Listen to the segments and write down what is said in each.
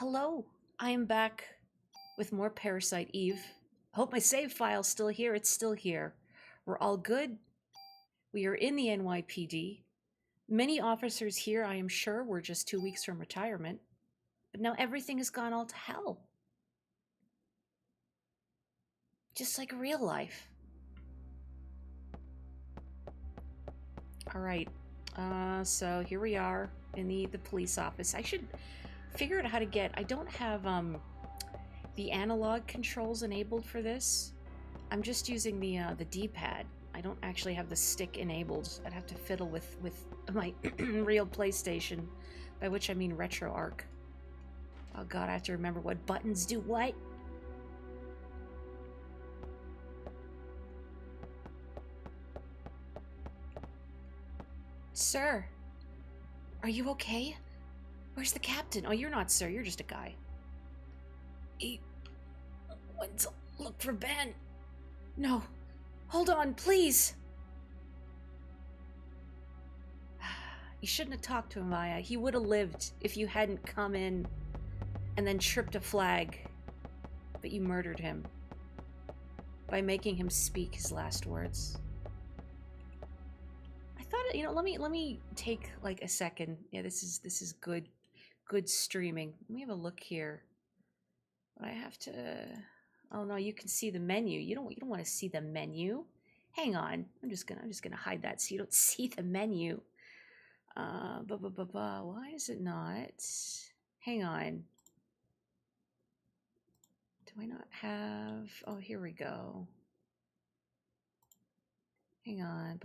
Hello, I am back with more Parasite Eve. Hope my save file's still here. It's still here. We're all good. We are in the NYPD. Many officers here, I am sure, were just 2 weeks from retirement. But now everything has gone all to hell. Just like real life. Alright, so here we are in the police office. I should figure out how to get... I don't have, the analog controls enabled for this. I'm just using the D-pad. I don't actually have the stick enabled. I'd have to fiddle with my real PlayStation, by which I mean RetroArch. Oh god, I have to remember what buttons do what. Sir, are you okay? Where's the captain? Oh, you're not, sir. You're just a guy. He went to look for Ben. No. Hold on, please. You shouldn't have talked to him, Maya. He would have lived if you hadn't come in and then tripped a flag. But you murdered him by making him speak his last words. I thought, you know, let me take like a second. Yeah, this is good streaming. Let me have a look here. But I have to... Oh no, you can see the menu. You don't want to see the menu. Hang on. I'm just gonna hide that so you don't see the menu. Why is it not? Hang on. Do I not have... Oh, here we go. Hang on.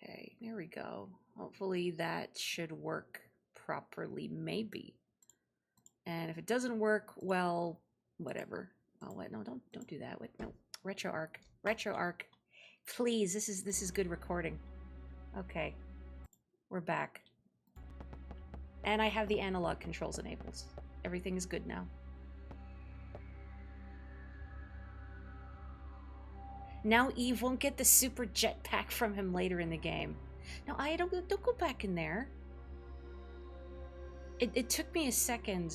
Okay, there we go. Hopefully that should work properly, maybe. And if it doesn't work, well, whatever. Oh, what? No, don't do that. Wait, no. RetroArch. Please, this is good recording. Okay. We're back. And I have the analog controls enabled. Everything is good now. Now Eve won't get the super jetpack from him later in the game. No, I don't go back in there. It took me a second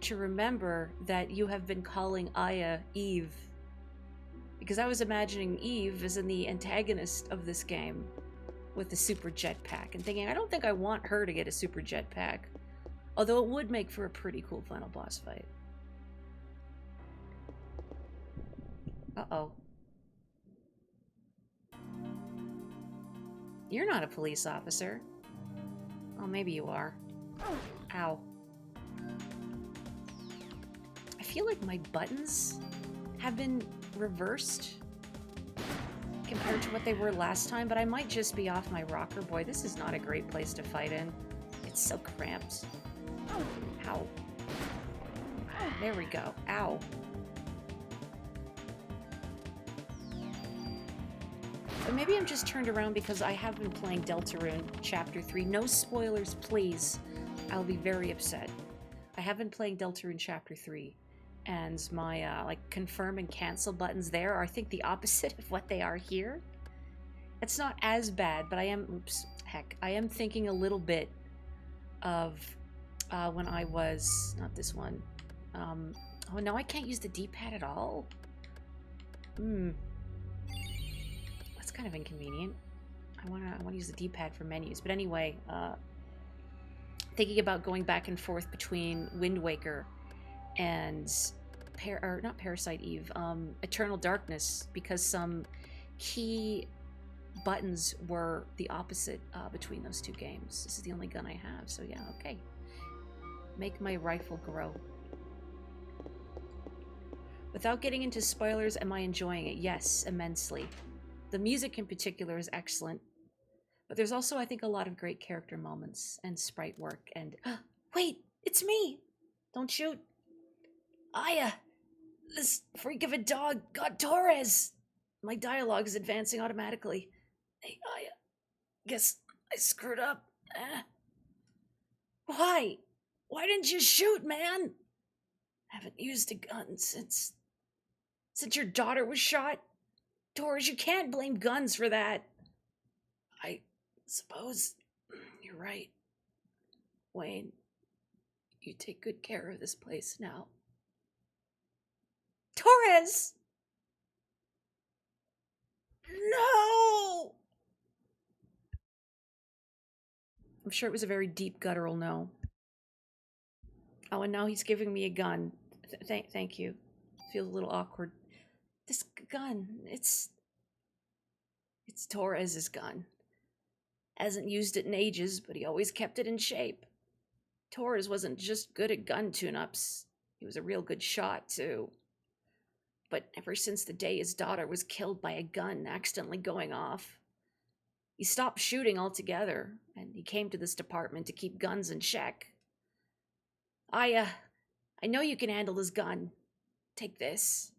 to remember that you have been calling Aya Eve. Because I was imagining Eve as in the antagonist of this game with the super jetpack and thinking, I don't think I want her to get a super jetpack. Although it would make for a pretty cool final boss fight. Uh-oh. You're not a police officer. Oh, maybe you are. Ow. I feel like my buttons have been reversed compared to what they were last time, but I might just be off my rocker. Boy, this is not a great place to fight in. It's so cramped. Ow. There we go. Ow. But maybe I'm just turned around because I have been playing Deltarune Chapter 3. No spoilers, please. I'll be very upset. I have been playing Deltarune Chapter 3, and my like confirm and cancel buttons there are, I think, the opposite of what they are here. It's not as bad, but I am, I am thinking a little bit of when I was, not this one. Oh no, I can't use the D-pad at all? That's kind of inconvenient. I wanna use the D-pad for menus. But anyway, thinking about going back and forth between Wind Waker and not Parasite Eve, Eternal Darkness, because some key buttons were the opposite between those two games. This is the only gun I have, so yeah, okay. Make my rifle grow. Without getting into spoilers, am I enjoying it? Yes, immensely. The music in particular is excellent, but there's also, I think, a lot of great character moments and sprite work and... Wait, it's me! Don't shoot. Aya! This freak of a dog got Torres! My dialogue is advancing automatically. Hey, Aya. Guess I screwed up. Why? Why didn't you shoot, man? Haven't used a gun since your daughter was shot. Torres, you can't blame guns for that. Suppose you're right. Wayne, you take good care of this place now. Torres! No! I'm sure it was a very deep guttural no. Oh, and now he's giving me a gun. Thank you. Feels a little awkward. This gun, it's Torres's gun. Hasn't used it in ages, but he always kept it in shape. Torres wasn't just good at gun tune-ups. He was a real good shot, too. But ever since the day his daughter was killed by a gun accidentally going off, he stopped shooting altogether, and he came to this department to keep guns in check. I know you can handle this gun. Take this.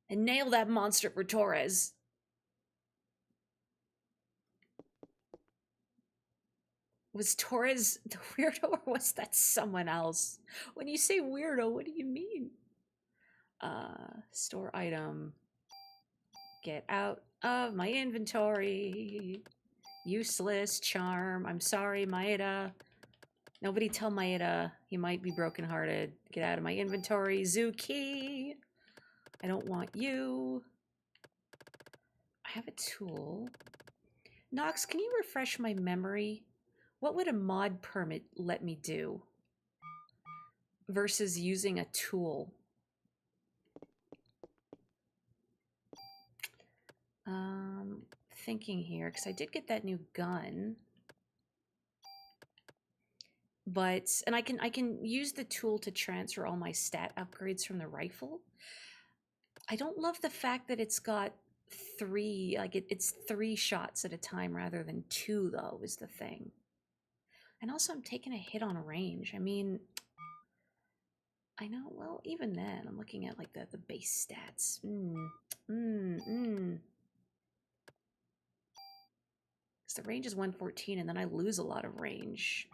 And nail that monster for Torres. Was Torres the weirdo, or was that someone else? When you say weirdo, what do you mean? Store item. Get out of my inventory. Useless charm. I'm sorry, Maeda. Nobody tell Maeda. He might be brokenhearted. Get out of my inventory. Zuki. I don't want you. I have a tool. Nox, can you refresh my memory? What would a mod permit let me do versus using a tool? Thinking here, because I did get that new gun. But, and I can use the tool to transfer all my stat upgrades from the rifle. I don't love the fact that it's got three, like it's 3 shots at a time rather than 2, though, is the thing. And also I'm taking a hit on range. I mean, I know, well, even then, I'm looking at like the base stats. Because the range is 114 and then I lose a lot of range.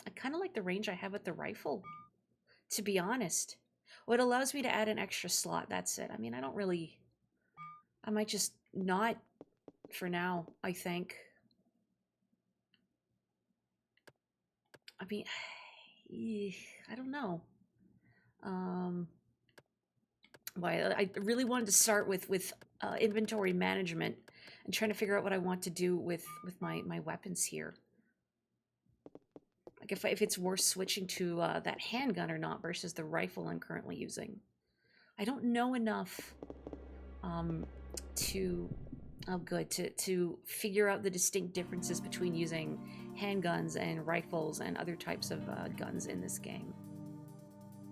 I kind of like the range I have with the rifle, to be honest. Well, it allows me to add an extra slot, that's it. I mean, I don't really... I might just not for now, I think. I mean, I don't know. Well, I really wanted to start with inventory management and trying to figure out what I want to do with my weapons here. Like if it's worth switching to that handgun or not versus the rifle I'm currently using. I don't know enough to figure out the distinct differences between using handguns and rifles and other types of guns in this game.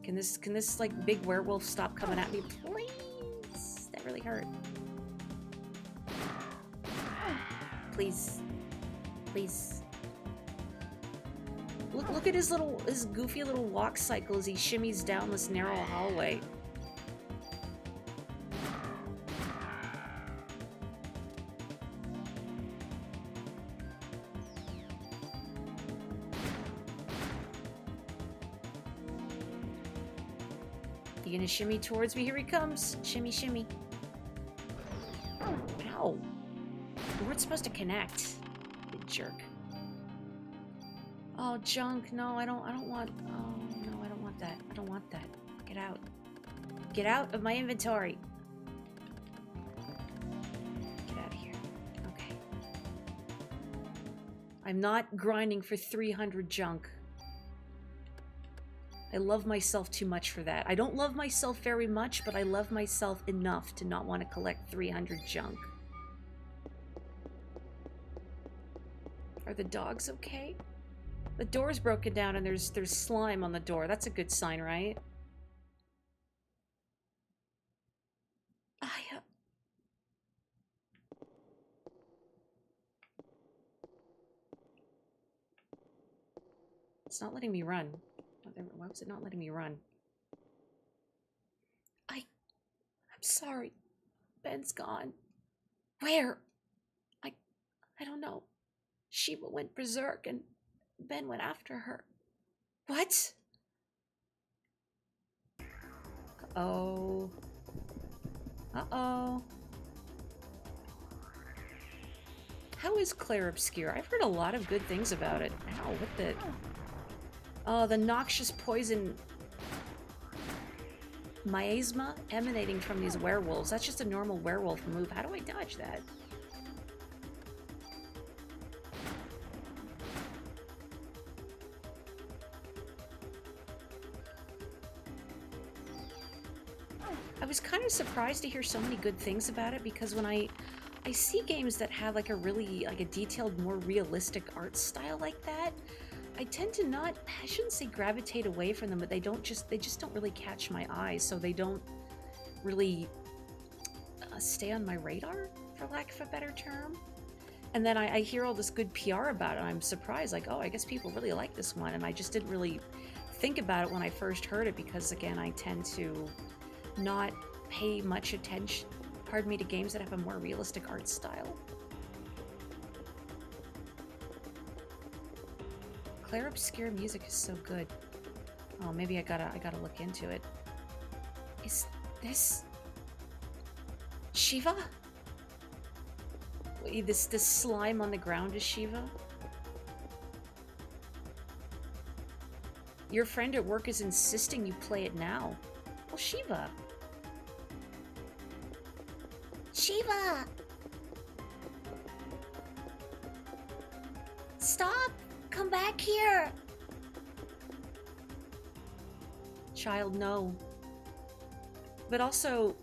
Can this like big werewolf stop coming at me, please? That really hurt. Please, please. Look at his goofy little walk cycle as he shimmies down this narrow hallway. You gonna shimmy towards me? Here he comes. Shimmy, shimmy. Ow. We weren't supposed to connect. Big jerk. Oh, junk. No, I don't want... Oh, no, I don't want that. I don't want that. Get out. Get out of my inventory. Get out of here. Okay. I'm not grinding for 300 junk. I love myself too much for that. I don't love myself very much, but I love myself enough to not want to collect 300 junk. Are the dogs okay? The door's broken down and there's slime on the door. That's a good sign, right? It's not letting me run. Why was it not letting me run? I'm sorry. Ben's gone. Where? I don't know. Sheba went berserk and Ben went after her. What? Uh-oh. Uh-oh. How is Clair Obscure? I've heard a lot of good things about it. Ow, what the... Oh, the noxious poison miasma emanating from these werewolves. That's just a normal werewolf move. How do I dodge that? I was kind of surprised to hear so many good things about it, because when I see games that have like a really like a detailed, more realistic art style like that, I tend to not, I shouldn't say gravitate away from them, but they just don't really catch my eye, so they don't really stay on my radar, for lack of a better term. And then I hear all this good PR about it, and I'm surprised, like, oh, I guess people really like this one, and I just didn't really think about it when I first heard it, because again, I tend to not pay much attention, pardon me, to games that have a more realistic art style. Clair Obscure music is so good. Oh, maybe I gotta look into it. Is this Shiva? Wait, this slime on the ground is Shiva? Your friend at work is insisting you play it now. Well, Shiva. Shiva! Stop! Come back here! Child, no. But also,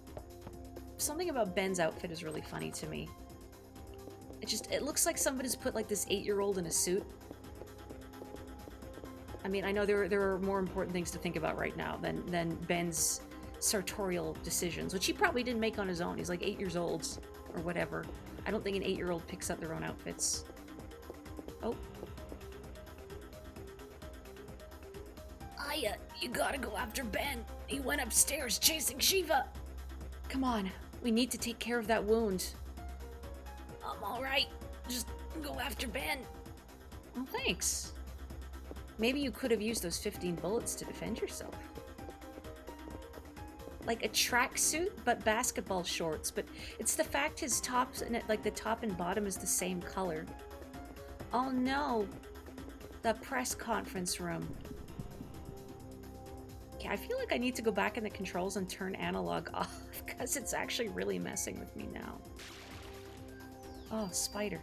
something about Ben's outfit is really funny to me. It looks like somebody's put like this 8-year-old in a suit. I mean, I know there are more important things to think about right now than Ben's sartorial decisions, which he probably didn't make on his own. He's like 8 years old, or whatever. I don't think an 8-year-old picks up their own outfits. Oh. Aya, you gotta go after Ben. He went upstairs chasing Shiva. Come on, we need to take care of that wound. I'm alright. Just go after Ben. Well, thanks. Maybe you could have used those 15 bullets to defend yourself. Like a tracksuit, but basketball shorts. But it's the fact his tops and like the top and bottom is the same color. Oh no, the press conference room. Okay, I feel like I need to go back in the controls and turn analog off, because it's actually really messing with me now. Oh, spider.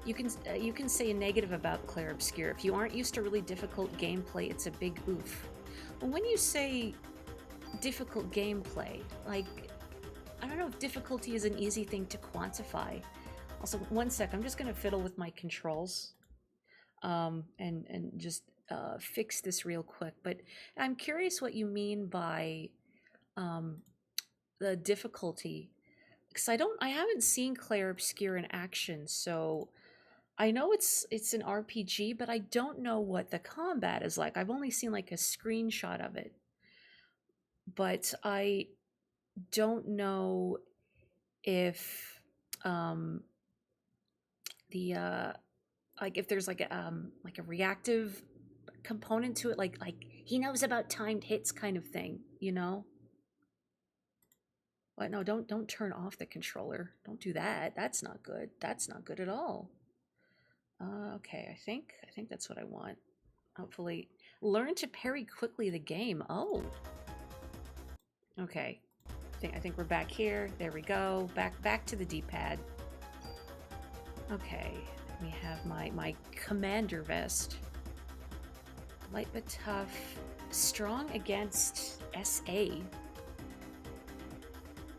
You can say a negative about Clair Obscure. If you aren't used to really difficult gameplay, it's a big oof. But when you say difficult gameplay, like, I don't know if difficulty is an easy thing to quantify. Also, one sec, I'm just gonna fiddle with my controls and just fix this real quick. But I'm curious what you mean by the difficulty, because I haven't seen Clair Obscure in action, so I know it's an RPG, but I don't know what the combat is like. I've only seen like a screenshot of it, but I don't know if like if there's like a reactive component to it, like he knows about timed hits kind of thing, you know? What? No, don't turn off the controller. Don't do that. That's not good. That's not good at all. Okay, I think that's what I want. Hopefully, learn to parry quickly the game. Oh. Okay. I think we're back here. There we go. Back to the D-pad. Okay. We have my commander vest. Light but tough. Strong against SA.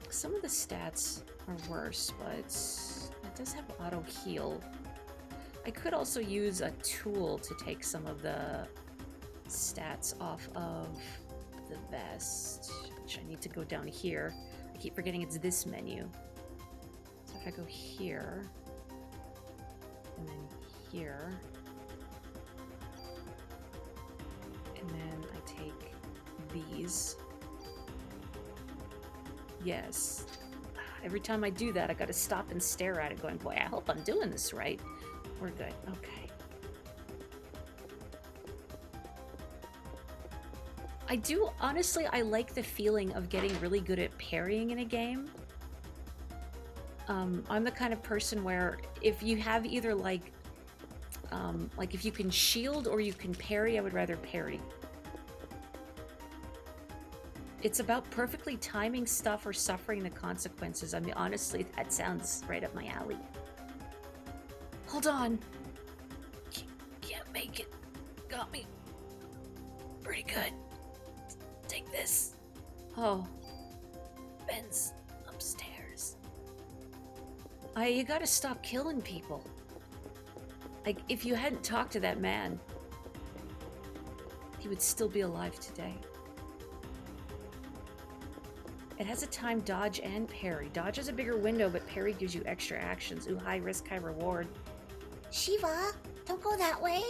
Some of the stats are worse, but it does have auto heal. I could also use a tool to take some of the stats off of the vest, which I need to go down here. I keep forgetting it's this menu. So if I go here, and then here, and then I take these. Yes. Every time I do that, I gotta stop and stare at it going, boy, I hope I'm doing this right. We're good. Okay. I do, honestly, I like the feeling of getting really good at parrying in a game. I'm the kind of person where if you have either like if you can shield or you can parry, I would rather parry. It's about perfectly timing stuff or suffering the consequences. I mean, honestly, that sounds right up my alley. Hold on. Can't make it. Got me. Pretty good. Take this. Oh. Ben's upstairs. You gotta stop killing people. Like, if you hadn't talked to that man, he would still be alive today. It has a time dodge and parry. Dodge has a bigger window, but parry gives you extra actions. Ooh, high risk, high reward. Shiva, don't go that way.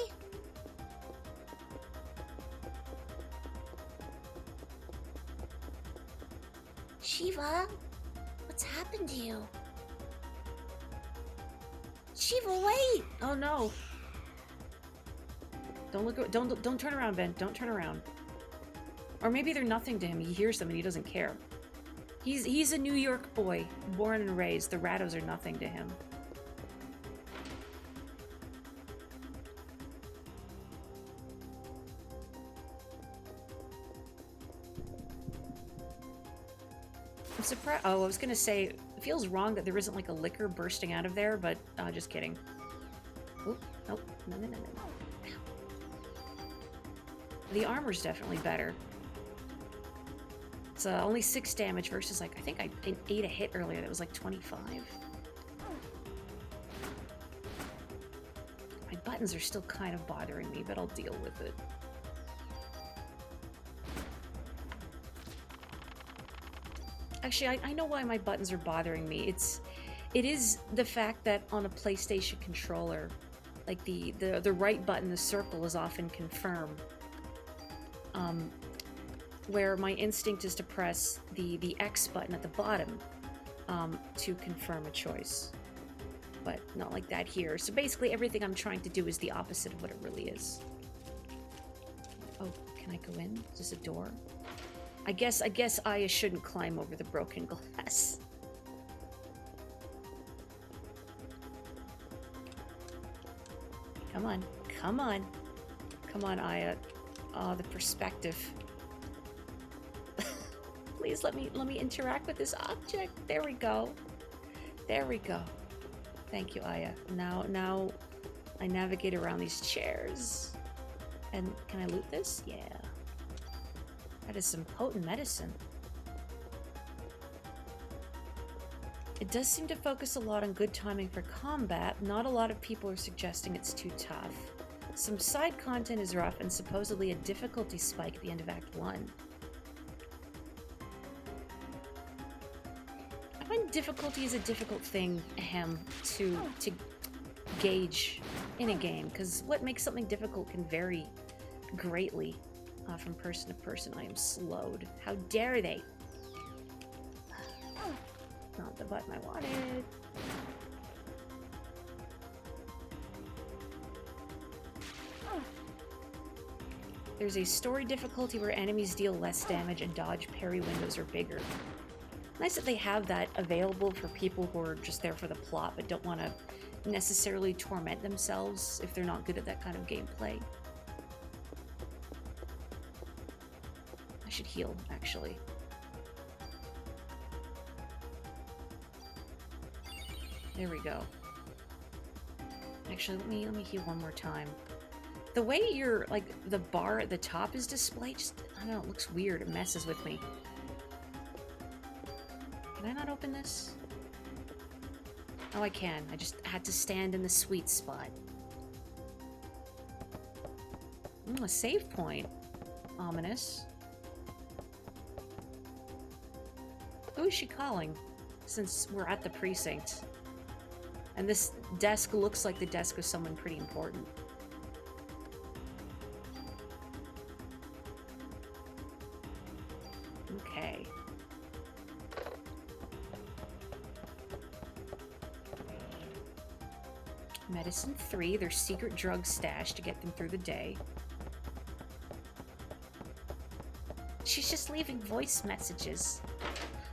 Shiva, what's happened to you? Shiva, wait! Oh no! Don't look. Don't turn around, Ben. Don't turn around. Or maybe they're nothing to him. He hears them and he doesn't care. He's a New York boy, born and raised. The Rattos are nothing to him. I'm surprised. Oh, I was gonna say, it feels wrong that there isn't like a liquor bursting out of there, but just kidding. Oop, nope, no. The armor's definitely better. It's only 6 damage versus like, I think I ate a hit earlier that was like 25. My buttons are still kind of bothering me, but I'll deal with it. Actually, I know why my buttons are bothering me. It is the fact that on a PlayStation controller, like the right button, the circle, is often confirm. Where my instinct is to press the X button at the bottom to confirm a choice. But not like that here. So basically everything I'm trying to do is the opposite of what it really is. Oh, can I go in? Is this a door? I guess Aya shouldn't climb over the broken glass. Come on. Come on. Come on, Aya. Oh, the perspective. Please let me interact with this object. There we go. There we go. Thank you, Aya. Now I navigate around these chairs. And can I loot this? Yeah. That is some potent medicine. It does seem to focus a lot on good timing for combat. Not a lot of people are suggesting it's too tough. Some side content is rough and supposedly a difficulty spike at the end of Act 1. I find difficulty is a difficult thing, to gauge in a game, because what makes something difficult can vary greatly from person to person. I am slowed. How dare they? Not the button I wanted. There's a story difficulty where enemies deal less damage and dodge parry windows are bigger. Nice that they have that available for people who are just there for the plot but don't want to necessarily torment themselves if they're not good at that kind of gameplay. I should heal, actually. There we go. Actually, let me heal one more time. The way your, like, the bar at the top is displayed, just, I don't know, it looks weird. It messes with me. Can I not open this? Oh, I can. I just had to stand in the sweet spot. A save point. Ominous. Who is she calling? Since we're at the precinct. And this desk looks like the desk of someone pretty important. Okay. Medicine 3, their secret drug stash to get them through the day. She's just leaving voice messages.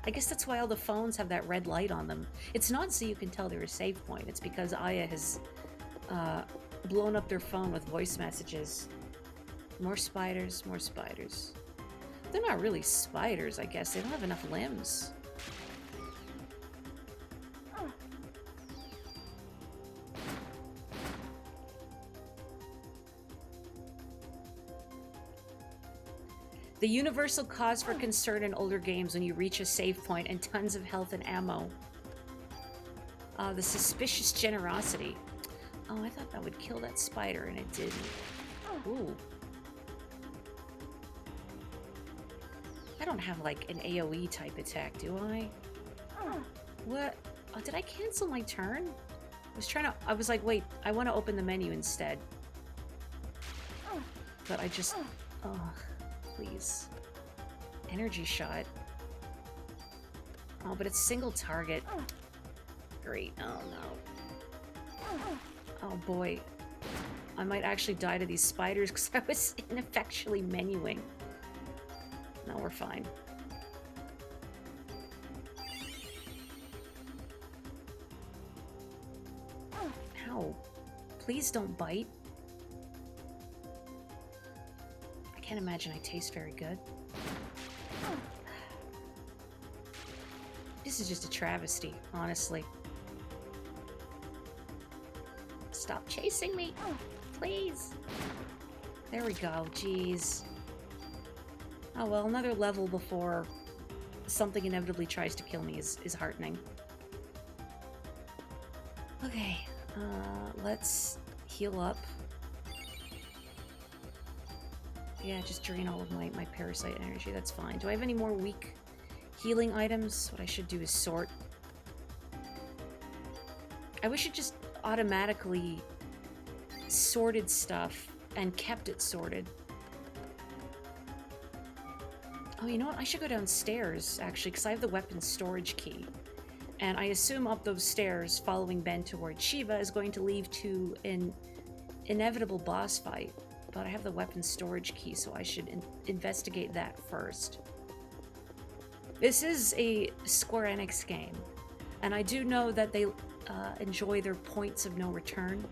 I guess that's why all the phones have that red light on them. It's not so you can tell they're a save point. It's because Aya has blown up their phone with voice messages. More spiders, more spiders. They're not really spiders, I guess. They don't have enough limbs. The universal cause for concern in older games when you reach a save point and tons of health and ammo. The suspicious generosity. Oh, I thought that would kill that spider, and it didn't. Ooh. I don't have, like, an AoE type attack, do I? What? Oh, did I cancel my turn? I was like, wait, I want to open the menu instead. But I just... Oh, please. Energy shot. Oh, but it's single target. Great. Oh, no. Oh, boy. I might actually die to these spiders because I was ineffectually menuing. No, we're fine. Ow. Please don't bite. I can't imagine I taste very good. This is just a travesty, honestly. Stop chasing me, please. There we go, jeez. Oh well, another level before something inevitably tries to kill me is heartening. Okay, let's heal up. Yeah, just drain all of my parasite energy, that's fine. Do I have any more weak healing items? What I should do is sort. I wish it just automatically sorted stuff and kept it sorted. Oh, you know what? I should go downstairs, actually, because I have the weapons storage key. And I assume up those stairs, following Ben towards Shiva, is going to lead to an inevitable boss fight. But I have the weapons storage key, so I should investigate that first. This is a Square Enix game, and I do know that they enjoy their points of no return.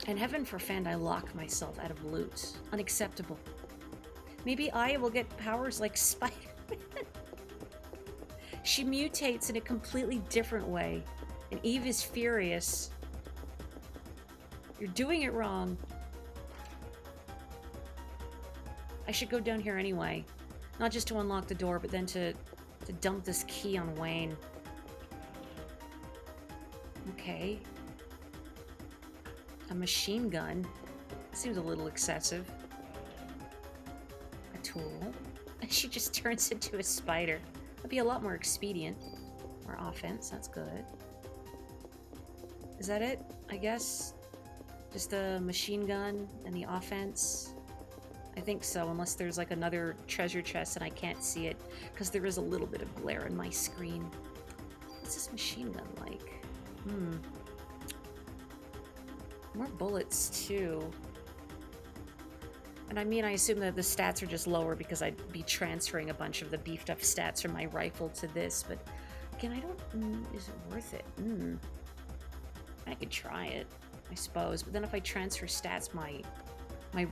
And heaven forfend I lock myself out of loot. Unacceptable. Maybe Aya will get powers like Spider-Man. She mutates in a completely different way, and Eve is furious. You're doing it wrong. I should go down here anyway. Not just to unlock the door, but then to dump this key on Wayne. Okay. A machine gun. Seems a little excessive. A tool. And she just turns into a spider. That'd be a lot more expedient. More offense, that's good. Is that it? I guess? Just the machine gun and the offense? I think so, unless there's like another treasure chest and I can't see it, because there is a little bit of glare on my screen. What's this machine gun like? More bullets, too. And I mean, I assume that the stats are just lower because I'd be transferring a bunch of the beefed up stats from my rifle to this, but again, I don't... is it worth it? I could try it, I suppose, but then if I transfer stats, my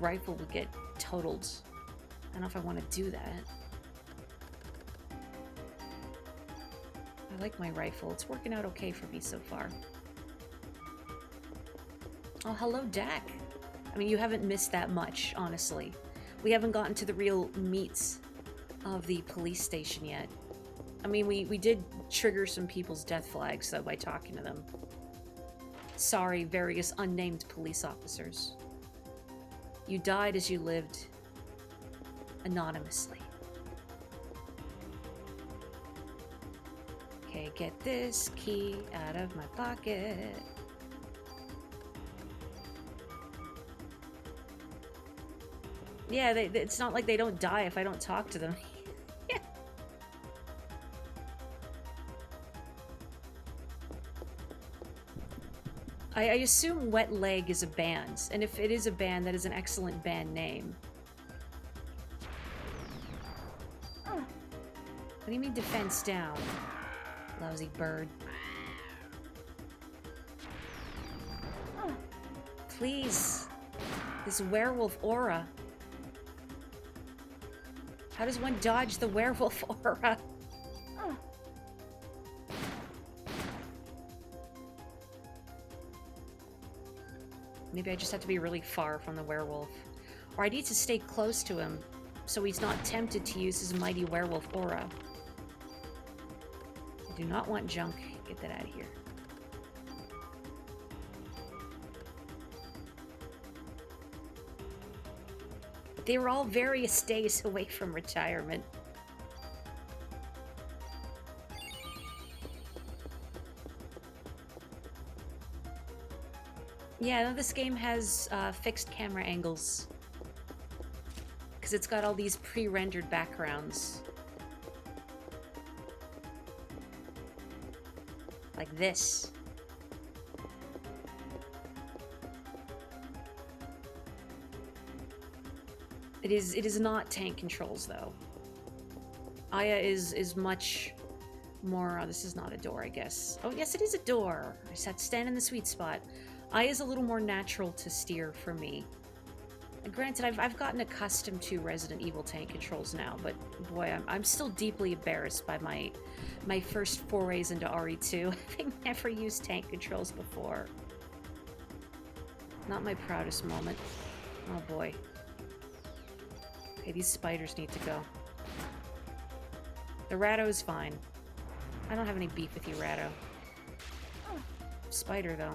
rifle would get totaled. I don't know if I want to do that. I like my rifle. It's working out okay for me so far. Oh, hello, Dak. I mean, you haven't missed that much, honestly. We haven't gotten to the real meats of the police station yet. I mean, we did trigger some people's death flags, though, by talking to them. Sorry, various unnamed police officers. You died as you lived, anonymously. Okay, get this key out of my pocket. Yeah, it's not like they don't die if I don't talk to them. Yeah. I assume Wet Leg is a band, and if it is a band, that is an excellent band name. do you mean defense down? Lousy bird. Please. This werewolf aura. How does one dodge the werewolf aura? Maybe I just have to be really far from the werewolf. Or I need to stay close to him so he's not tempted to use his mighty werewolf aura. I do not want junk. Get that out of here. They were all various days away from retirement. Yeah, this game has fixed camera angles. Because it's got all these pre-rendered backgrounds. Like this. It is not tank controls, though. Aya is much more... this is not a door, I guess. Oh, yes, it is a door. I just have to stand in the sweet spot. Aya's a little more natural to steer for me. And granted, I've gotten accustomed to Resident Evil tank controls now, but boy, I'm still deeply embarrassed by my first forays into RE2, having never used tank controls before. Not my proudest moment. Oh boy. Okay, these spiders need to go. The Ratto's fine. I don't have any beef with you, Ratto. Spider, though.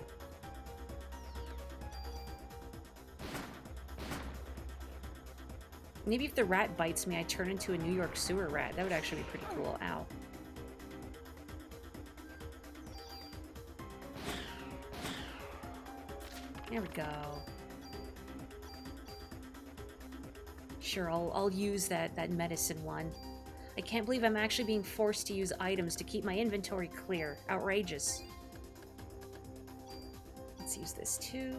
Maybe if the rat bites me, I turn into a New York sewer rat. That would actually be pretty cool. Ow. There we go. Sure, I'll use that medicine one. I can't believe I'm actually being forced to use items to keep my inventory clear. Outrageous. Let's use this too.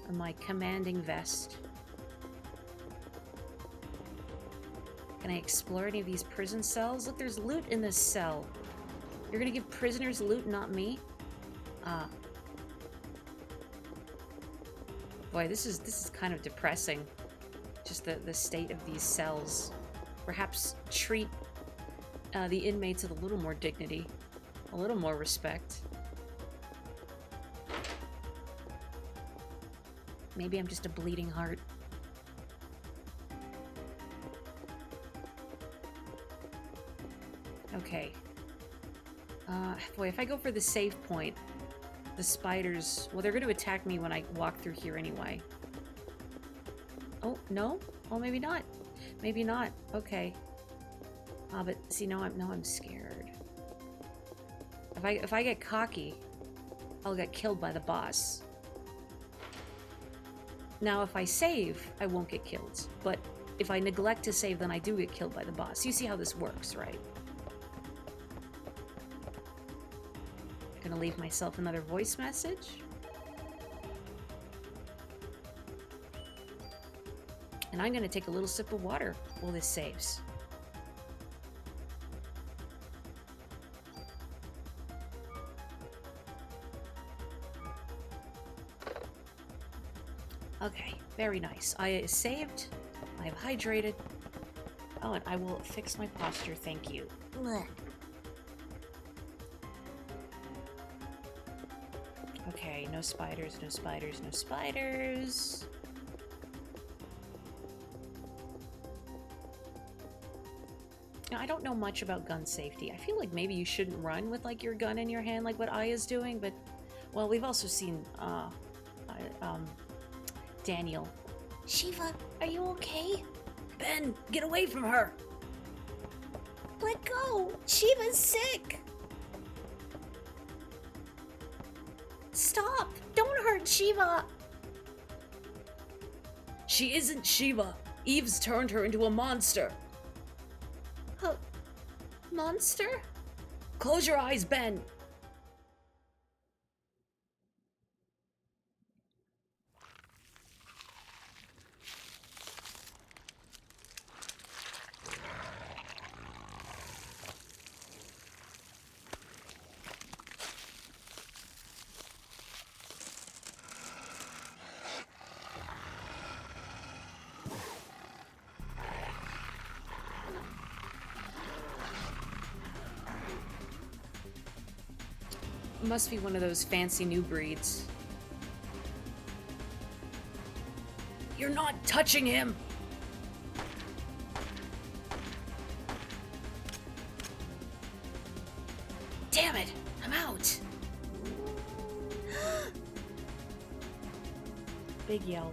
And my commanding vest. Can I explore any of these prison cells? Look, there's loot in this cell. You're gonna give prisoners loot, not me? Ah. Boy, this is kind of depressing. Just the state of these cells. Perhaps treat the inmates with a little more dignity. A little more respect. Maybe I'm just a bleeding heart. Okay. Boy, if I go for the save point, the spiders... Well, they're going to attack me when I walk through here anyway. Oh, no? Oh, maybe not. Maybe not. Okay. But see, now I'm scared. If I get cocky, I'll get killed by the boss. Now, if I save, I won't get killed. But if I neglect to save, then I do get killed by the boss. You see how this works, right? Gonna leave myself another voice message. And I'm gonna take a little sip of water while this saves. Okay, very nice. Aya is saved. I have hydrated. Oh, and I will fix my posture, thank you. Blech. Okay, no spiders, no spiders, no spiders. Now, I don't know much about gun safety. I feel like maybe you shouldn't run with, like, your gun in your hand like what Aya's doing, but... Well, we've also seen, Daniel. Shiva, are you okay? Ben, get away from her! Let go! Shiva's sick! Stop! Don't hurt Shiva! She isn't Shiva. Eve's turned her into a monster. Monster? Close your eyes, Ben. Must be one of those fancy new breeds. You're not touching him! Damn it! I'm out! Big yell.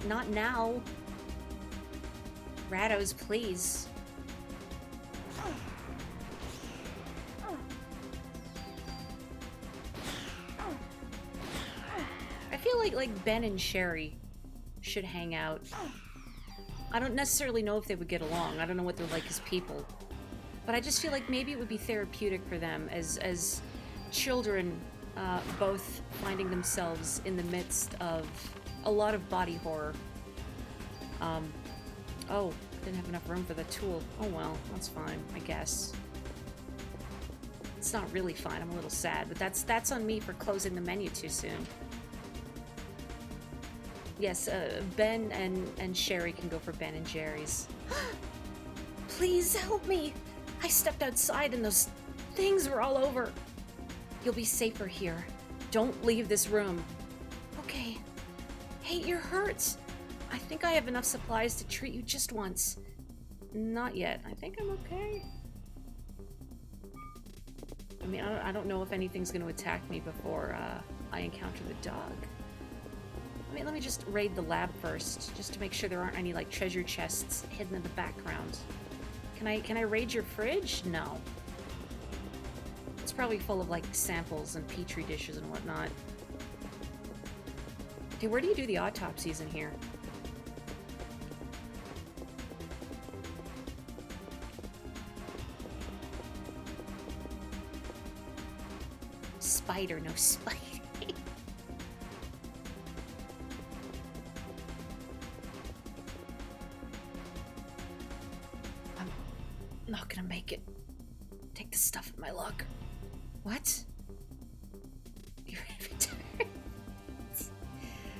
Not now. Rados, please. I feel like Ben and Sherry should hang out. I don't necessarily know if they would get along. I don't know what they're like as people. But I just feel like maybe it would be therapeutic for them as children, both finding themselves in the midst of a lot of body horror. Oh, didn't have enough room for the tool. Oh well, that's fine, I guess. It's not really fine, I'm a little sad, but that's on me for closing the menu too soon. Yes, Ben and Sherry can go for Ben and Jerry's. Please help me. I stepped outside and those things were all over. You'll be safer here. Don't leave this room. Okay. Hey, you're hurt. I think I have enough supplies to treat you just once. Not yet. I think I'm okay. I mean, I don't know if anything's going to attack me before I encounter the dog. Let me just raid the lab first, just to make sure there aren't any, like, treasure chests hidden in the background. Can I raid your fridge? No. It's probably full of, like, samples and petri dishes and whatnot. Okay, where do you do the autopsies in here? Spider, no spider. I'm not gonna make it. Take the stuff in my locker. What? Your inventory?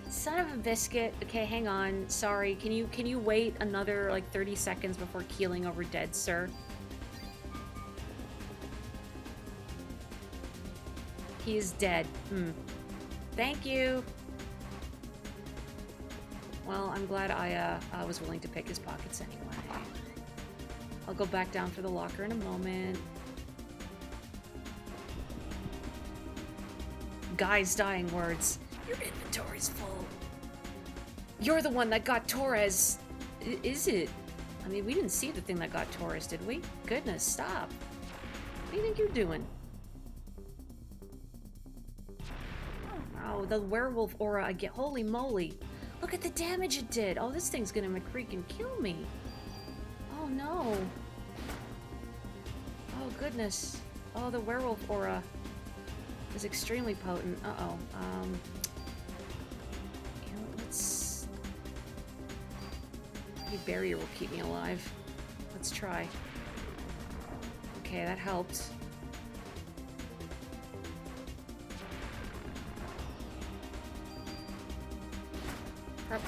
Son of a biscuit. Okay, hang on. Sorry. Can you wait another like 30 seconds before keeling over dead, sir? He is dead. Thank you. Well, I'm glad I was willing to pick his pockets anyway. I'll go back down for the locker in a moment. Guy's dying words. Your inventory's full. You're the one that got Torres. Is it? I mean, we didn't see the thing that got Torres, did we? Goodness, stop. What do you think you're doing? Oh, the werewolf aura again. Holy moly. Look at the damage it did. Oh, this thing's gonna freaking kill me. Oh, no. Oh, goodness. Oh, the werewolf aura is extremely potent. Uh-oh. You know, let's... Maybe barrier will keep me alive. Let's try. Okay, that helped.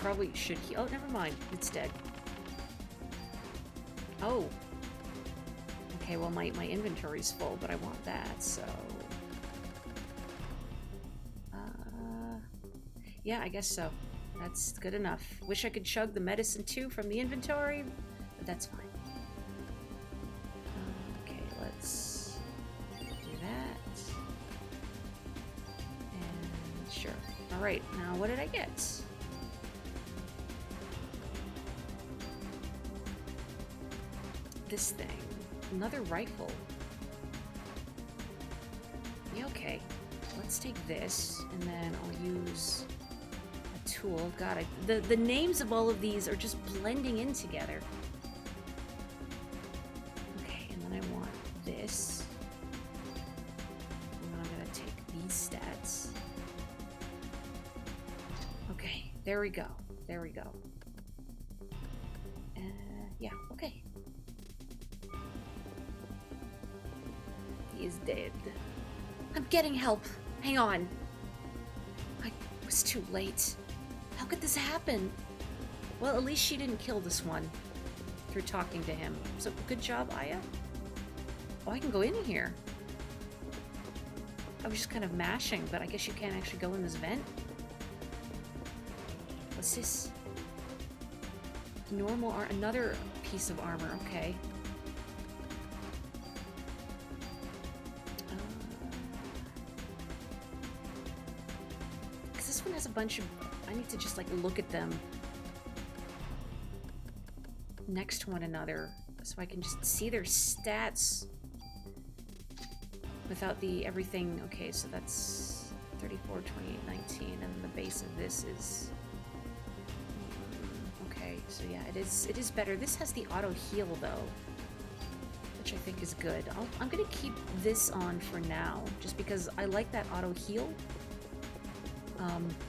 Probably should heal. Oh, never mind. It's dead. Oh. Okay, well, my inventory's full, but I want that, so... Yeah, I guess so. That's good enough. Wish I could chug the medicine, too, from the inventory, but that's fine. Okay, let's do that. And sure. Alright, now what did I get? This thing. Another rifle. Yeah, okay. Let's take this, and then I'll use a tool. God, the names of all of these are just blending in together. Okay, and then I want this. And then I'm gonna take these stats. Okay, there we go. There we go. Yeah, okay. He is dead. I'm getting help. Hang on. I was too late. How could this happen? Well, at least she didn't kill this one. through talking to him. So, good job, Aya. Oh, I can go in here. I was just kind of mashing, but I guess you can't actually go in this vent. What's this? Normal another piece of armor, okay. Because this one has a bunch of... I need to just, like, look at them next to one another so I can just see their stats without the everything. Okay, so that's 34, 28, 19, and the base of this is... Okay, so yeah, it is better. This has the auto heal though, which I think is good. I'm gonna keep this on for now, just because I like that auto heal.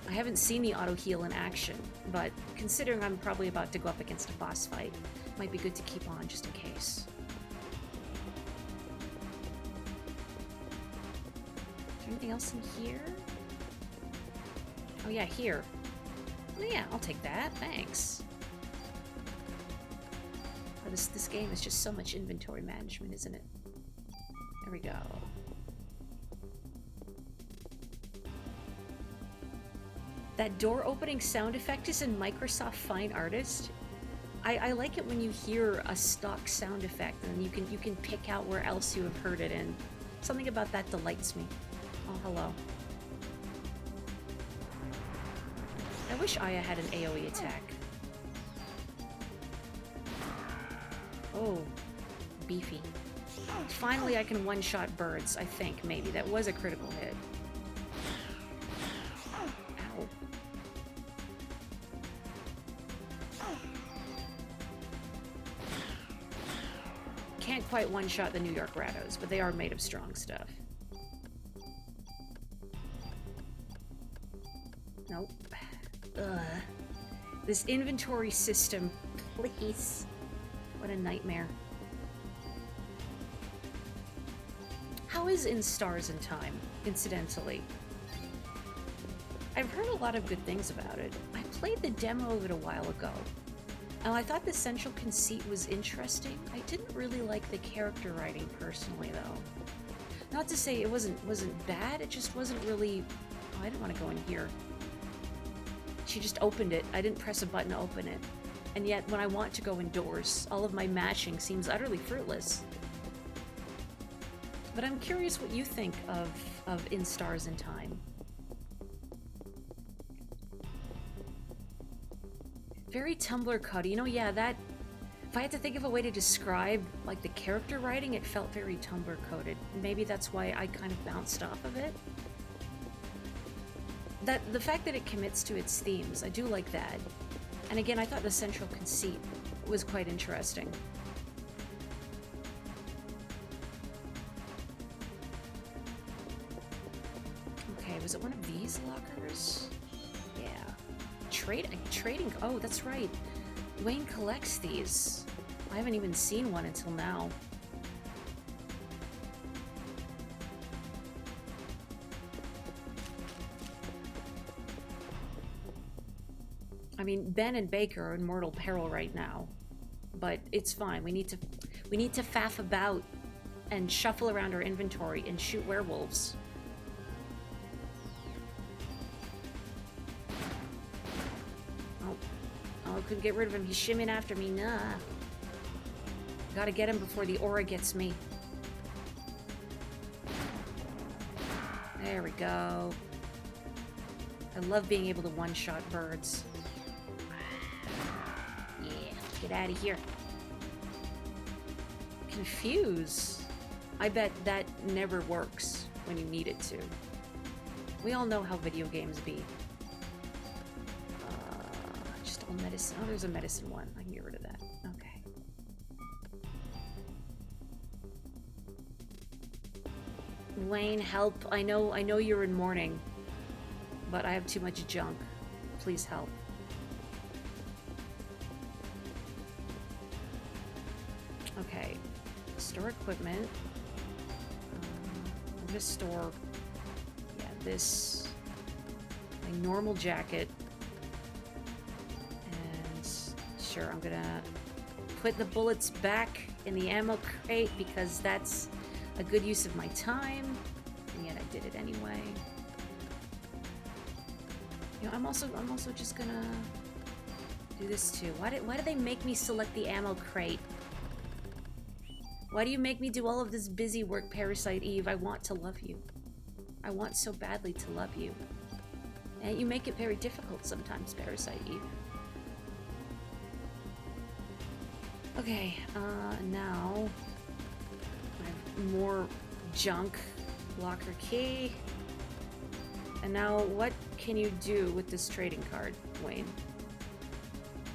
I haven't seen the auto heal in action, but considering I'm probably about to go up against a boss fight, it might be good to keep on just in case. Is there anything else in here? Oh yeah, here. Oh, yeah, I'll take that. Thanks. Oh, this game is just so much inventory management, isn't it? There we go. That door opening sound effect is in Microsoft Fine Artist. I like it when you hear a stock sound effect and you can pick out where else you have heard it in. Something about that delights me. Oh, hello. I wish Aya had an AoE attack. Oh, beefy. Finally I can one-shot birds, I think, maybe. That was a critical hit. Ow. Can't quite one-shot the New York Rattos, but they are made of strong stuff. Nope. Ugh. This inventory system, please. What a nightmare. How is In Stars in Time, incidentally? I've heard a lot of good things about it. I played the demo of it a while ago. And I thought the central conceit was interesting. I didn't really like the character writing personally, though. Not to say it wasn't bad, it just wasn't really... Oh, I didn't want to go in here. She just opened it. I didn't press a button to open it. And yet, when I want to go indoors, all of my mashing seems utterly fruitless. But I'm curious what you think of In Stars in Time. Very Tumblr coded. You know, yeah, that... If I had to think of a way to describe, like, the character writing, it felt very Tumblr coded. Maybe that's why I kind of bounced off of it. The fact that it commits to its themes, I do like that. And again, I thought the central conceit was quite interesting. Okay, was it one of these lockers? Yeah. Trading, oh, that's right. Wayne collects these. I haven't even seen one until now. I mean, Ben and Baker are in mortal peril right now, but it's fine. We need to faff about and shuffle around our inventory and shoot werewolves. Oh, couldn't get rid of him. He's shimming after me. Nah. Gotta get him before the aura gets me. There we go. I love being able to one-shot birds. Get out of here. Confuse. I bet that never works when you need it to. We all know how video games be. Just all medicine. Oh, there's a medicine one. I can get rid of that. Okay. Wayne, help. I know you're in mourning, but I have too much junk. Please help. Okay, store equipment. I'm gonna store, yeah, this, my normal jacket, and sure, I'm gonna put the bullets back in the ammo crate because that's a good use of my time, and yet I did it anyway. You know, I'm also just gonna do this too. Why do they make me select the ammo crate? Why do you make me do all of this busy work, Parasite Eve? I want to love you. I want so badly to love you. And you make it very difficult sometimes, Parasite Eve. Okay, now I have more junk. Locker key. And now what can you do with this trading card, Wayne?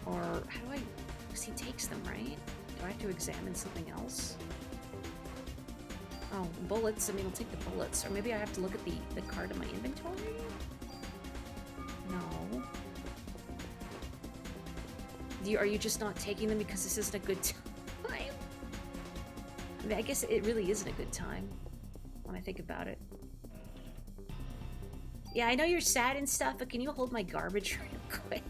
Or how do I... because he takes them, right? Do I have to examine something else? Oh, bullets. I mean, I'll take the bullets. Or maybe I have to look at the card in my inventory? No. Are you just not taking them because this isn't a good time? I mean, I guess it really isn't a good time when I think about it. Yeah, I know you're sad and stuff, but can you hold my garbage real quick?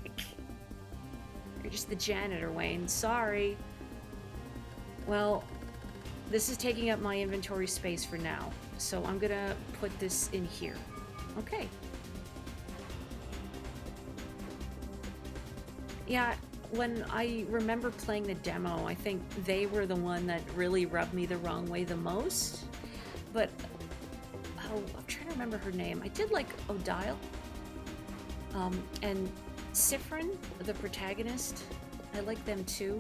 You're just the janitor, Wayne. Sorry. Well, this is taking up my inventory space for now, so I'm gonna put this in here. Okay. Yeah, when I remember playing the demo, I think they were the one that really rubbed me the wrong way the most. But, oh, I'm trying to remember her name. I did like Odile. And Sifrin, the protagonist, I like them too.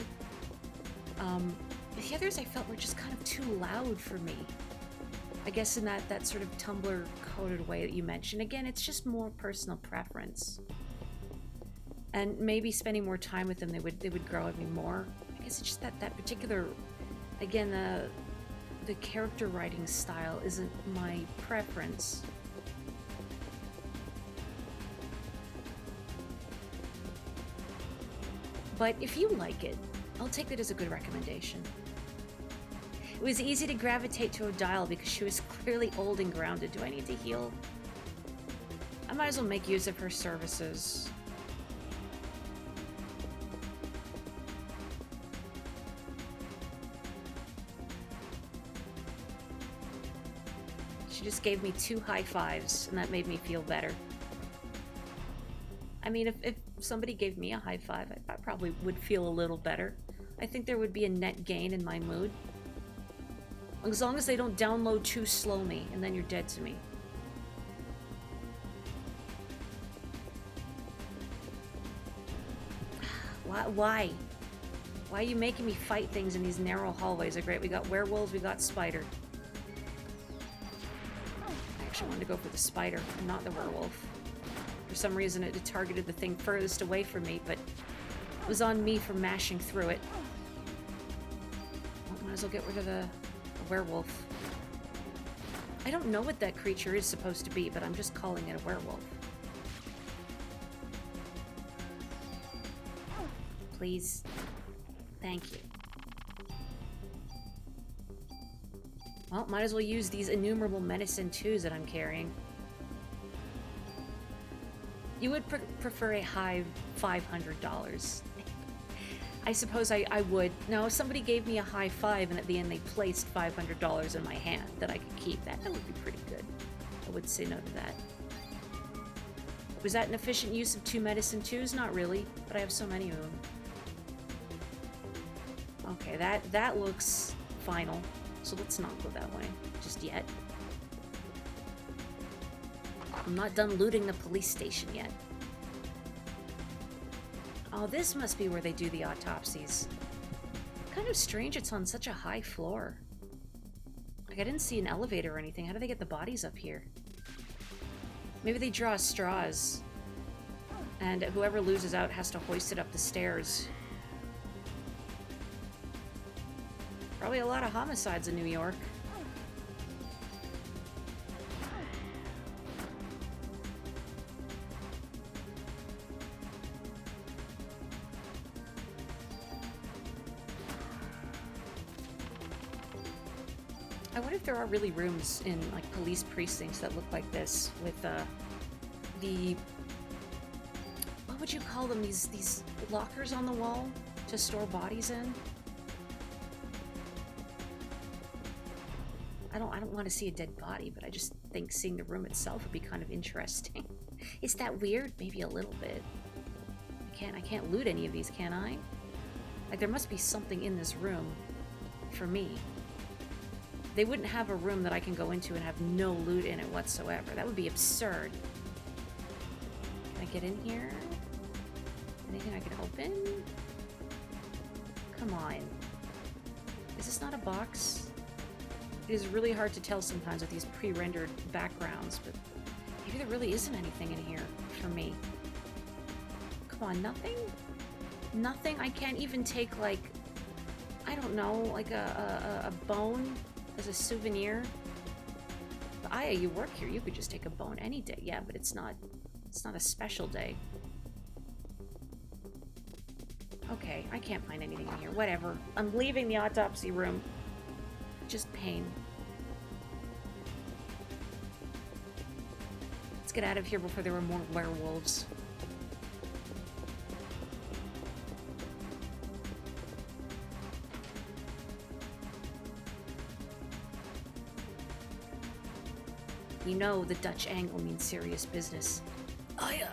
The others I felt were just kind of too loud for me. I guess in that sort of Tumblr-coded way that you mentioned. Again, it's just more personal preference. And maybe spending more time with them, they would grow at me more. I guess it's just that particular, again, the character writing style isn't my preference. But if you like it, I'll take that as a good recommendation. It was easy to gravitate to Odile because she was clearly old and grounded. Do I need to heal? I might as well make use of her services. She just gave me 2 high fives, and that made me feel better. I mean, if somebody gave me a high five, I probably would feel a little better. I think there would be a net gain in my mood. As long as they don't download too slow me, and then you're dead to me. Why? Why are you making me fight things in these narrow hallways? Are great. We got werewolves, we got spider. I actually wanted to go for the spider, and not the werewolf. For some reason, it targeted the thing furthest away from me, but it was on me for mashing through it. Well, might as well get rid of the werewolf. I don't know what that creature is supposed to be, but I'm just calling it a werewolf. Please. Thank you. Well, might as well use these innumerable medicine 2s that I'm carrying. You would prefer a high $500. I suppose I would. Now, if somebody gave me a high 5 and at the end they placed $500 in my hand that I could keep, that would be pretty good. I would say no to that. Was that an efficient use of 2 medicine 2s? Not really, but I have so many of them. Okay, that looks final, so let's not go that way just yet. I'm not done looting the police station yet. Oh, this must be where they do the autopsies. Kind of strange it's on such a high floor. Like, I didn't see an elevator or anything. How do they get the bodies up here? Maybe they draw straws, and whoever loses out has to hoist it up the stairs. Probably a lot of homicides in New York. I wonder if there are really rooms in, like, police precincts that look like this with, the... what would you call them? These lockers on the wall to store bodies in? I don't want to see a dead body, but I just think seeing the room itself would be kind of interesting. Is that weird? Maybe a little bit. I can't loot any of these, can I? Like, there must be something in this room for me. They wouldn't have a room that I can go into and have no loot in it whatsoever. That would be absurd. Can I get in here? Anything I can open? Come on. Is this not a box? It is really hard to tell sometimes with these pre-rendered backgrounds, but maybe there really isn't anything in here for me. Come on, nothing? Nothing? I can't even take, like, I don't know, like a bone as a souvenir? But Aya, you work here. You could just take a bone any day. Yeah, but it's not a special day. Okay, I can't find anything in here. Whatever. I'm leaving the autopsy room. Just pain. Let's get out of here before there were more werewolves. You know the Dutch angle means serious business. Aya!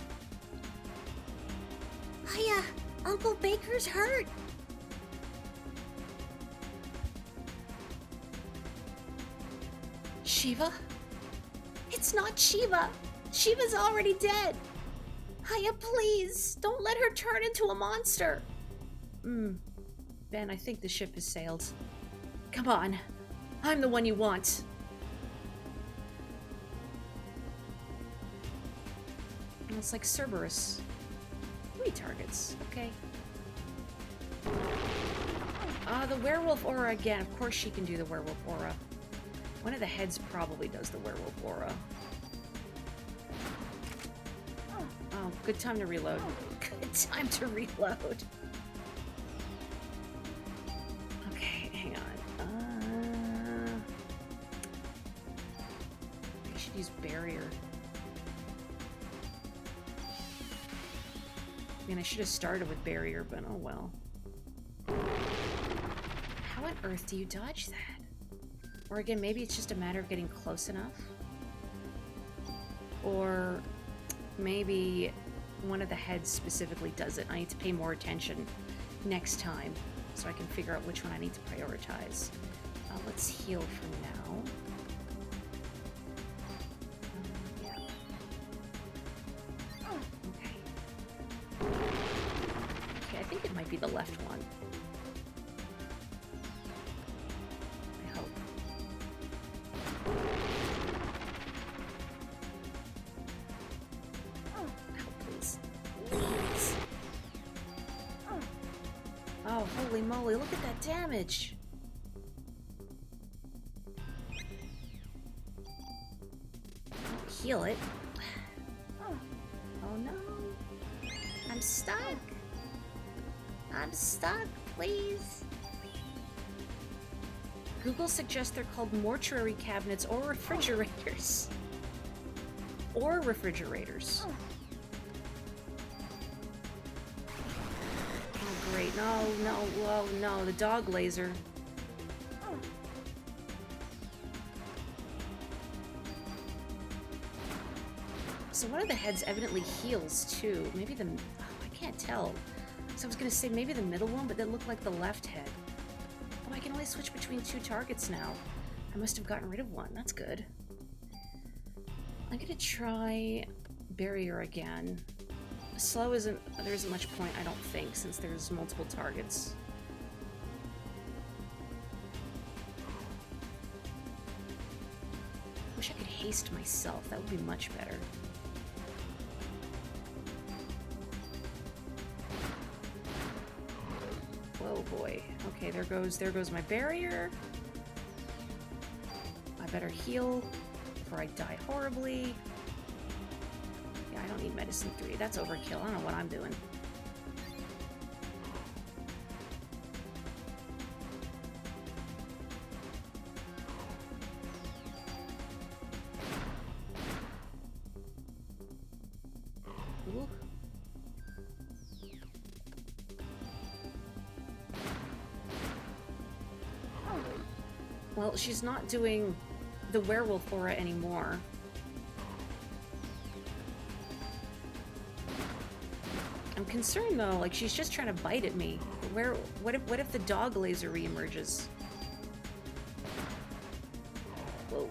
Aya! Uncle Baker's hurt! Shiva? It's not Shiva! Shiva's already dead! Aya, please! Don't let her turn into a monster! Ben, I think the ship has sailed. Come on. I'm the one you want. It's like Cerberus. 3 targets. Okay. The werewolf aura again. Of course she can do the werewolf aura. One of the heads probably does the werewolf aura. Oh, good time to reload. Good time to reload. Okay, hang on. I should use barrier. I mean, I should have started with barrier, but oh well. How on earth do you dodge that? Or again, maybe it's just a matter of getting close enough? Or maybe one of the heads specifically does it. I need to pay more attention next time so I can figure out which one I need to prioritize. Let's heal for now. Be the left one. I hope. Oh, please. Please. Oh, holy moly, look at that damage. I'll heal it. Oh no. I'm stuck. I'm stuck, please. Google suggests they're called mortuary cabinets or refrigerators. Or refrigerators. Oh, great. No, whoa, no. The dog laser. So one of the heads evidently heals, too. Maybe the... Oh, I can't tell. So I was gonna say maybe the middle one, but that looked like the left head. Oh, I can only switch between 2 targets now. I must have gotten rid of one. That's good. I'm gonna try barrier again. Slow there isn't much point, I don't think, since there's multiple targets. Wish I could haste myself. That would be much better. Oh boy. Okay, there goes my barrier. I better heal before I die horribly. Yeah, I don't need medicine 3. That's overkill. I don't know what I'm doing. Ooh. Well, she's not doing the werewolf aura anymore. I'm concerned though, like she's just trying to bite at me. What if the dog laser reemerges? Whoa.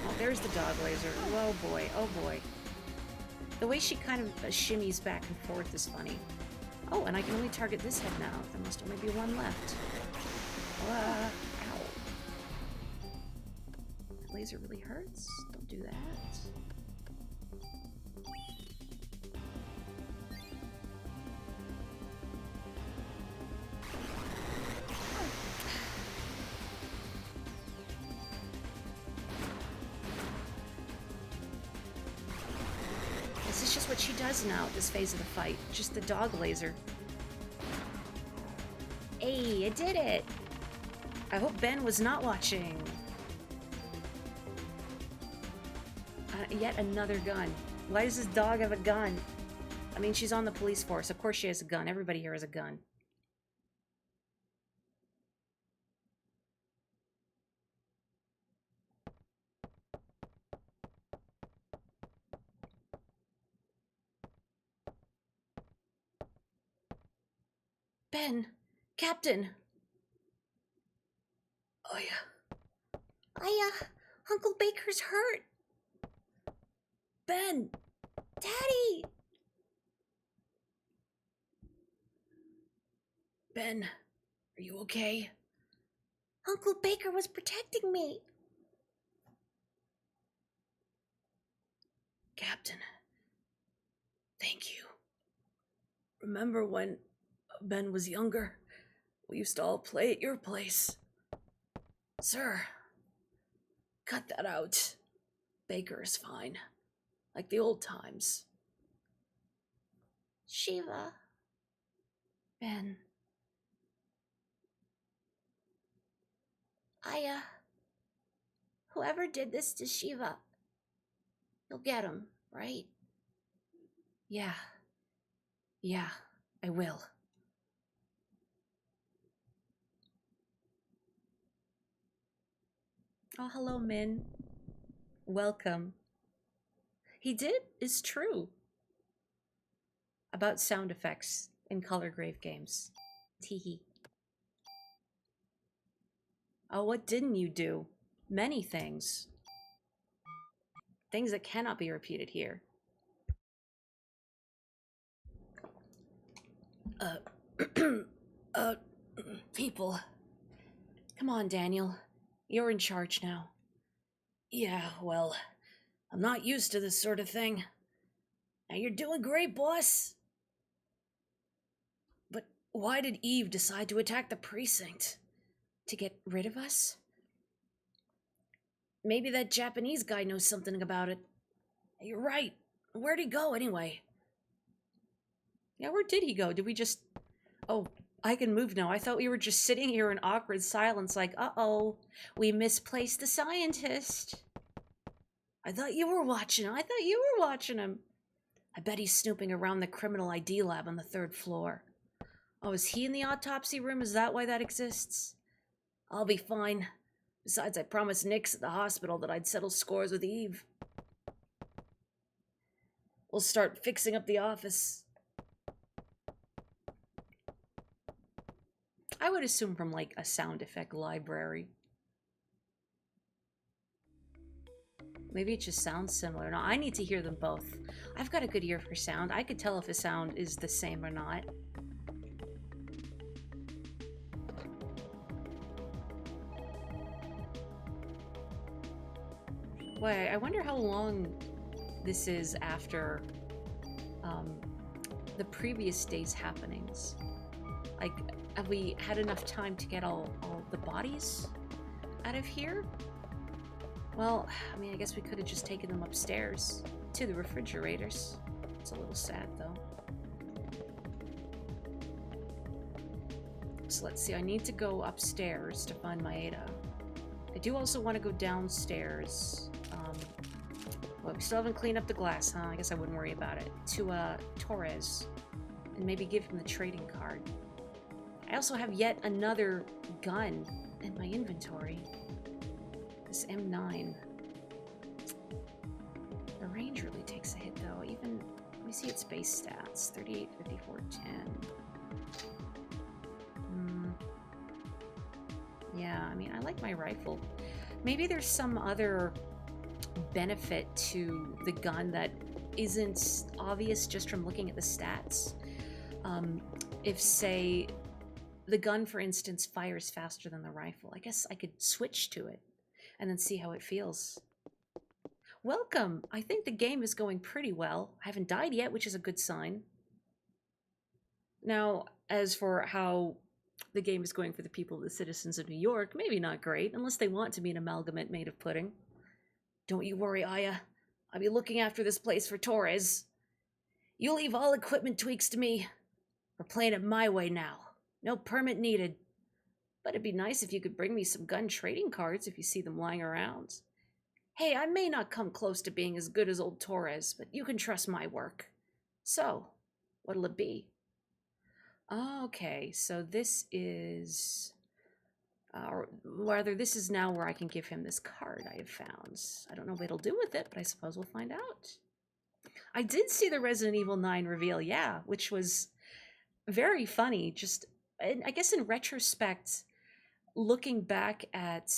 Oh, there's the dog laser. Oh boy, oh boy. The way she kind of shimmies back and forth is funny. Oh, and I can only target this head now. There must only be one left. Ow. That laser really hurts. Don't do that. This is just what she does now at this phase of the fight. Just the dog laser. Hey, I did it! I hope Ben was not watching. Yet another gun. Why does this dog have a gun? I mean, she's on the police force. Of course she has a gun. Everybody here has a gun. Ben! Captain! Oh yeah. Uncle Baker's hurt. Ben! Daddy! Ben, are you okay? Uncle Baker was protecting me. Captain, thank you. Remember when Ben was younger? We used to all play at your place. Sir, cut that out. Baker is fine. Like the old times. Shiva. Ben. Whoever did this to Shiva, you'll get him, right? Yeah. Yeah, I will. Oh, hello, Min. Welcome. He did is true. About sound effects in color grave games. Teehee. Oh, what didn't you do? Many things. Things that cannot be repeated here. People. Come on, Daniel. You're in charge now. Yeah, well, I'm not used to this sort of thing. Now you're doing great, boss. But why did Eve decide to attack the precinct? To get rid of us? Maybe that Japanese guy knows something about it. You're right. Where'd he go, anyway? Yeah, where did he go? Did we just... Oh, I can move now. I thought we were just sitting here in awkward silence like, uh-oh, we misplaced the scientist. I thought you were watching him. I bet he's snooping around the criminal ID lab on the 3rd floor. Oh, is he in the autopsy room? Is that why that exists? I'll be fine. Besides, I promised Nix at the hospital that I'd settle scores with Eve. We'll start fixing up the office. I would assume from, like, a sound effect library. Maybe it just sounds similar. No, I need to hear them both. I've got a good ear for sound. I could tell if a sound is the same or not. Wait, I wonder how long this is after the previous day's happenings. Like, have we had enough time to get all the bodies out of here? Well, I mean, I guess we could have just taken them upstairs to the refrigerators. It's a little sad, though. So let's see, I need to go upstairs to find Maeda. I do also want to go downstairs. Well, we still haven't cleaned up the glass, huh? I guess I wouldn't worry about it. To, Torres. And maybe give him the trading card. I also have yet another gun in my inventory. This M9. The range really takes a hit, though. Even, let me see its base stats. 38, 54, 10. Yeah, I mean, I like my rifle. Maybe there's some other benefit to the gun that isn't obvious just from looking at the stats. If, say, the gun, for instance, fires faster than the rifle, I guess I could switch to it and then see how it feels. Welcome! I think the game is going pretty well. I haven't died yet, which is a good sign. Now, as for how the game is going for the people, the citizens of New York, maybe not great, unless they want to be an amalgamate made of pudding. Don't you worry, Aya. I'll be looking after this place for Torres. You leave all equipment tweaks to me. We're playing it my way now. No permit needed. But it'd be nice if you could bring me some gun trading cards if you see them lying around. Hey, I may not come close to being as good as old Torres, but you can trust my work. So, what'll it be? Okay, so this is... or rather, this is now where I can give him this card I have found. I don't know what he'll do with it, but I suppose we'll find out. I did see the Resident Evil 9 reveal, yeah, which was very funny. Just, I guess in retrospect, looking back at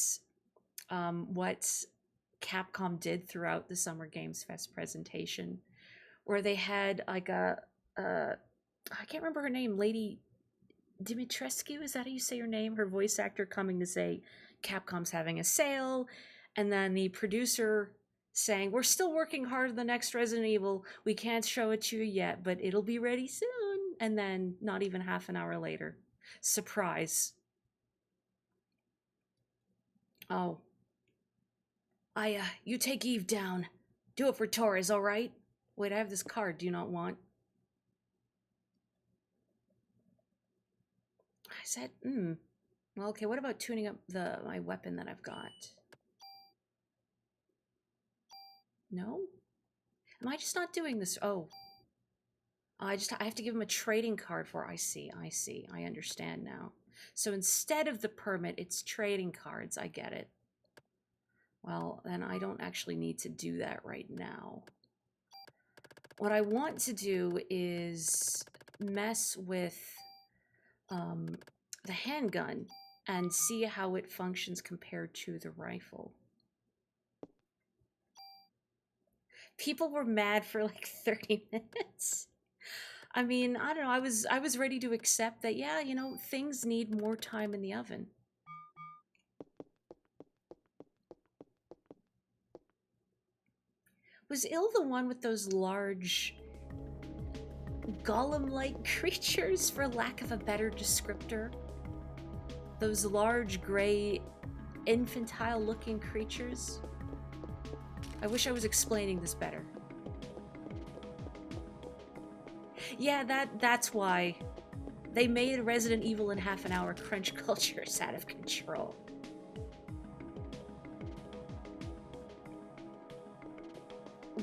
what Capcom did throughout the Summer Games Fest presentation, where they had like I can't remember her name, Lady Dimitrescu, is that how you say her name? Her voice actor coming to say Capcom's having a sale, and then the producer saying, we're still working hard on the next Resident Evil, we can't show it to you yet, but it'll be ready soon. And then not even half an hour later, surprise. Oh. Aya, you take Eve down. Do it for Torres, all right? Wait, I have this card do you not want? I said, well, okay, what about tuning up my weapon that I've got? No? Am I just not doing this? Oh. I have to give him a trading card for, I see, I understand now. So instead of the permit, it's trading cards, I get it. Well, then I don't actually need to do that right now. What I want to do is mess with the handgun and see how it functions compared to the rifle. People were mad for like 30 minutes. I mean, I don't know, I was ready to accept that, yeah, you know, things need more time in the oven. Was Ill the one with those large golem-like creatures, for lack of a better descriptor? Those large, gray, infantile-looking creatures? I wish I was explaining this better. Yeah, that's why. They made Resident Evil in half an hour. Crunch culture is out of control.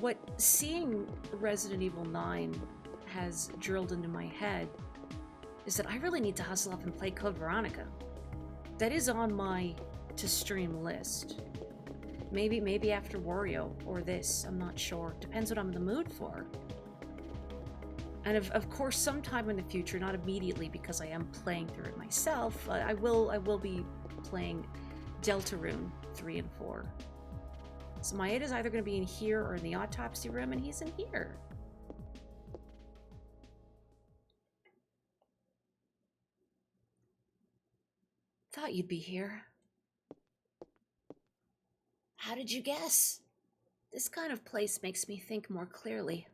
What seeing Resident Evil 9 has drilled into my head is that I really need to hustle up and play Code Veronica. That is on my to-stream list. Maybe after Wario or this, I'm not sure. Depends what I'm in the mood for. And of course, sometime in the future, not immediately because I am playing through it myself, I will be playing Deltarune 3 and 4. So Maeda's either going to be in here or in the autopsy room, and he's in here. Thought you'd be here. How did you guess? This kind of place makes me think more clearly.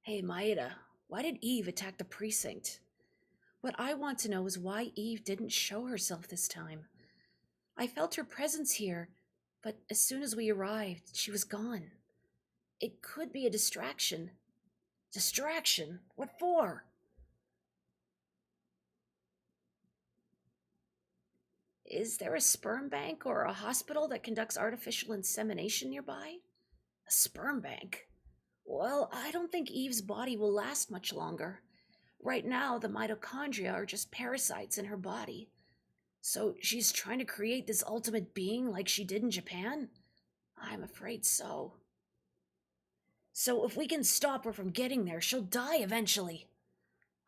Hey, Maeda, why did Eve attack the precinct? What I want to know is why Eve didn't show herself this time. I felt her presence here, but as soon as we arrived, she was gone. It could be a distraction. Distraction? What for? Is there a sperm bank or a hospital that conducts artificial insemination nearby? A sperm bank? Well, I don't think Eve's body will last much longer. Right now, the mitochondria are just parasites in her body. So she's trying to create this ultimate being like she did in Japan? I'm afraid so. So if we can stop her from getting there, she'll die eventually.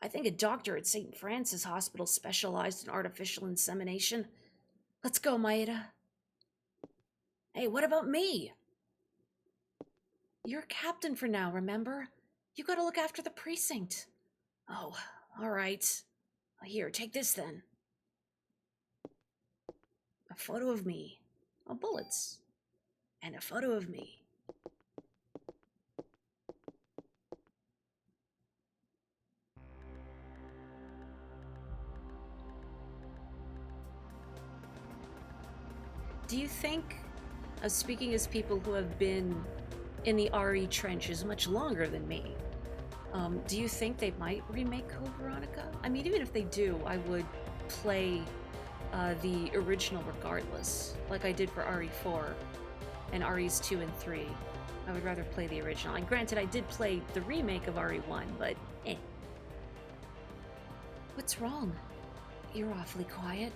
I think a doctor at St. Francis Hospital specialized in artificial insemination. Let's go, Maeda. Hey, what about me? You're captain for now, remember? You gotta look after the precinct. Oh, alright. Here, take this then. A photo of me. Oh, bullets. And a photo of me. Do you think, speaking as people who have been in the RE trenches much longer than me, do you think they might remake Code Veronica? I mean, even if they do, I would play the original regardless, like I did for RE4 and REs 2 and 3. I would rather play the original. And granted, I did play the remake of RE1, but eh. What's wrong? You're awfully quiet.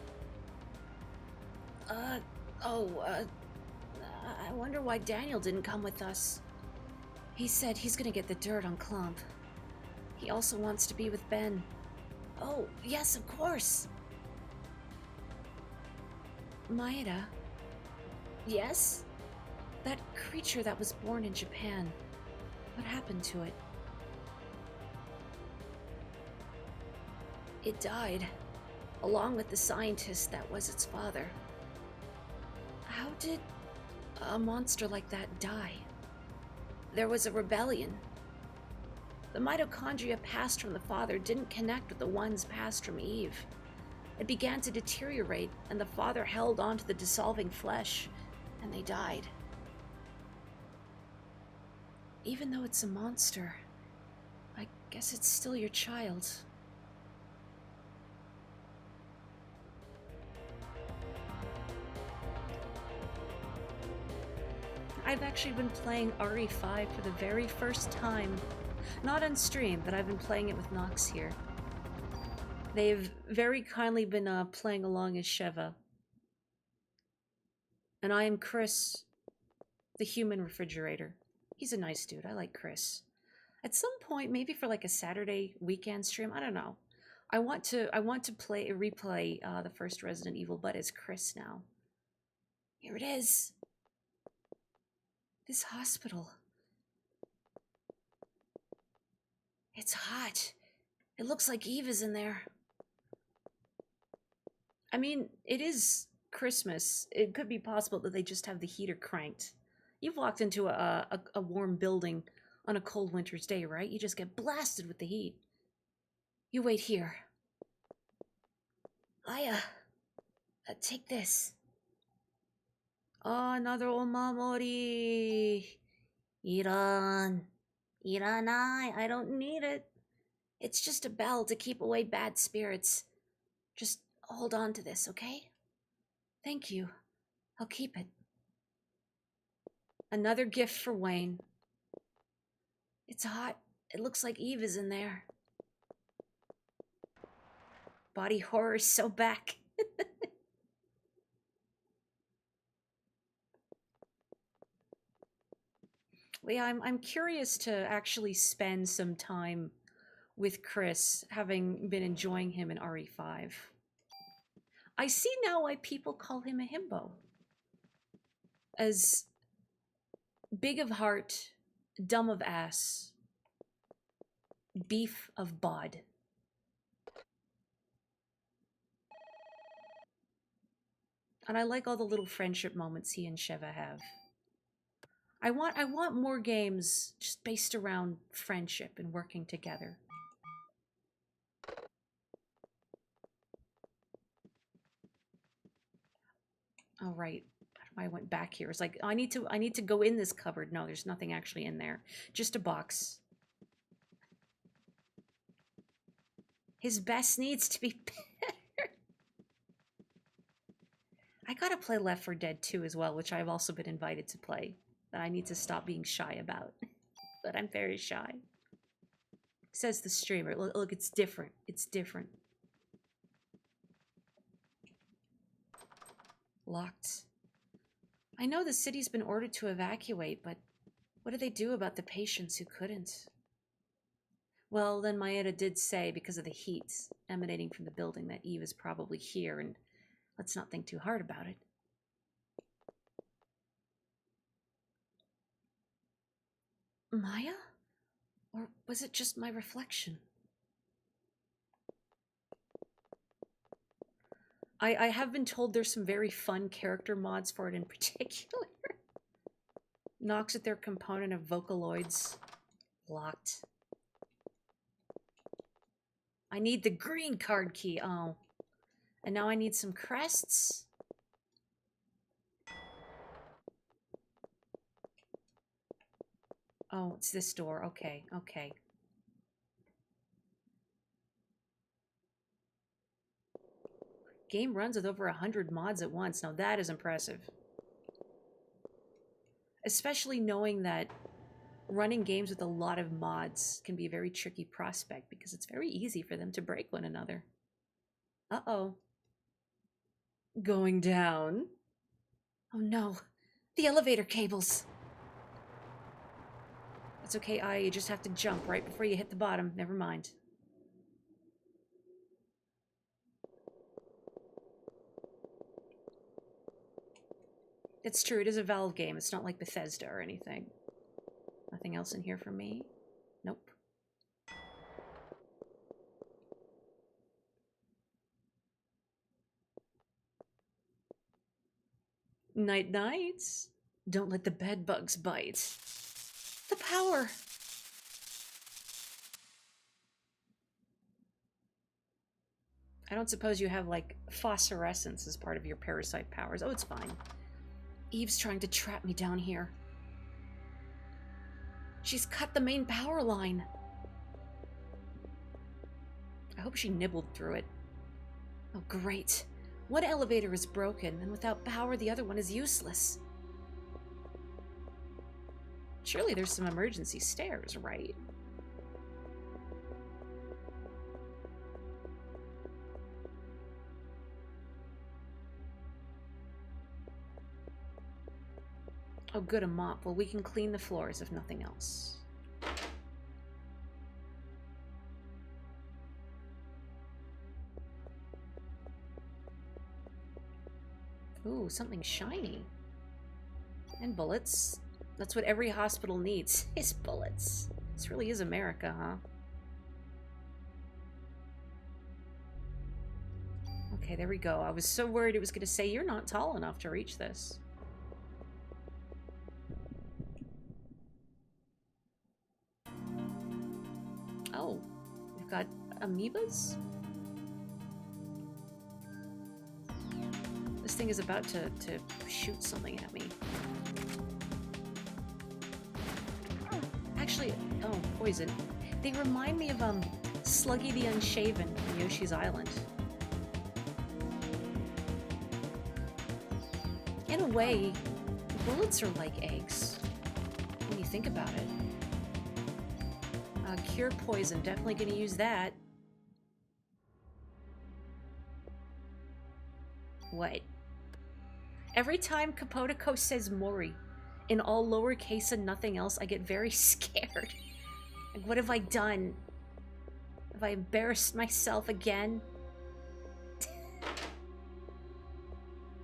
I wonder why Daniel didn't come with us. He said he's gonna get the dirt on Clump. He also wants to be with Ben. Oh, yes, of course. Maeda. Yes? That creature that was born in Japan. What happened to it? It died, along with the scientist that was its father. How did a monster like that die? There was a rebellion. The mitochondria passed from the father didn't connect with the ones passed from Eve. It began to deteriorate, and the father held on to the dissolving flesh, and they died. Even though it's a monster, I guess it's still your child. I've actually been playing RE5 for the very first time. Not on stream, but I've been playing it with Nox here. They've very kindly been playing along as Sheva. And I am Chris, the human refrigerator. He's a nice dude. I like Chris. At some point, maybe for like a Saturday weekend stream, I don't know. I want to replay the first Resident Evil, but as Chris now. Here it is. This hospital. It's hot. It looks like Eve is in there. I mean, it is Christmas. It could be possible that they just have the heater cranked. You've walked into a warm building on a cold winter's day, right? You just get blasted with the heat. You wait here. Aya, take this. Oh, another omamori. Iran. Iranai, I don't need it. It's just a bell to keep away bad spirits. Just hold on to this, okay? Thank you. I'll keep it. Another gift for Wayne. It's hot. It looks like Eve is in there. Body horror is so back. Well, yeah, I'm curious to actually spend some time with Chris, having been enjoying him in RE5. I see now why people call him a himbo. As big of heart, dumb of ass, beef of bod. And I like all the little friendship moments he and Sheva have. I want more games just based around friendship and working together. All right. I went back here. It's like I need to go in this cupboard. No, there's nothing actually in there. Just a box. His best needs to be better. I gotta play Left 4 Dead 2 as well, which I've also been invited to play. that I need to stop being shy about. But I'm very shy. Says the streamer. Look, it's different. It's different. Locked. I know the city's been ordered to evacuate, but what do they do about the patients who couldn't? Well, then Maeda did say, because of the heat emanating from the building, that Eve is probably here, and let's not think too hard about it. Maya? Or was it just my reflection? I have been told there's some very fun character mods for it in particular. Knocks at their component of Vocaloids. Locked. I need the green card key. Oh. And now I need some crests. Oh, it's this door. Okay, okay. Game runs with over 100 mods at once. Now that is impressive. Especially knowing that running games with a lot of mods can be a very tricky prospect because it's very easy for them to break one another. Uh-oh. Going down. Oh no. The elevator cables. It's okay, you just have to jump right before you hit the bottom. Never mind. It's true, it is a Valve game. It's not like Bethesda or anything. Nothing else in here for me? Nope. Night-night. Don't let the bed bugs bite. The power! I don't suppose you have, like, phosphorescence as part of your parasite powers. Oh, it's fine. Eve's trying to trap me down here. She's cut the main power line. I hope she nibbled through it. Oh, great. One elevator is broken, and without power, the other one is useless. Surely there's some emergency stairs, right? Oh, good, a mop. Well, we can clean the floors if nothing else. Ooh, something shiny. And bullets. That's what every hospital needs, is bullets. This really is America, huh? Okay, there we go. I was so worried it was going to say, you're not tall enough to reach this. Oh, we've got amoebas? This thing is about to shoot something at me. Actually, oh, poison. They remind me of, Sluggy the Unshaven from Yoshi's Island. In a way, bullets are like eggs, when you think about it. Cure poison, definitely gonna use that. What? Every time Kapotiko says Mori, in all lowercase and nothing else, I get very scared. Like, what have I done? Have I embarrassed myself again?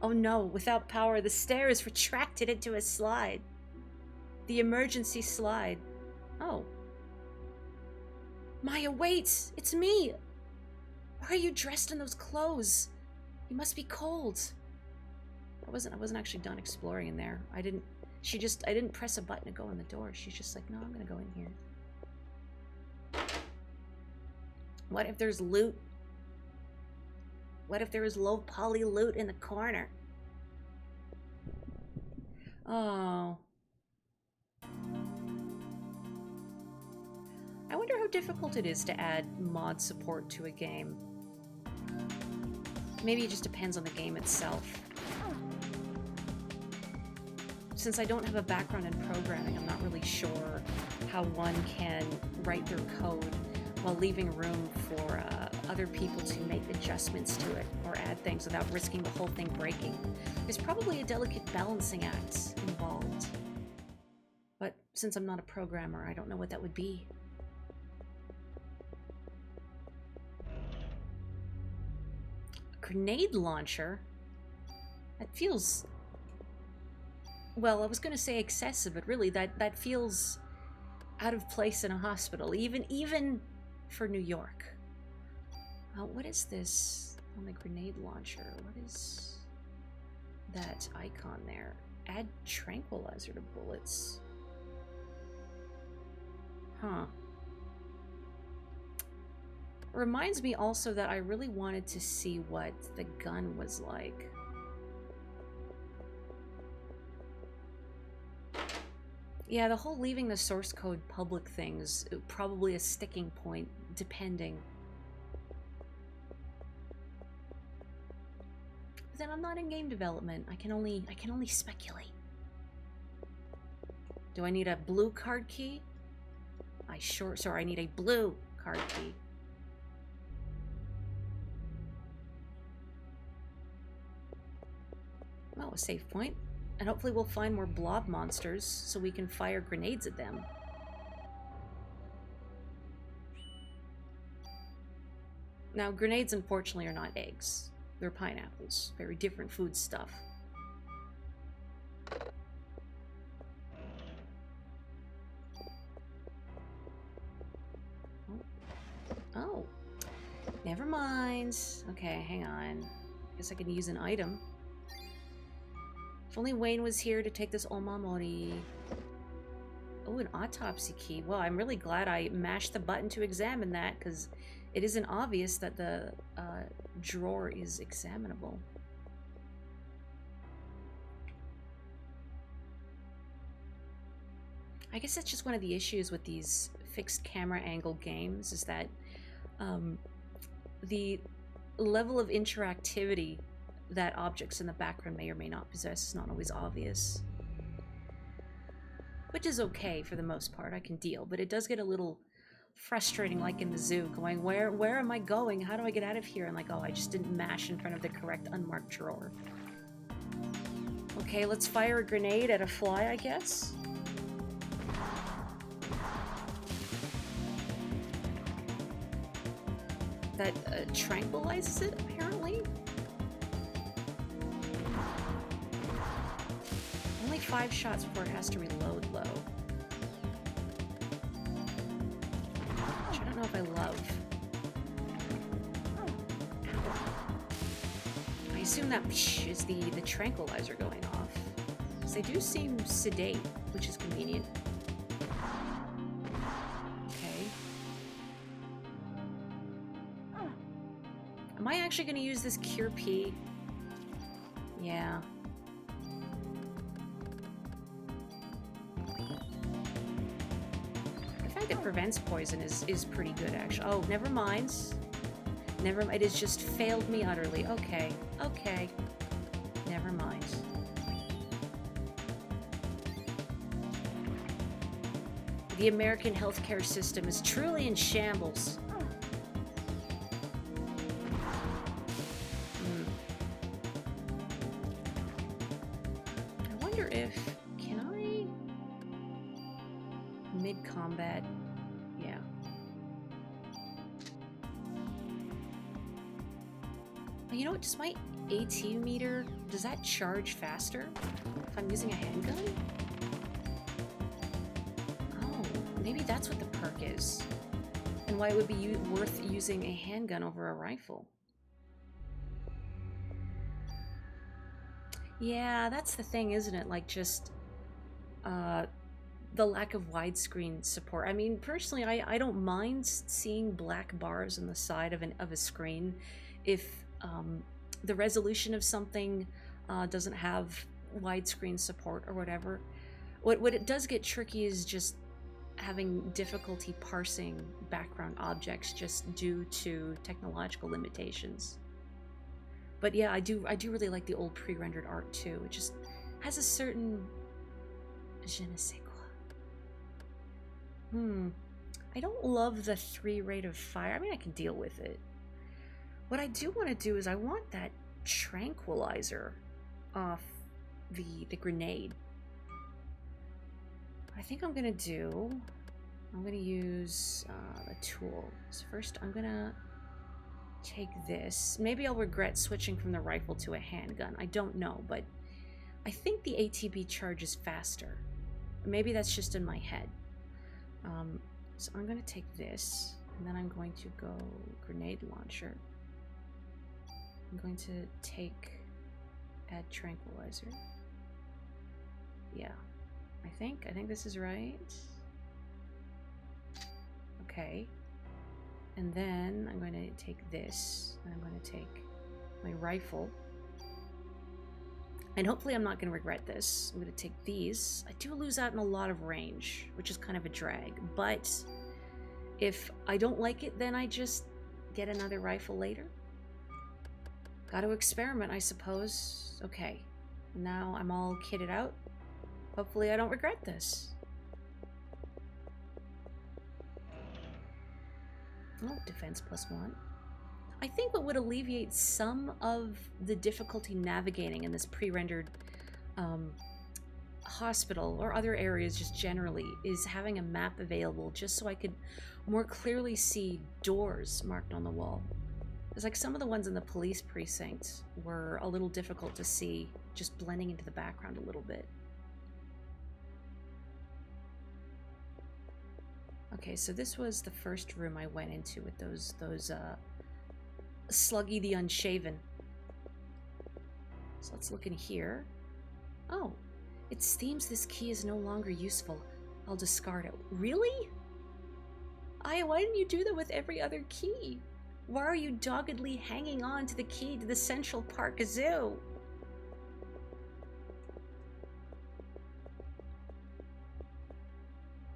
Oh no, without power, the stairs retracted into a slide. The emergency slide. Oh. Maya, wait! It's me! Why are you dressed in those clothes? You must be cold. I wasn't actually done exploring in there. I didn't press a button to go in the door. She's just like, no, I'm gonna go in here. What if there's loot? What if there is low poly loot in the corner? Oh. I wonder how difficult it is to add mod support to a game. Maybe it just depends on the game itself. since I don't have a background in programming, I'm not really sure how one can write their code while leaving room for other people to make adjustments to it or add things without risking the whole thing breaking. There's probably a delicate balancing act involved. But since I'm not a programmer, I don't know what that would be. A grenade launcher? That feels... Well, I was going to say excessive, but really that feels out of place in a hospital, even for New York. What is this on the grenade launcher? What is that icon there? Add tranquilizer to bullets. Huh. Reminds me also that I really wanted to see what the gun was like. Yeah, the whole leaving the source code public thing is probably a sticking point, depending. But then I'm not in game development. I can only speculate. Do I need a blue card key? Sorry, I need a blue card key. Oh, a save point. And hopefully we'll find more blob monsters so we can fire grenades at them. Now, grenades unfortunately are not eggs. They're pineapples. Very different food stuff. Oh. Never mind. Okay, hang on. Guess I can use an item. If only Wayne was here to take this Omamori. Oh, an autopsy key. Well, I'm really glad I mashed the button to examine that, because it isn't obvious that the drawer is examinable. I guess that's just one of the issues with these fixed camera angle games, is that the level of interactivity that objects in the background may or may not possess is not always obvious. Which is okay for the most part, I can deal, but it does get a little frustrating, like in the zoo, going, where am I going? How do I get out of here? And like, oh, I just didn't mash in front of the correct unmarked drawer. Okay, let's fire a grenade at a fly, I guess. That tranquilizes it, apparently? Only 5 shots before it has to reload low. Which I don't know if I love. I assume that is the tranquilizer going off. Because they do seem sedate, which is convenient. Am I actually going to use this Cure P? Yeah. The fact it prevents poison is pretty good, actually. Oh, never mind. Never mind. It has just failed me utterly. Okay. Okay. Never mind. The American healthcare system is truly in shambles. Mid-combat, yeah. You know what, does my AT meter, does that charge faster if I'm using a handgun? Oh, maybe that's what the perk is. And why it would be worth using a handgun over a rifle. Yeah, that's the thing, isn't it? Like, just, the lack of widescreen support. I mean, personally, I don't mind seeing black bars on the side of a screen if the resolution of something doesn't have widescreen support or whatever. What it does get tricky is just having difficulty parsing background objects just due to technological limitations. But yeah, I do really like the old pre-rendered art too. It just has a certain Je ne sais quoi. I don't love the 3 rate of fire. I mean, I can deal with it. What I do want to do is I want that tranquilizer off the grenade. I think I'm gonna use a tool. So first I'm gonna take this. Maybe I'll regret switching from the rifle to a handgun. I don't know, but I think the ATB charges faster. Maybe that's just in my head. So I'm gonna take this, and then I'm going to go grenade launcher. I'm going to add tranquilizer. Yeah, I think this is right. Okay, and then I'm going to take this, and I'm going to take my rifle. And hopefully I'm not going to regret this. I'm going to take these. I do lose out in a lot of range, which is kind of a drag. But if I don't like it, then I just get another rifle later. Got to experiment, I suppose. Okay, now I'm all kitted out. Hopefully I don't regret this. Oh, defense +1. I think what would alleviate some of the difficulty navigating in this pre-rendered hospital or other areas just generally is having a map available just so I could more clearly see doors marked on the wall. It's like some of the ones in the police precinct were a little difficult to see, just blending into the background a little bit. Okay, so this was the first room I went into with those Sluggy the Unshaven. So let's look in here. Oh, it seems this key is no longer useful. I'll discard it. Really? Aya, why didn't you do that with every other key? Why are you doggedly hanging on to the key to the Central Park Zoo?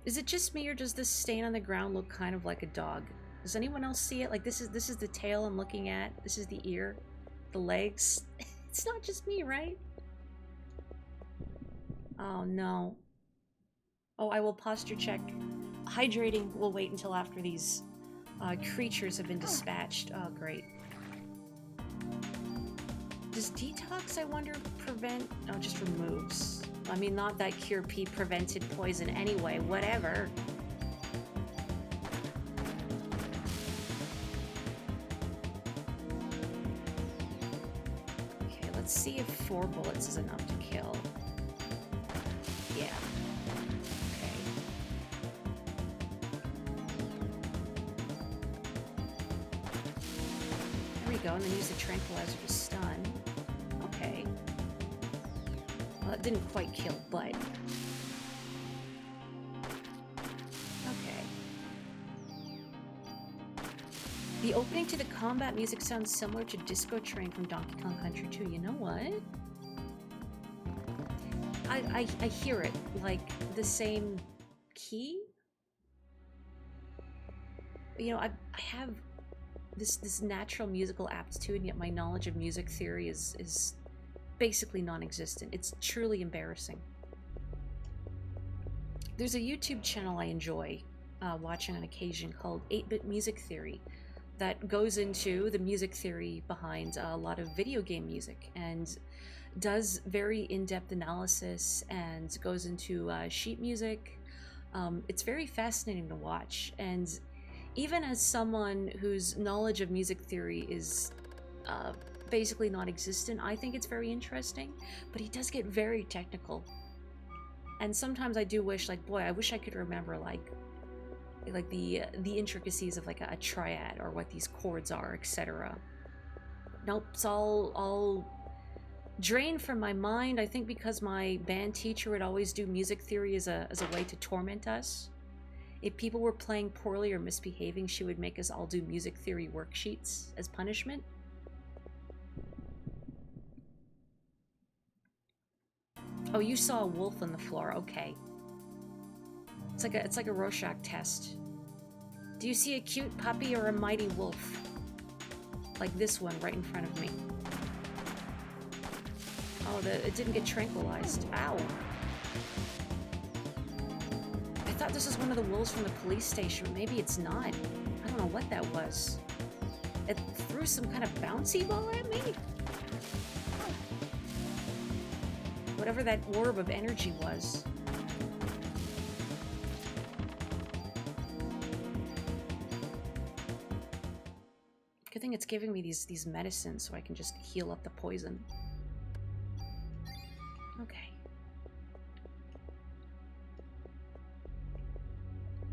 Is it just me, or does this stain on the ground look kind of like a dog? Does anyone else see it? Like, this is the tail I'm looking at. This is the ear, the legs. It's not just me, right? Oh, no. Oh, I will posture check. Hydrating will wait until after these creatures have been dispatched. Oh, great. Does detox, I wonder, prevent... Oh, just removes. I mean, not that Cure P prevented poison anyway. Whatever. Okay, let's see if 4 bullets is enough to kill. Yeah. Okay. There we go, and then use the tranquilizer to stun. Okay. Well, it didn't quite kill, but... Okay. The opening to the combat music sounds similar to Disco Train from Donkey Kong Country 2. You know what? I hear it, like the same key? You know, I have this natural musical aptitude, and yet my knowledge of music theory is basically non-existent. It's truly embarrassing. There's a YouTube channel I enjoy watching on occasion called 8-Bit Music Theory that goes into the music theory behind a lot of video game music and does very in-depth analysis and goes into sheet music. It's very fascinating to watch, and even as someone whose knowledge of music theory is basically non-existent, I think it's very interesting, but he does get very technical. And sometimes I do wish, like, boy, I wish I could remember like the intricacies of like a triad or what these chords are, etc. Nope, it's all drained from my mind. I think because my band teacher would always do music theory as a way to torment us. If people were playing poorly or misbehaving, she would make us all do music theory worksheets as punishment. Oh, you saw a wolf on the floor. Okay. It's like a Rorschach test. Do you see a cute puppy or a mighty wolf? Like this one right in front of me. Oh, it didn't get tranquilized. Ow. thought this was one of the wolves from the police station. Maybe it's not. I don't know what that was. It threw some kind of bouncy ball at me? Whatever that orb of energy was. Good thing it's giving me these medicines so I can just heal up the poison. Okay.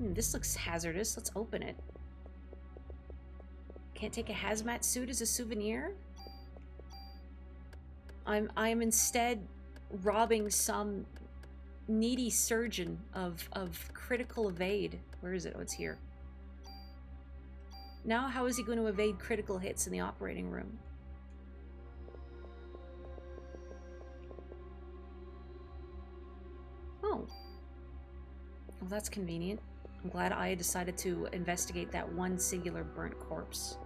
This looks hazardous. Let's open it. Can't take a hazmat suit as a souvenir? I'm instead robbing some needy surgeon of critical evade. Where is it? Oh, it's here. Now how is he going to evade critical hits in the operating room? Oh. Well, that's convenient. I'm glad I decided to investigate that one singular burnt corpse.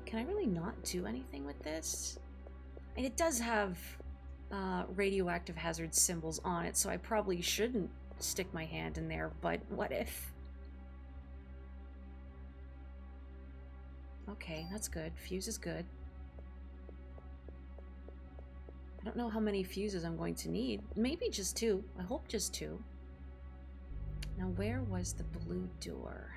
Can I really not do anything with this? And it does have radioactive hazard symbols on it, so I probably shouldn't stick my hand in there, but what if? Okay, that's good. Fuse is good. I don't know how many fuses I'm going to need. Maybe just 2. I hope just 2. Now, where was the blue door?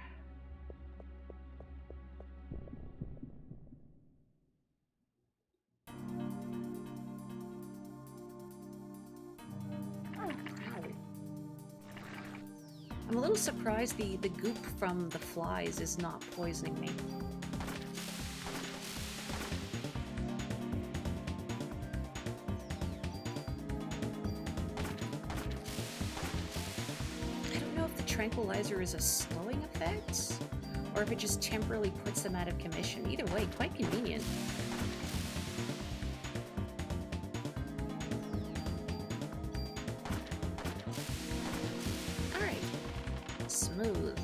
I'm a little surprised the goop from the flies is not poisoning me. I don't know if the tranquilizer is a slowing effect, or if it just temporarily puts them out of commission. Either way, quite convenient. Smooth.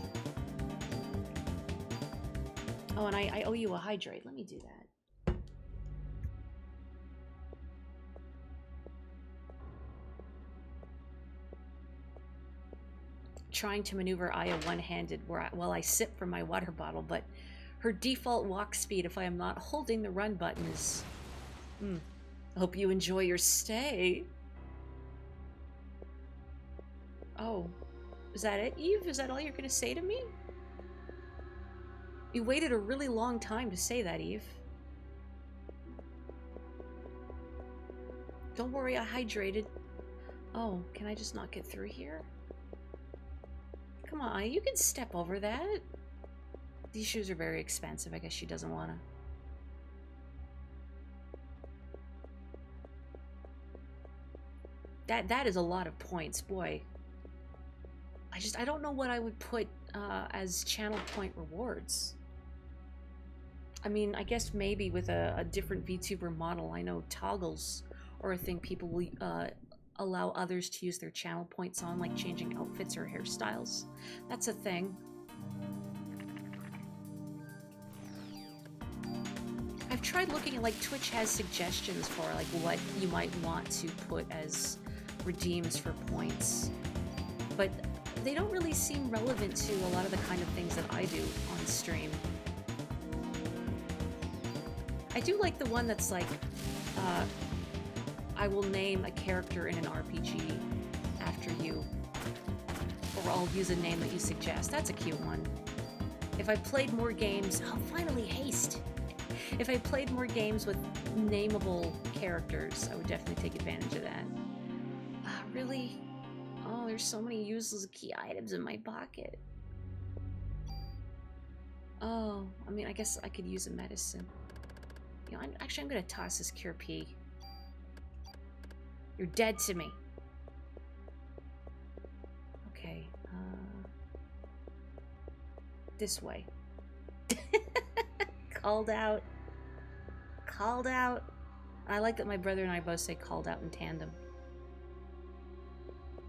Oh, and I owe you a hydrate. Let me do that. Trying to maneuver Aya one-handed while I sip from my water bottle, but her default walk speed, if I am not holding the run button, is... Hope you enjoy your stay. Oh. Is that it, Eve? Is that all you're gonna say to me? You waited a really long time to say that, Eve. Don't worry, I hydrated. Oh, can I just not get through here? Come on, you can step over that. These shoes are very expensive. I guess she doesn't wanna. That is a lot of points, boy. I don't know what I would put as channel point rewards. I mean, I guess maybe with a different VTuber model. I know toggles are a thing people will allow others to use their channel points on, like changing outfits or hairstyles. That's a thing. I've tried looking at, like, Twitch has suggestions for, like, what you might want to put as redeems for points. But they don't really seem relevant to a lot of the kind of things that I do on stream. I do like the one that's like, I will name a character in an RPG after you, or I'll use a name that you suggest. That's a cute one. If I played more games, oh, finally, haste! If I played more games with nameable characters, I would definitely take advantage of that. Really? Oh, there's so many useless key items in my pocket. Oh, I mean, I guess I could use a medicine. You know, I'm gonna toss this Cure P. You're dead to me. Okay, this way. Called out. Called out. I like that my brother and I both say called out in tandem.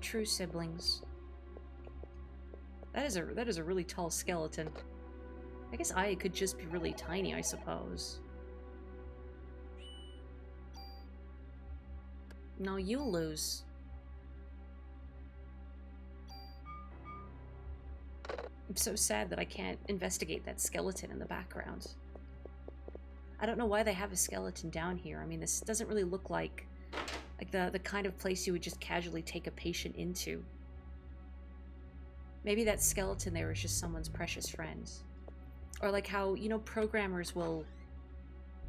True siblings. That is a really tall skeleton. I guess I could just be really tiny, I suppose. No, you lose. I'm so sad that I can't investigate that skeleton in the background. I don't know why they have a skeleton down here. I mean, this doesn't really look like the kind of place you would just casually take a patient into. Maybe that skeleton there is just someone's precious friend. Or like how, you know, programmers will...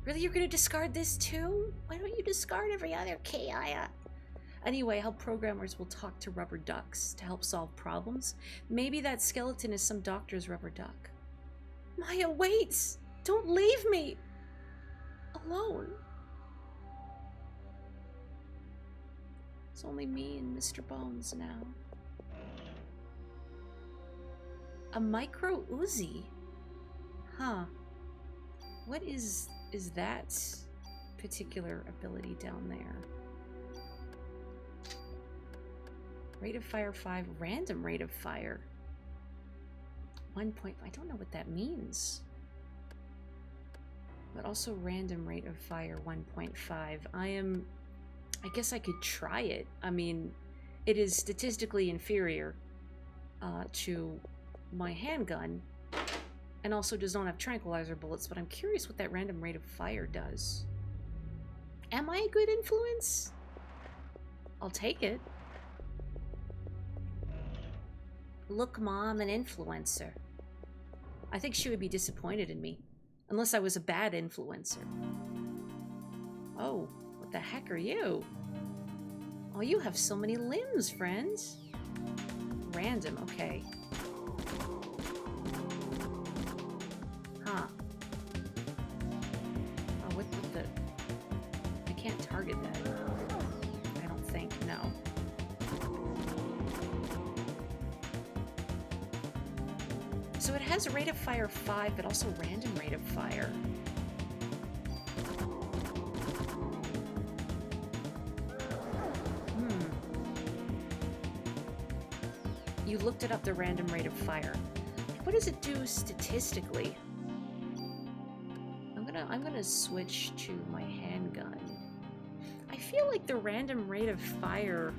Really, you're gonna discard this too? Why don't you discard every other key? Anyway, how programmers will talk to rubber ducks to help solve problems. Maybe that skeleton is some doctor's rubber duck. Maya, wait! Don't leave me! Alone. It's only me and Mr. Bones now. A micro Uzi? Huh. What is that particular ability down there? Rate of fire 5, random rate of fire. 1 point, I don't know what that means. But also random rate of fire 1.5. I guess I could try it. I mean, it is statistically inferior to my handgun, and also does not have tranquilizer bullets, but I'm curious what that random rate of fire does. Am I a good influence? I'll take it. Look, Mom, an influencer. I think she would be disappointed in me, unless I was a bad influencer. Oh, what the heck are you? Oh, you have so many limbs, friends. Random, okay. Huh. Oh, what the... I can't target that. I don't think, no. So it has a rate of fire 5, but also random rate of fire. You looked it up, the random rate of fire. What does it do statistically? I'm gonna switch to my handgun. I feel like the random rate of fire,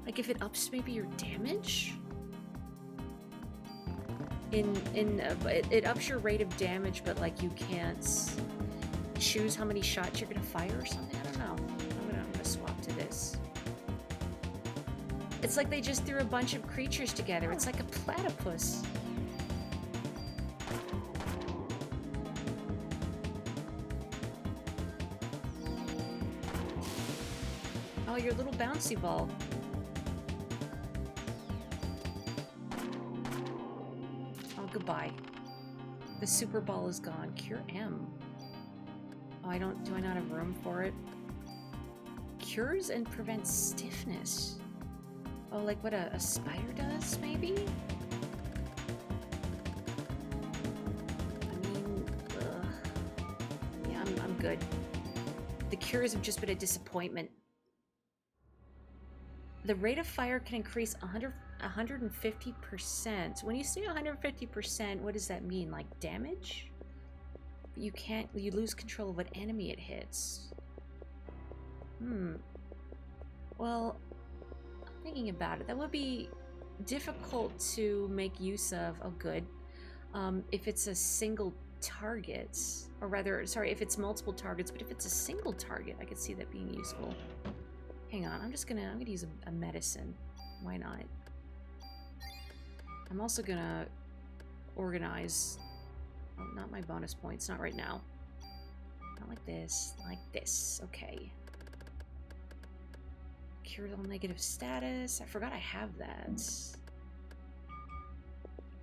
like if it ups maybe your damage? It ups your rate of damage, but like you can't choose how many shots you're gonna fire or something. I don't know. I'm gonna swap to this. It's like they just threw a bunch of creatures together. It's like a platypus. Oh, your little bouncy ball. Oh, goodbye. The super ball is gone. Cure M. Oh, do I not have room for it? Cures and prevents stiffness. Oh, like what a spider does, maybe? I mean, yeah, I'm good. The cures have just been a disappointment. The rate of fire can increase 150%. When you say 150%, what does that mean? Like damage? You lose control of what enemy it hits. Well, thinking about it, that would be difficult to make use of. Oh, good. If it's a single target, or rather, sorry, if it's multiple targets, but if it's a single target, I could see that being useful. Hang on, I'm gonna use a medicine. Why not? I'm also gonna organize. Oh, not my bonus points, not right now. Not like this, like this. Okay. Cured all negative status. I forgot I have that.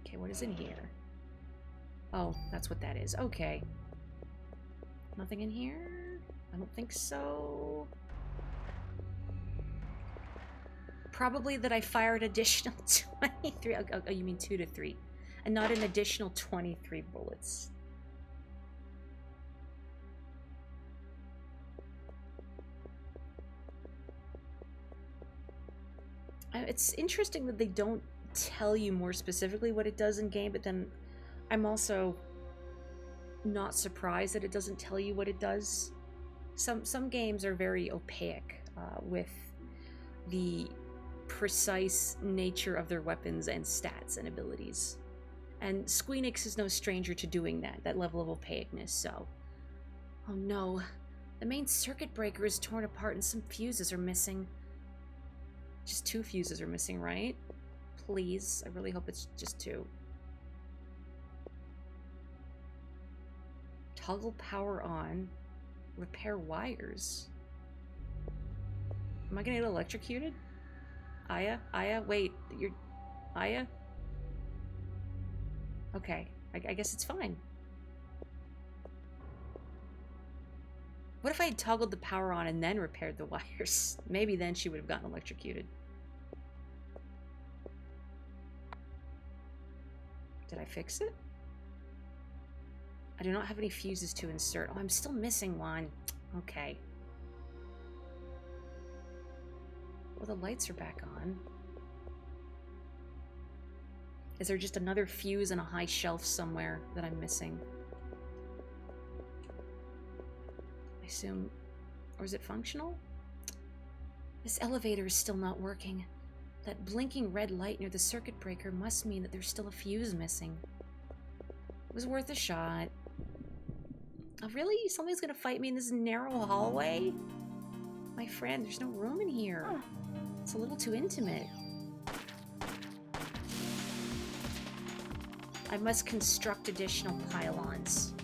Okay, what is in here? Oh, that's what that is. Okay. Nothing in here? I don't think so. Probably that I fired additional 23. Oh, you mean 2 to 3. And not an additional 23 bullets. It's interesting that they don't tell you more specifically what it does in game, but then I'm also not surprised that it doesn't tell you what it does. Some games are very opaque with the precise nature of their weapons and stats and abilities. And Squeenix is no stranger to doing that level of opaqueness, so... Oh no. The main circuit breaker is torn apart and some fuses are missing. Just 2 fuses are missing, right? Please. I really hope it's just 2. Toggle power on. Repair wires. Am I gonna get electrocuted? Aya? Wait, you're... Aya? Okay, I guess it's fine. What if I had toggled the power on and then repaired the wires? Maybe then she would have gotten electrocuted. Did I fix it? I do not have any fuses to insert. Oh, I'm still missing one. Okay. Well, the lights are back on. Is there just another fuse in a high shelf somewhere that I'm missing? I assume... Or is it functional? This elevator is still not working. That blinking red light near the circuit breaker must mean that there's still a fuse missing. It was worth a shot. Oh, really? Somebody's gonna fight me in this narrow hallway? My friend, there's no room in here. It's a little too intimate. I must construct additional pylons.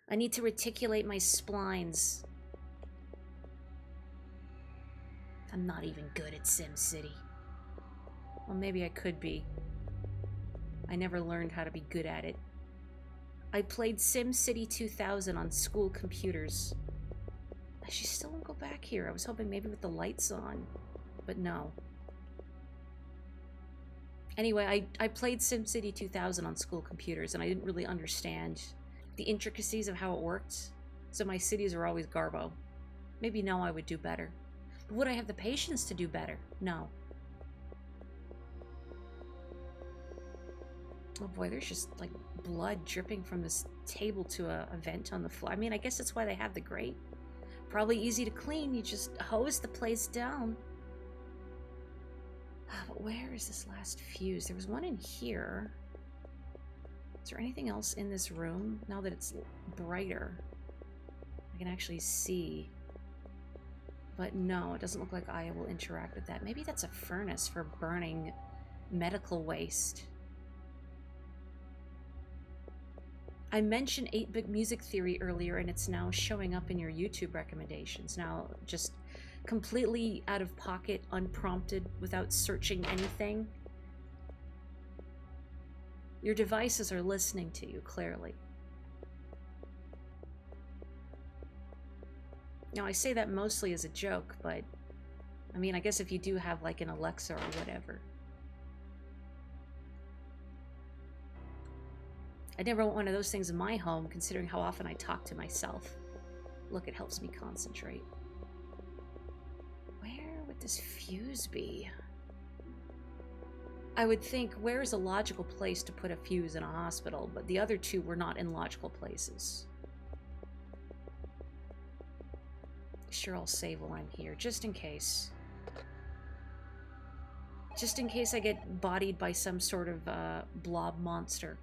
I need to reticulate my splines. I'm not even good at SimCity. Well, maybe I could be. I never learned how to be good at it. I played SimCity 2000 on school computers. She still won't go back here. I was hoping maybe with the lights on, but no. Anyway, I played SimCity 2000 on school computers, and I didn't really understand the intricacies of how it worked, so my cities are always garbo. Maybe now I would do better. But would I have the patience to do better? No. Oh boy, there's just, like, blood dripping from this table to a vent on the floor. I mean, I guess that's why they have the grate. Probably easy to clean, you just hose the place down. But where is this last fuse? There was one in here. Is there anything else in this room? Now that it's brighter, I can actually see. But no, it doesn't look like Aya will interact with that. Maybe that's a furnace for burning medical waste. I mentioned 8-bit music theory earlier, and it's now showing up in your YouTube recommendations. Now, just completely out of pocket, unprompted, without searching anything. Your devices are listening to you, clearly. Now, I say that mostly as a joke, but... I mean, I guess if you do have, like, an Alexa or whatever. I never want one of those things in my home, considering how often I talk to myself. Look, it helps me concentrate. Where would this fuse be? I would think, where is a logical place to put a fuse in a hospital? But the other two were not in logical places. Sure, I'll save while I'm here, just in case. Just in case I get bodied by some sort of blob monster.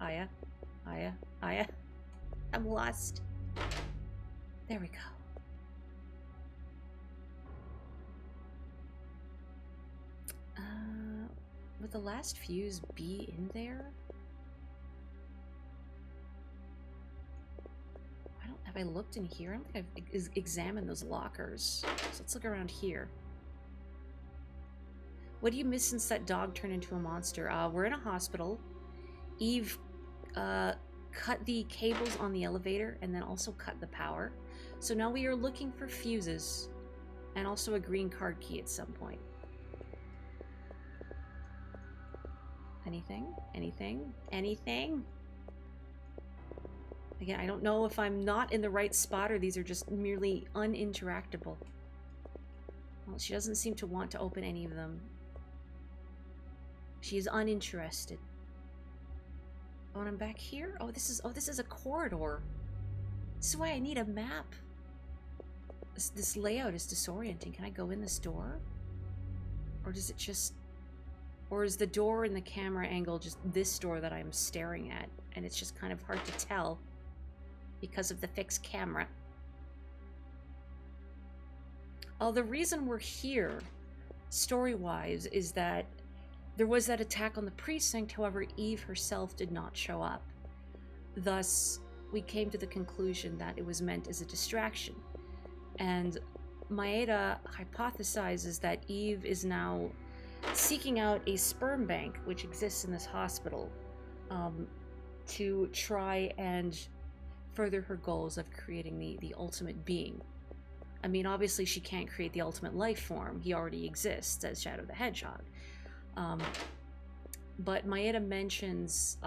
Aya, Aya, Aya. I'm lost. There we go. Would the last fuse be in there? Have I looked in here? I don't think I've examined those lockers. So let's look around here. What do you miss since that dog turned into a monster? We're in a hospital. Eve cut the cables on the elevator and then also cut the power. So now we are looking for fuses and also a green card key at some point. Anything? Anything? Anything? Again, I don't know if I'm not in the right spot or these are just merely uninteractable. Well, she doesn't seem to want to open any of them. She is uninterested. Oh, and I'm back here? Oh, this is a corridor. This is why I need a map. This layout is disorienting. Can I go in this door? Or does it just... Or is the door in the camera angle just this door that I'm staring at? And it's just kind of hard to tell because of the fixed camera. Oh, the reason we're here, story-wise, is that there was that attack on the precinct. However, Eve herself did not show up. Thus, we came to the conclusion that it was meant as a distraction. And Maeda hypothesizes that Eve is now seeking out a sperm bank, which exists in this hospital, to try and further her goals of creating the ultimate being. I mean, obviously she can't create the ultimate life form. He already exists as Shadow the Hedgehog. But Maeda mentions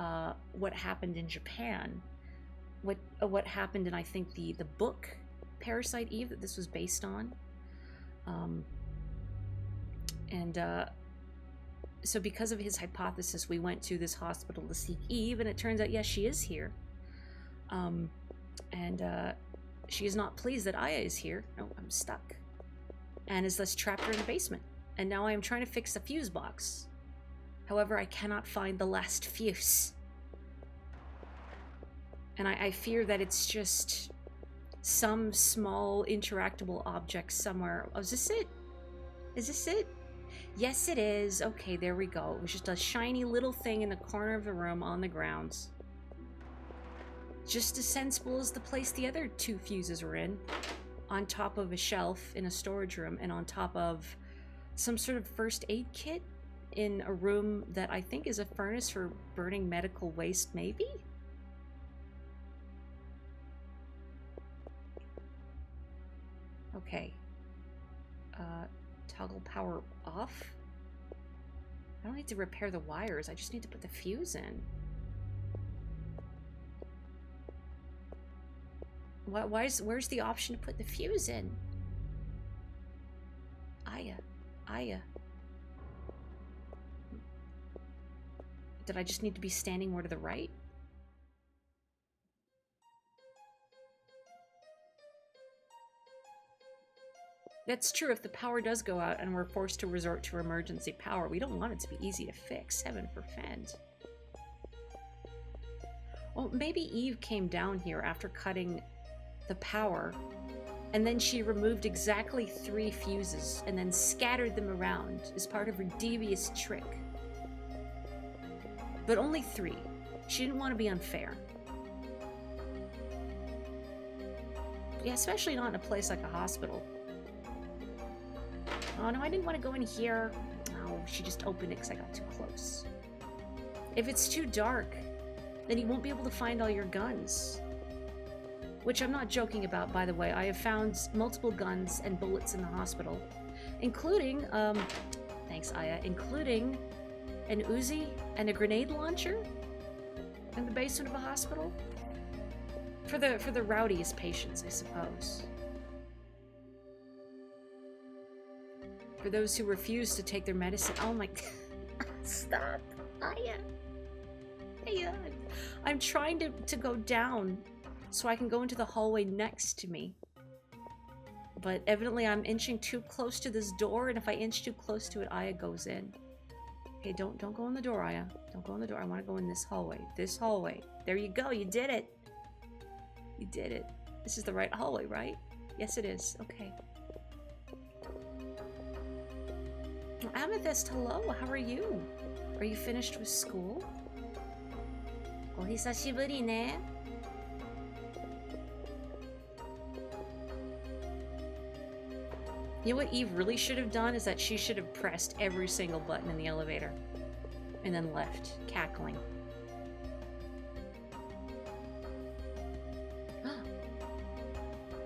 what happened in Japan. What happened in, I think, the book Parasite Eve that this was based on. So because of his hypothesis, we went to this hospital to seek Eve, and it turns out, yes, she is here. She is not pleased that Aya is here. No, I'm stuck. And is thus trapped her in the basement. And now I am trying to fix the fuse box. However, I cannot find the last fuse. And I fear that it's just some small interactable object somewhere. Oh, is this it? Is this it? Yes, it is. Okay, there we go. It was just a shiny little thing in the corner of the room on the grounds. Just as sensible as the place the other two fuses were in. On top of a shelf in a storage room, and on top of some sort of first aid kit in a room that I think is a furnace for burning medical waste, maybe? Okay. Toggle power off? I don't need to repair the wires, I just need to put the fuse in. Where's the option to put the fuse in? Aya. Did I just need to be standing more to the right? That's true. If the power does go out and we're forced to resort to emergency power, we don't want it to be easy to fix. Heaven forfend. Well, maybe Eve came down here after cutting the power, and then she removed exactly 3 fuses and then scattered them around as part of her devious trick. But only 3. She didn't want to be unfair. Yeah, especially not in a place like a hospital. Oh no, I didn't want to go in here. No, she just opened it because I got too close. If it's too dark, then you won't be able to find all your guns. Which I'm not joking about, by the way. I have found multiple guns and bullets in the hospital. Including, thanks Aya, including an Uzi and a grenade launcher in the basement of a hospital. For the rowdiest patients, I suppose. For those who refuse to take their medicine. Oh my... Stop, Aya. Aya. I'm trying to go down so I can go into the hallway next to me. But evidently I'm inching too close to this door, and if I inch too close to it, Aya goes in. Okay, don't go in the door, Aya. Don't go in the door. I want to go in this hallway. This hallway. There you go. You did it. You did it. This is the right hallway, right? Yes, it is. Okay. Well, Amethyst, hello. How are you? Are you finished with school? Ohisashiburi ne. You know what Eve really should have done is that she should have pressed every single button in the elevator and then left, cackling.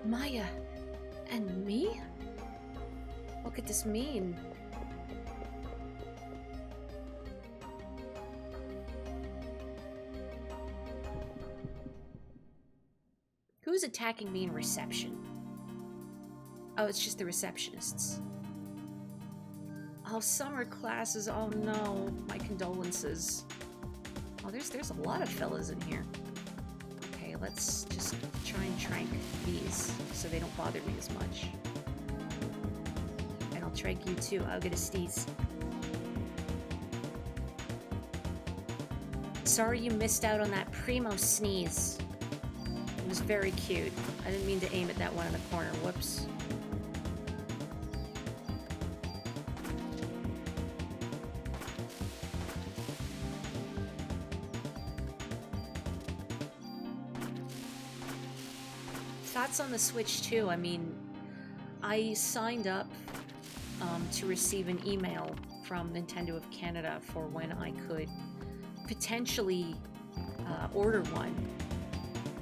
Maya and me? What could this mean? Who's attacking me in reception? Oh, it's just the receptionists. Oh, summer classes. Oh no, my condolences. Oh, there's a lot of fellas in here. Okay, let's just try and trank these so they don't bother me as much. And I'll trank you too. I'll get a steez. Sorry you missed out on that primo sneeze. It was very cute. I didn't mean to aim at that one in the corner. Whoops. Thoughts on the Switch 2? I mean, I signed up to receive an email from Nintendo of Canada for when I could potentially order one,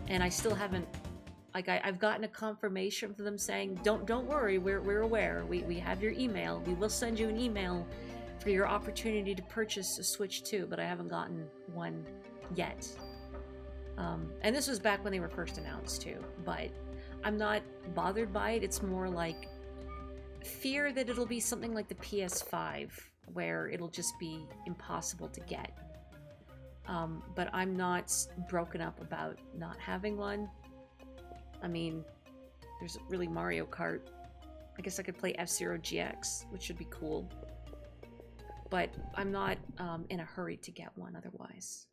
and I still haven't. Like, I've gotten a confirmation from them saying, "Don't worry, we're aware. We have your email. We will send you an email for your opportunity to purchase a Switch 2," but I haven't gotten one yet. And this was back when they were first announced too, but I'm not bothered by it. It's more like fear that it'll be something like the PS5, where it'll just be impossible to get. But I'm not broken up about not having one. I mean, there's really Mario Kart. I guess I could play F-Zero GX, which should be cool. But I'm not in a hurry to get one otherwise.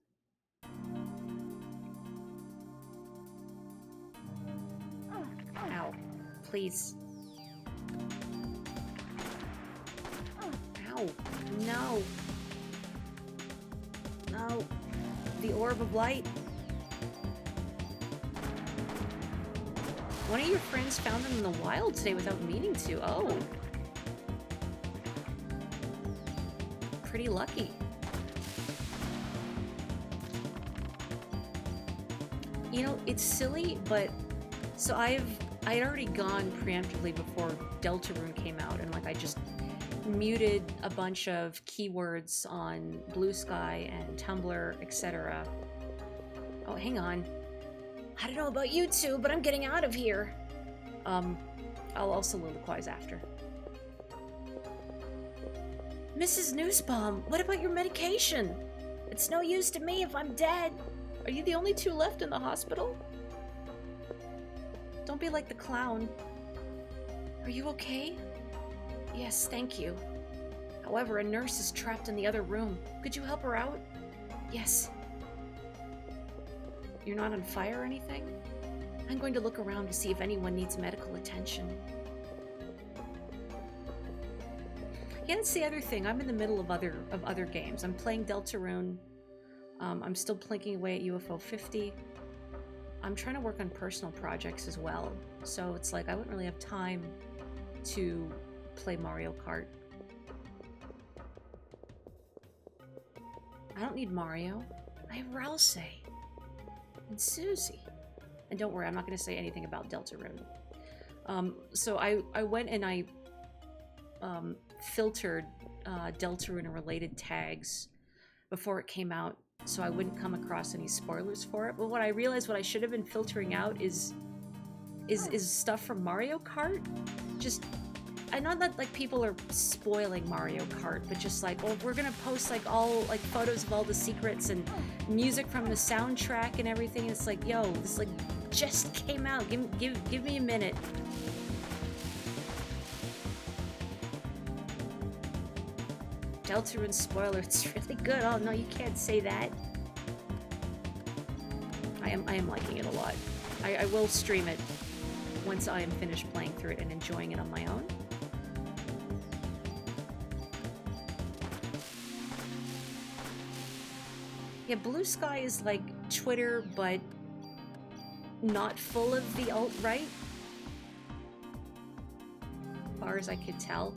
Ow. Please. Ow. No. No. The Orb of Light. One of your friends found them in the wild today without meaning to. Oh. Pretty lucky. You know, it's silly, but so I'd already gone preemptively before Deltarune came out, and like I just muted a bunch of keywords on Blue Sky and Tumblr, etc. Oh, hang on. I don't know about you two, but I'm getting out of here. I'll also soliloquize after. Mrs. Newsbaum, what about your medication? It's no use to me if I'm dead. Are you the only two left in the hospital? Don't be like the clown. Are you okay? Yes, thank you. However, a nurse is trapped in the other room. Could you help her out? Yes. You're not on fire or anything? I'm going to look around to see if anyone needs medical attention. Yeah, that's the other thing. I'm in the middle of other games. I'm playing Deltarune. I'm still plinking away at UFO 50. I'm trying to work on personal projects as well. So it's like I wouldn't really have time to play Mario Kart. I don't need Mario. I have Ralsei. And Susie. And don't worry, I'm not going to say anything about Deltarune. So I went and I filtered Deltarune and related tags before it came out, so I wouldn't come across any spoilers for it. But what I realized, what I should have been filtering out is stuff from Mario Kart. Just, I know that like people are spoiling Mario Kart, but just like, oh, we're gonna post like all like photos of all the secrets and music from the soundtrack and everything. It's like, yo, this like just came out. Give me a minute. Deltarune spoiler, it's really good. Oh no, you can't say that. I am liking it a lot. I will stream it once I am finished playing through it and enjoying it on my own. Yeah, Blue Sky is like Twitter, but not full of the alt-right, as far as I could tell.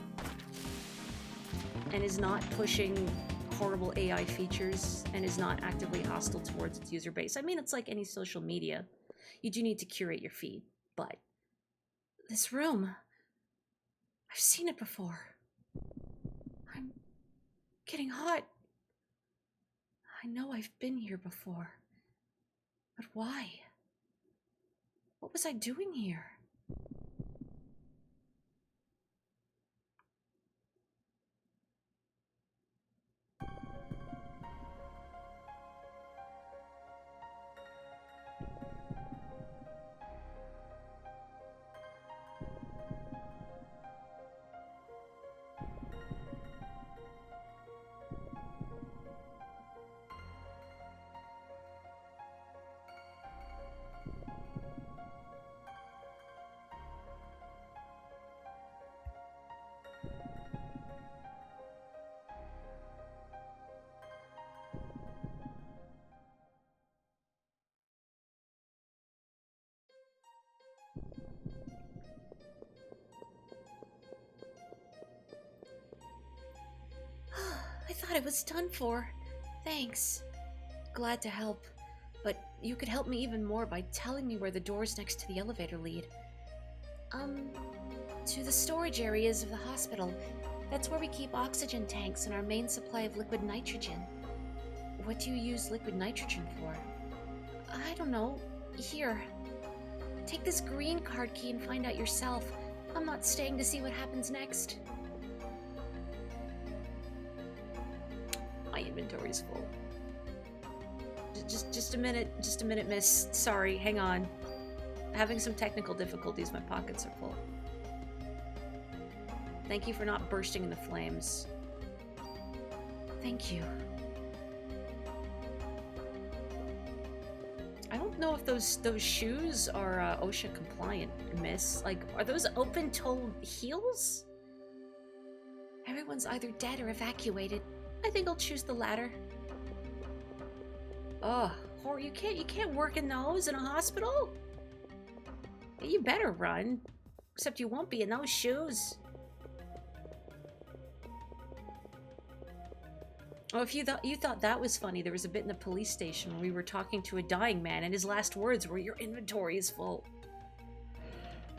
And is not pushing horrible AI features and is not actively hostile towards its user base. I mean, it's like any social media. You do need to curate your feed, but this room, I've seen it before. I'm getting hot. I know I've been here before, but why? What was I doing here? thought I was done for. Thanks. Glad to help. But you could help me even more by telling me where the doors next to the elevator lead. To the storage areas of the hospital. That's where we keep oxygen tanks and our main supply of liquid nitrogen. What do you use liquid nitrogen for? I don't know. Here. Take this green card key and find out yourself. I'm not staying to see what happens next. My inventory's full. Just a minute, miss. Sorry, hang on. Having some technical difficulties, my pockets are full. Thank you for not bursting into flames. Thank you. I don't know if those shoes are OSHA compliant, miss. Like, are those open-toed heels? Everyone's either dead or evacuated. I think I'll choose the latter. Ugh, you can't work in those in a hospital? You better run. Except you won't be in those shoes. Oh, if you thought that was funny, there was a bit in the police station where we were talking to a dying man and his last words were, "Your inventory is full."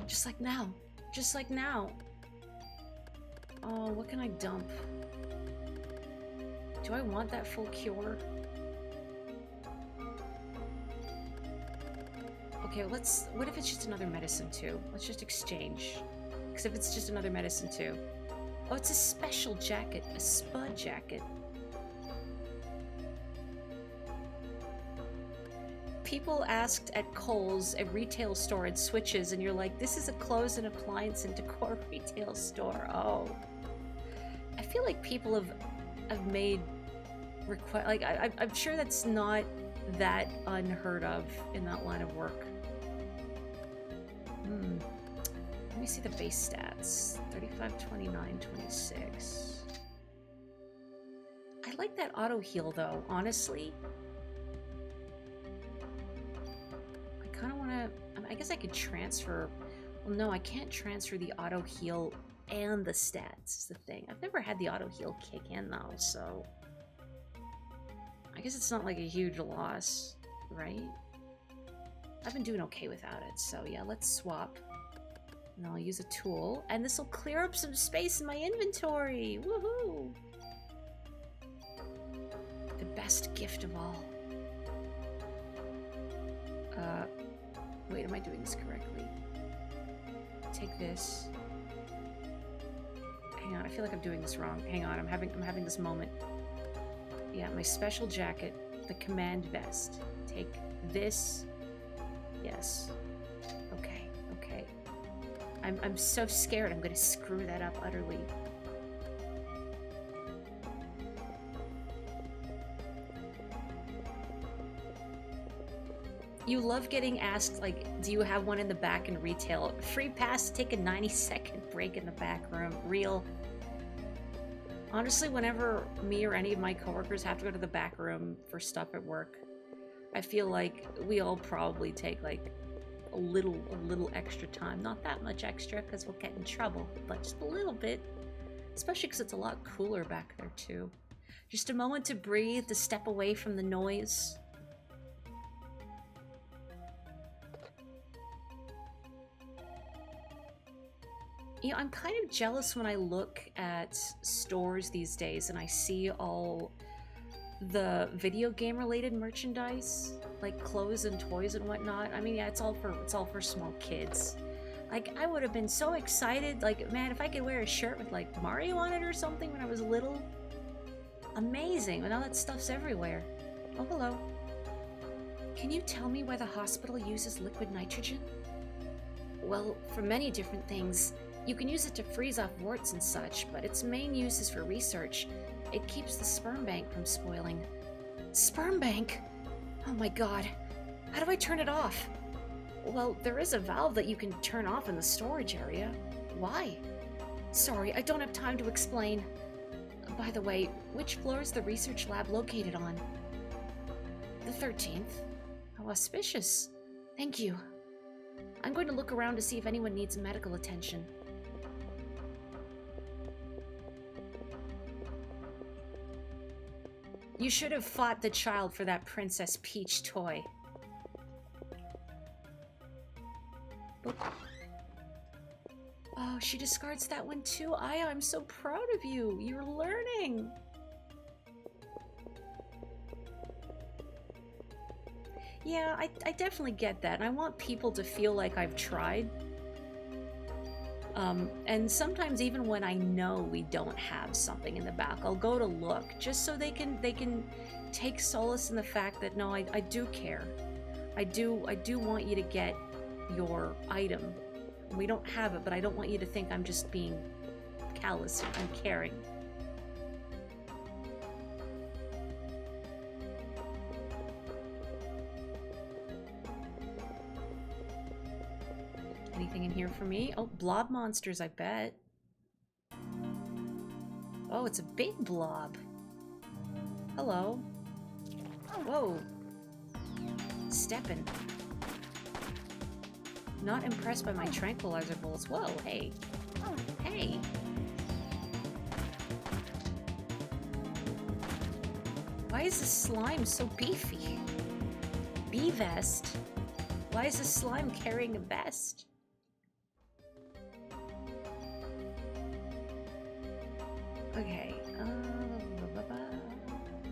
Just like now. Just like now. Oh, what can I dump? Do I want that full cure? Okay, what if it's just another medicine too? Let's just exchange. Because if it's just another medicine too. Oh, it's a special jacket. A spud jacket. People asked at Kohl's, a retail store, at Switches, and you're like, this is a clothes and appliance and decor retail store. Oh. I feel like people have made request. Like, I'm sure that's not that unheard of in that line of work. Let me see the base stats. 35, 29, 26. I like that auto heal though, honestly. I kind of want to... I guess I could transfer... Well, no, I can't transfer the auto heal and the stats is the thing. I've never had the auto heal kick in though, so... I guess it's not like a huge loss, right? I've been doing okay without it, so yeah, let's swap. And I'll use a tool, and this will clear up some space in my inventory! Woohoo! The best gift of all. Wait, am I doing this correctly? Take this. Hang on, I feel like I'm doing this wrong. Hang on, I'm having this moment. Yeah, my special jacket, the command vest. Take this. Yes. Okay, okay. I'm so scared I'm gonna screw that up utterly. You love getting asked, like, do you have one in the back in retail? Free pass to take a 90-second break in the back room. Real. Honestly, whenever me or any of my coworkers have to go to the back room for stuff at work, I feel like we all probably take, like, a little extra time. Not that much extra, because we'll get in trouble, but just a little bit. Especially because it's a lot cooler back there, too. Just a moment to breathe, to step away from the noise. You know, I'm kind of jealous when I look at stores these days and I see all the video game related merchandise, like clothes and toys and whatnot. I mean, yeah, it's all for small kids. Like, I would have been so excited, like, man, if I could wear a shirt with like Mario on it or something when I was little. Amazing, but now that stuff's everywhere. Oh, hello. Can you tell me why the hospital uses liquid nitrogen? Well, for many different things. You can use it to freeze off warts and such, but its main use is for research. It keeps the sperm bank from spoiling. Sperm bank? Oh my god. How do I turn it off? Well, there is a valve that you can turn off in the storage area. Why? Sorry, I don't have time to explain. By the way, which floor is the research lab located on? The 13th. How auspicious. Thank you. I'm going to look around to see if anyone needs medical attention. – You should have fought the child for that Princess Peach toy. Boop. Oh, she discards that one too. Aya, I'm so proud of you. You're learning. Yeah, I definitely get that. And I want people to feel like I've tried. And sometimes even when I know we don't have something in the back, I'll go to look just so they can take solace in the fact that no, I do care. I do want you to get your item. We don't have it, but I don't want you to think I'm just being callous. I'm caring. Anything in here for me? Oh, blob monsters, I bet. Oh, it's a big blob. Hello. Whoa. Steppin'. Not impressed by my tranquilizer bullets. Whoa, hey. Hey. Why is this slime so beefy? Bee vest? Why is this slime carrying a vest? Okay,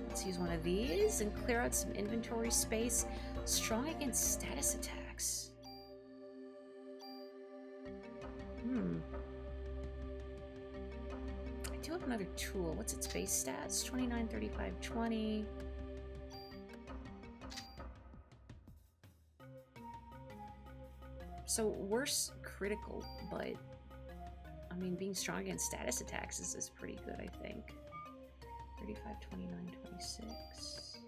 let's use one of these and clear out some inventory space. Strong against status attacks. I do have another tool. What's its base stats? 29, 35, 20. So worse critical, but I mean, being strong against status attacks is pretty good, I think. 35, 29, 26.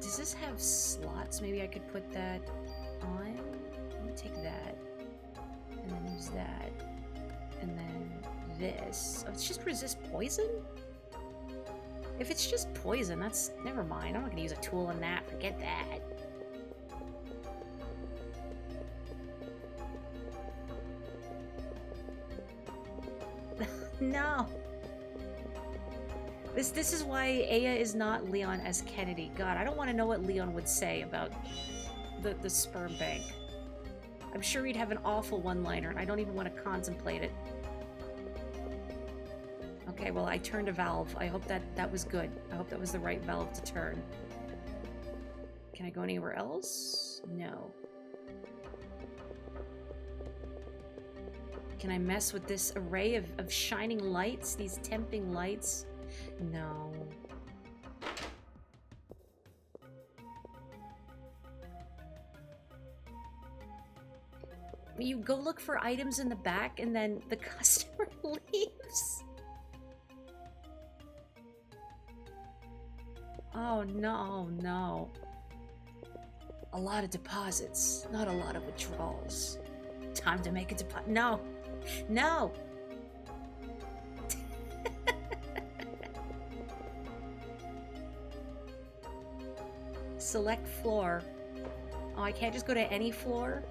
Does this have slots? Maybe I could put that on. Let me take that. And then use that. And then this. Oh, it's just resist poison? If it's just poison, that's... Never mind. I'm not gonna use a tool on that. Forget that. No. This is why Aya is not Leon S. Kennedy. God, I don't want to know what Leon would say about the sperm bank. I'm sure he'd have an awful one-liner, and I don't even want to contemplate it. Okay, well, I turned a valve. I hope that was good. I hope that was the right valve to turn. Can I go anywhere else? No. Can I mess with this array of shining lights? These tempting lights? No. You go look for items in the back and then the customer leaves? Oh no, no. A lot of deposits, not a lot of withdrawals. Time to make a deposit. No! No! Select floor. Oh, I can't just go to any floor?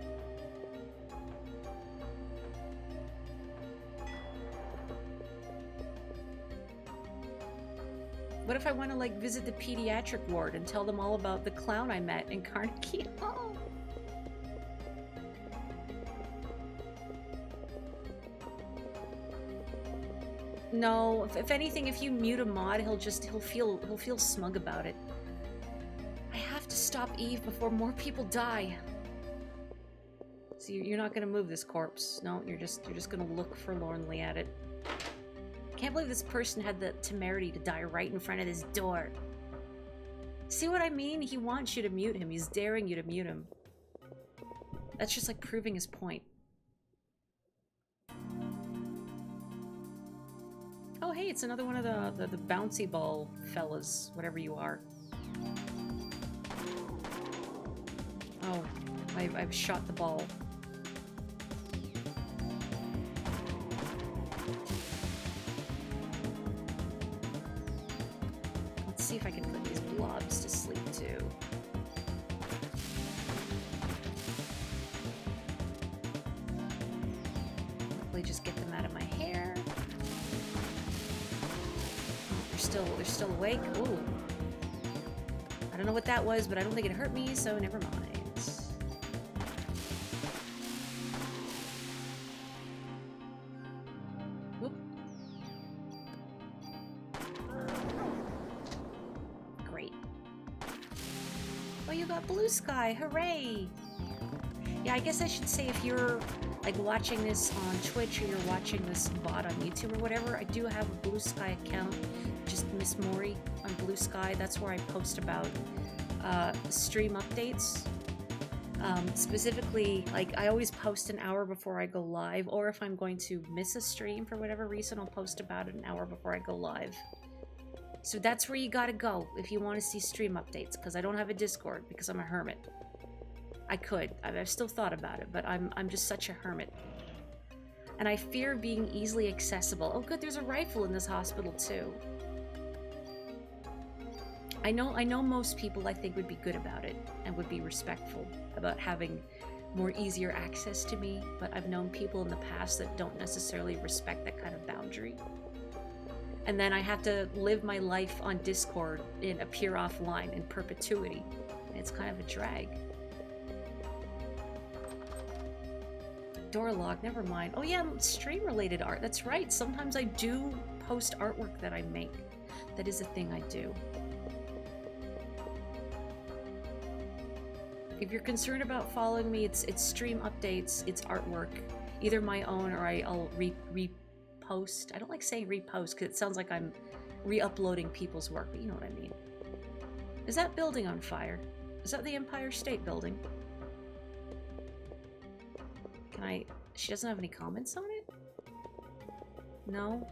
What if I want to, like, visit the pediatric ward and tell them all about the clown I met in Carnegie Hall? No, if anything, if you mute a mod, he'll feel smug about it. I have to stop Eve before more people die. So you're not gonna move this corpse. No, you're just gonna look forlornly at it. Can't believe this person had the temerity to die right in front of this door. See what I mean? He wants you to mute him. He's daring you to mute him. That's just like proving his point. Oh, hey, it's another one of the bouncy ball fellas, whatever you are. Oh, I've shot the ball. Let's see if I can put these blobs to sleep too. Hopefully just get them out of my they're still awake. Ooh. I don't know what that was, but I don't think it hurt me, so never mind. Whoop. Great. Oh, you got blue sky. Hooray! Yeah, I guess I should say if you're like watching this on Twitch or you're watching this bot on YouTube or whatever, I do have a Blue Sky account, just Miss Mori on Blue Sky. That's where I post about stream updates. Specifically, like I always post an hour before I go live, or if I'm going to miss a stream for whatever reason, I'll post about it an hour before I go live. So that's where you gotta go if you want to see stream updates, because I don't have a Discord because I'm a hermit. I could. I've still thought about it, but I'm just such a hermit. And I fear being easily accessible. Oh good, there's a rifle in this hospital too. I know most people I think would be good about it and would be respectful about having more easier access to me, but I've known people in the past that don't necessarily respect that kind of boundary. And then I have to live my life on Discord and appear offline in perpetuity. And it's kind of a drag. Door log, never mind. Oh yeah, stream related art. That's right. Sometimes I do post artwork that I make. That is a thing I do. If you're concerned about following me, it's stream updates, it's artwork. Either my own or I'll repost. I don't like saying repost because it sounds like I'm re-uploading people's work, but you know what I mean. Is that building on fire? Is that the Empire State Building? Can I... She doesn't have any comments on it? No?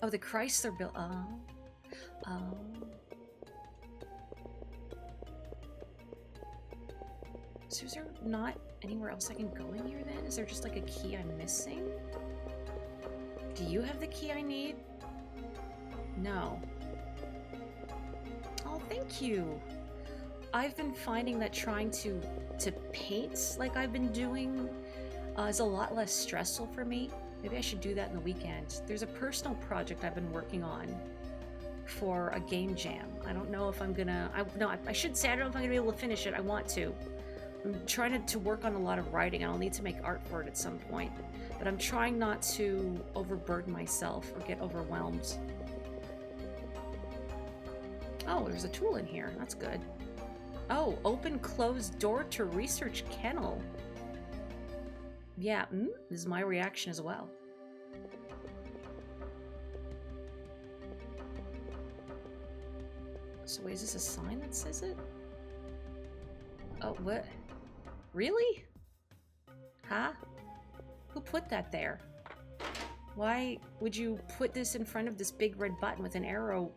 Oh, the Chrysler build. Oh. So is there not anywhere else I can go in here then? Is there just like a key I'm missing? Do you have the key I need? No. Oh, thank you. I've been finding that trying to paint like I've been doing is a lot less stressful for me. Maybe I should do that in the weekend. There's a personal project I've been working on for a game jam. I don't know if I'm gonna... I should say I don't know if I'm gonna be able to finish it. I want to. I'm trying to work on a lot of writing. I'll need to make art for it at some point. But I'm trying not to overburden myself or get overwhelmed. Oh, there's a tool in here. That's good. Oh, open closed door to research kennel. Yeah, this is my reaction as well. So wait, is this a sign that says it? Oh, what? Really? Huh? Who put that there? Why would you put this in front of this big red button with an arrow?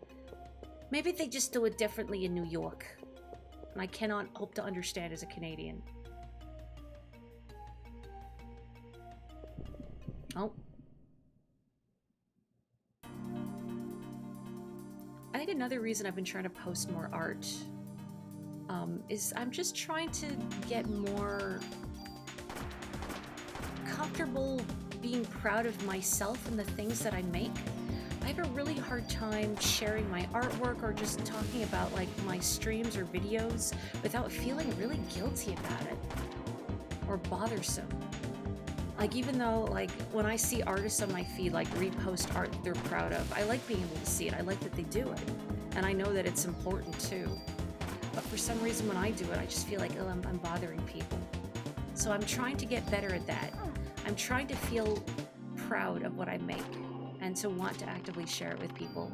Maybe they just do it differently in New York. And I cannot hope to understand as a Canadian. Oh. I think another reason I've been trying to post more art is I'm just trying to get more comfortable being proud of myself and the things that I make. I have a really hard time sharing my artwork or just talking about like my streams or videos without feeling really guilty about it or bothersome. Like even though like when I see artists on my feed like repost art that they're proud of, I like being able to see it. I like that they do it. And I know that it's important too. But for some reason when I do it, I just feel like, oh, I'm bothering people. So I'm trying to get better at that. I'm trying to feel proud of what I make and to want to actively share it with people.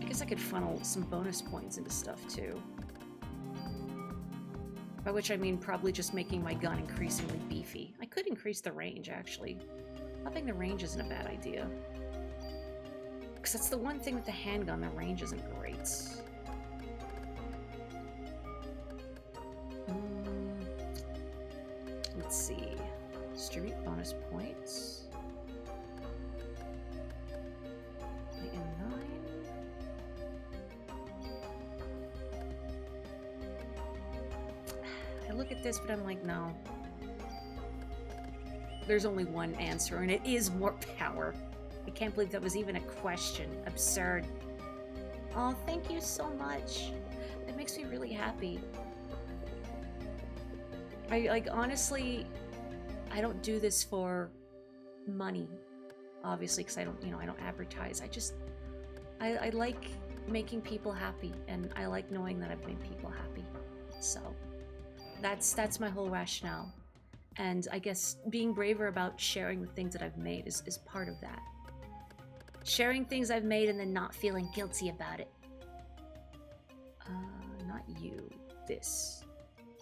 I guess I could funnel some bonus points into stuff too. By which I mean probably just making my gun increasingly beefy. I could increase the range, actually. Upping the range isn't a bad idea. Because that's the one thing with the handgun, the range isn't great. Let's see. Distribute bonus points. 8 and 9. I look at this, but I'm like, no. There's only one answer, and it is more power. I can't believe that was even a question. Absurd. Oh, thank you so much. That makes me really happy. Like, honestly, I don't do this for money, obviously, because I don't, you know, I don't advertise. I like making people happy, and I like knowing that I've made people happy. So that's my whole rationale. And I guess being braver about sharing the things that I've made is part of that. Sharing things I've made and then not feeling guilty about it. Not you. This.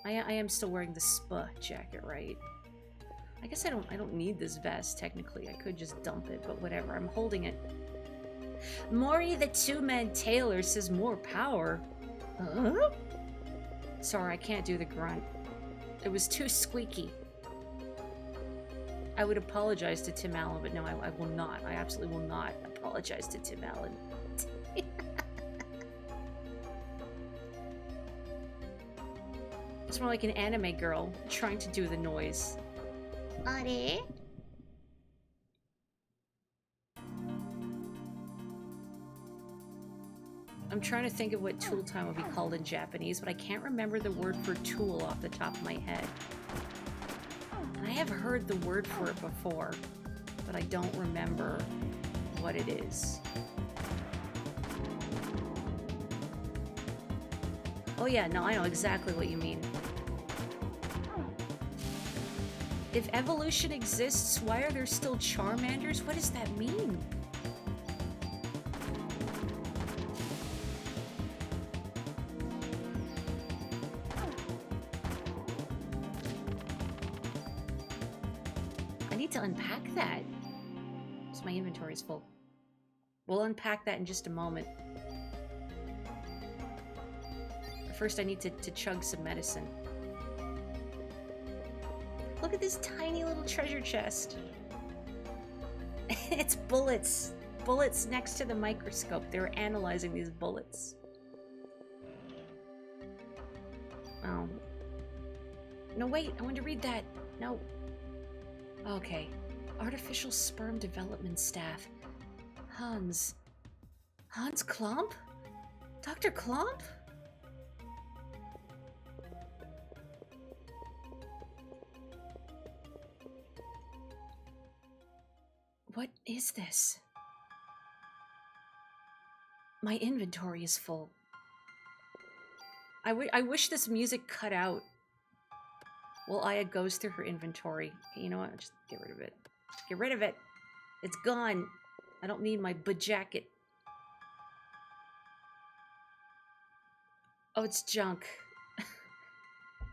I am still wearing the spa jacket, right? I guess I don't need this vest, technically. I could just dump it, but whatever. I'm holding it. Maury the two-man tailor says more power. Huh? Sorry, I can't do the grunt. It was too squeaky. I would apologize to Tim Allen, but no, I will not. I absolutely will not apologize to Tim Allen. It's more like an anime girl trying to do the noise. Are? I'm trying to think of what tool time would be called in Japanese, but I can't remember the word for tool off the top of my head. And I have heard the word for it before, but I don't remember what it is. Oh yeah, no, I know exactly what you mean. If evolution exists, why are there still Charmanders? What does that mean? I need to unpack that. So my inventory is full. We'll unpack that in just a moment. First, I need to chug some medicine. Look at this tiny little treasure chest. It's bullets. Bullets next to the microscope. They were analyzing these bullets. Oh. No, wait. I want to read that. No. Okay. Artificial sperm development staff. Hans. Hans Klump? Dr. Klump? What is this? My inventory is full. I wish this music cut out while Aya goes through her inventory. Okay, you know what? Just get rid of it. Get rid of it. It's gone. I don't need my jacket. Oh, it's junk.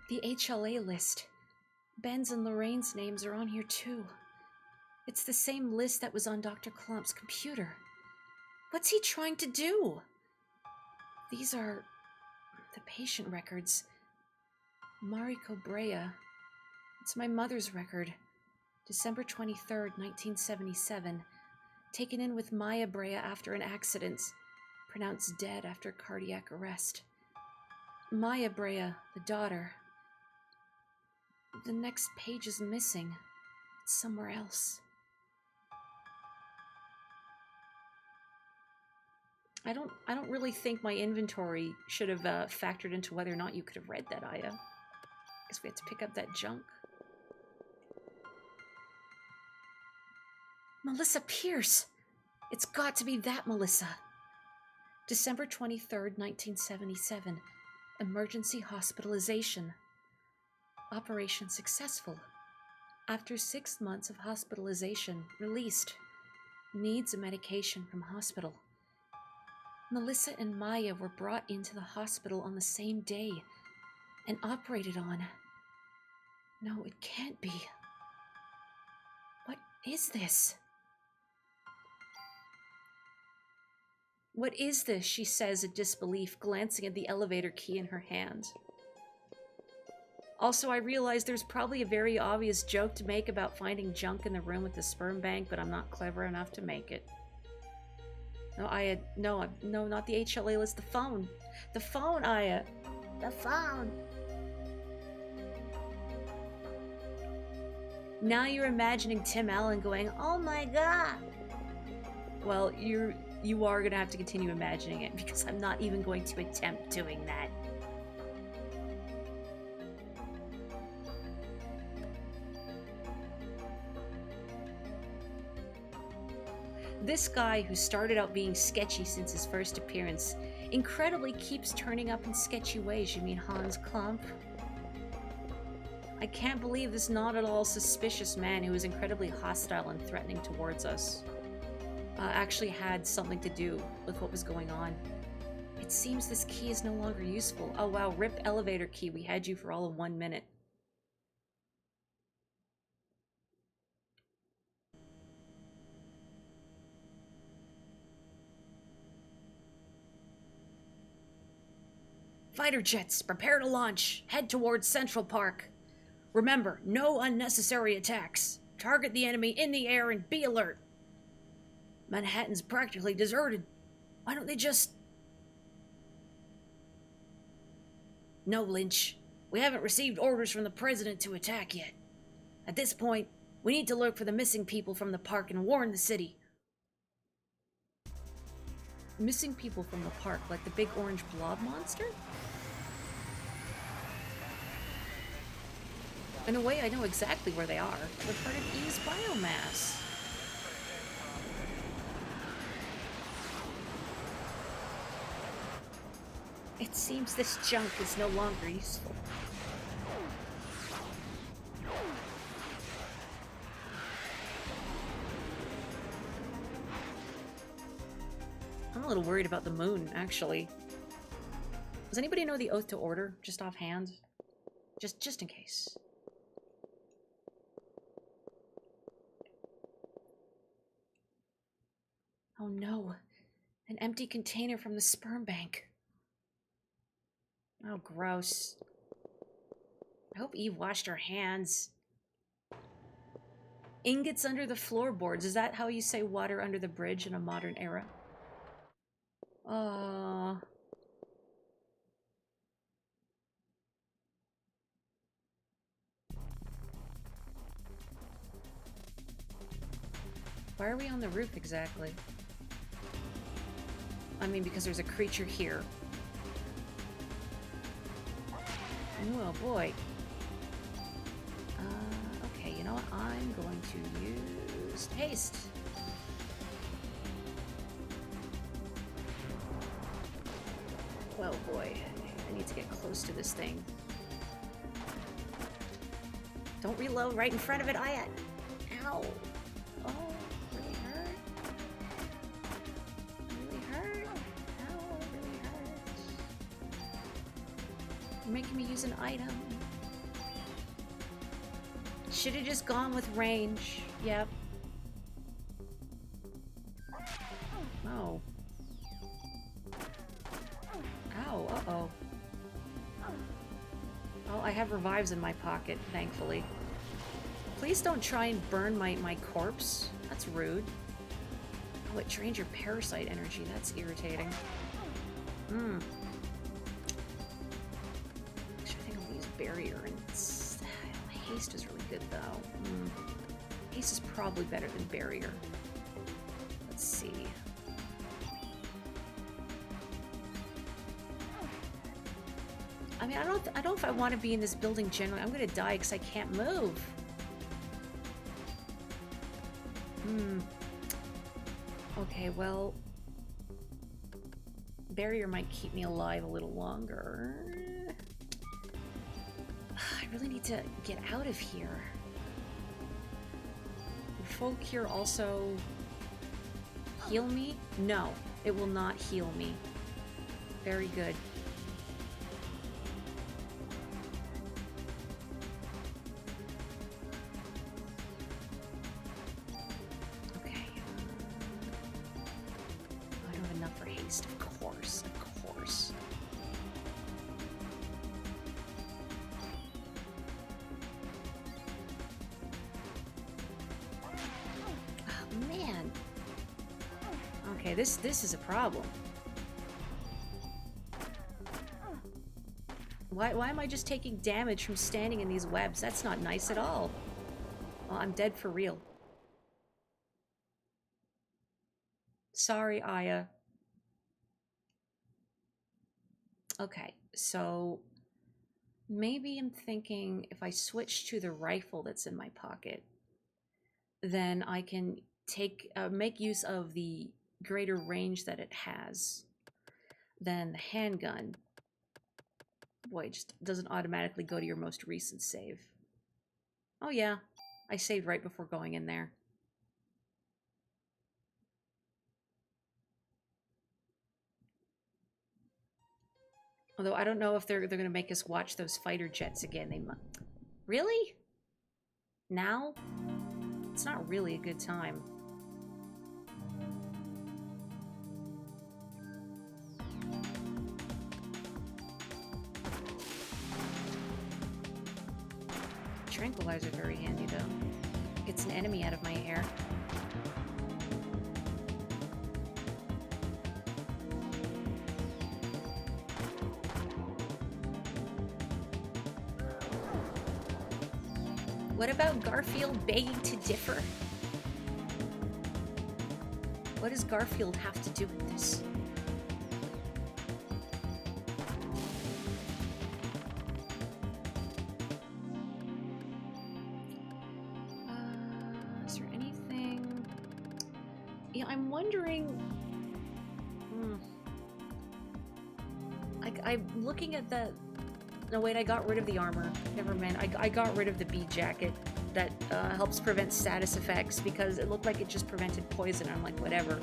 The HLA list. Ben's and Lorraine's names are on here too. It's the same list that was on Dr. Klump's computer. What's he trying to do? These are the patient records. Mariko Brea. It's my mother's record. December 23rd, 1977. Taken in with Maya Brea after an accident. Pronounced dead after cardiac arrest. Maya Brea, the daughter. The next page is missing. It's somewhere else. I don't really think my inventory should have factored into whether or not you could have read that, Aya. Guess we have to pick up that junk. Melissa Pierce! It's got to be that Melissa. December 23rd, 1977. Emergency hospitalization. Operation successful. After 6 months of hospitalization, released. Needs a medication from hospital. Melissa and Maya were brought into the hospital on the same day and operated on. No, it can't be. What is this? What is this? She says in disbelief, glancing at the elevator key in her hand. Also, I realize there's probably a very obvious joke to make about finding junk in the room with the sperm bank, but I'm not clever enough to make it. No, no, not the HLA list, the phone. The phone, Aya. The phone. Now you're imagining Tim Allen going, "Oh my god." Well, you are gonna have to continue imagining it because I'm not even going to attempt doing that. This guy, who started out being sketchy since his first appearance, incredibly keeps turning up in sketchy ways. You mean Hans Klump? I can't believe this not at all suspicious man, who is incredibly hostile and threatening towards us, actually had something to do with what was going on. It seems this key is no longer useful. Oh wow, rip elevator key, we had you for all of 1 minute. Fighter jets, prepare to launch. Head towards Central Park. Remember, no unnecessary attacks. Target the enemy in the air and be alert. Manhattan's practically deserted. Why don't they just... No, Lynch. We haven't received orders from the president to attack yet. At this point, we need to look for the missing people from the park and warn the city. Missing people from the park, like the big orange blob monster? In a way, I know exactly where they are. They're part of Eve's biomass. It seems this junk is no longer useful. I'm a little worried about the moon, actually. Does anybody know the Oath to Order, just offhand? Just in case. Oh no, an empty container from the sperm bank. Oh, gross. I hope Eve washed her hands. Ingots under the floorboards. Is that how you say water under the bridge in a modern era? Why are we on the roof exactly? I mean, because there's a creature here. Oh boy. Okay, you know what? I'm going to use haste. Oh boy. I need to get close to this thing. Don't reload right in front of it, Ayat. Ow. Oh, really hurt. Really hurt. Ow, really hurt. You're making me use an item. Should have just gone with range. Yep. Oh. Ow, uh-oh. Oh, I have revives in my pocket, thankfully. Please don't try and burn my corpse. That's rude. Oh, it drains your parasite energy. That's irritating. Actually, I think I'm gonna use barrier and haste is really good though. Haste is probably better than barrier. Let's see. I mean, I don't know if I want to be in this building generally. I'm gonna die because I can't move. Okay, well, barrier might keep me alive a little longer. I really need to get out of here. Will folk here also heal me? No, it will not heal me. Very good. This is a problem. Why am I just taking damage from standing in these webs? That's not nice at all. Well, I'm dead for real. Sorry, Aya. Okay, so maybe I'm thinking if I switch to the rifle that's in my pocket, then I can make use of the greater range that it has than the handgun. Boy, it just doesn't automatically go to your most recent save. Oh yeah, I saved right before going in there. Although I don't know if they're gonna make us watch those fighter jets again. They might. Really? Now? It's not really a good time. Tranquilizer very handy though. Gets an enemy out of my hair. What about Garfield begging to differ? What does Garfield have to do with this? Is there anything? Yeah, I'm wondering. I'm looking at the. No, wait, I got rid of the armor. Never mind. I got rid of the bead jacket that helps prevent status effects because it looked like it just prevented poison. I'm like, whatever.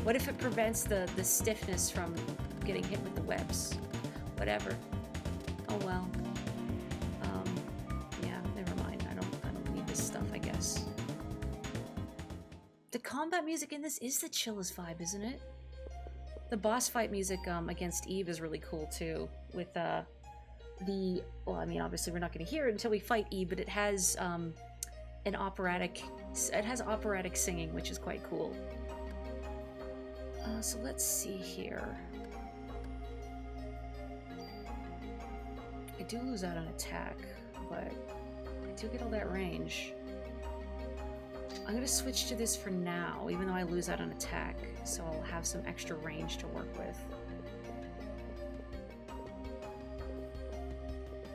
What if it prevents the stiffness from getting hit with the webs? Whatever. Oh well. Yeah, never mind. I don't need this stuff, I guess. The combat music in this is the chillest vibe, isn't it? The boss fight music against Eve is really cool too. With well, I mean, obviously we're not going to hear it until we fight Eve, but it has operatic singing, which is quite cool. So let's see here. I do lose out on attack, but I do get all that range. I'm going to switch to this for now, even though I lose out on attack, so I'll have some extra range to work with.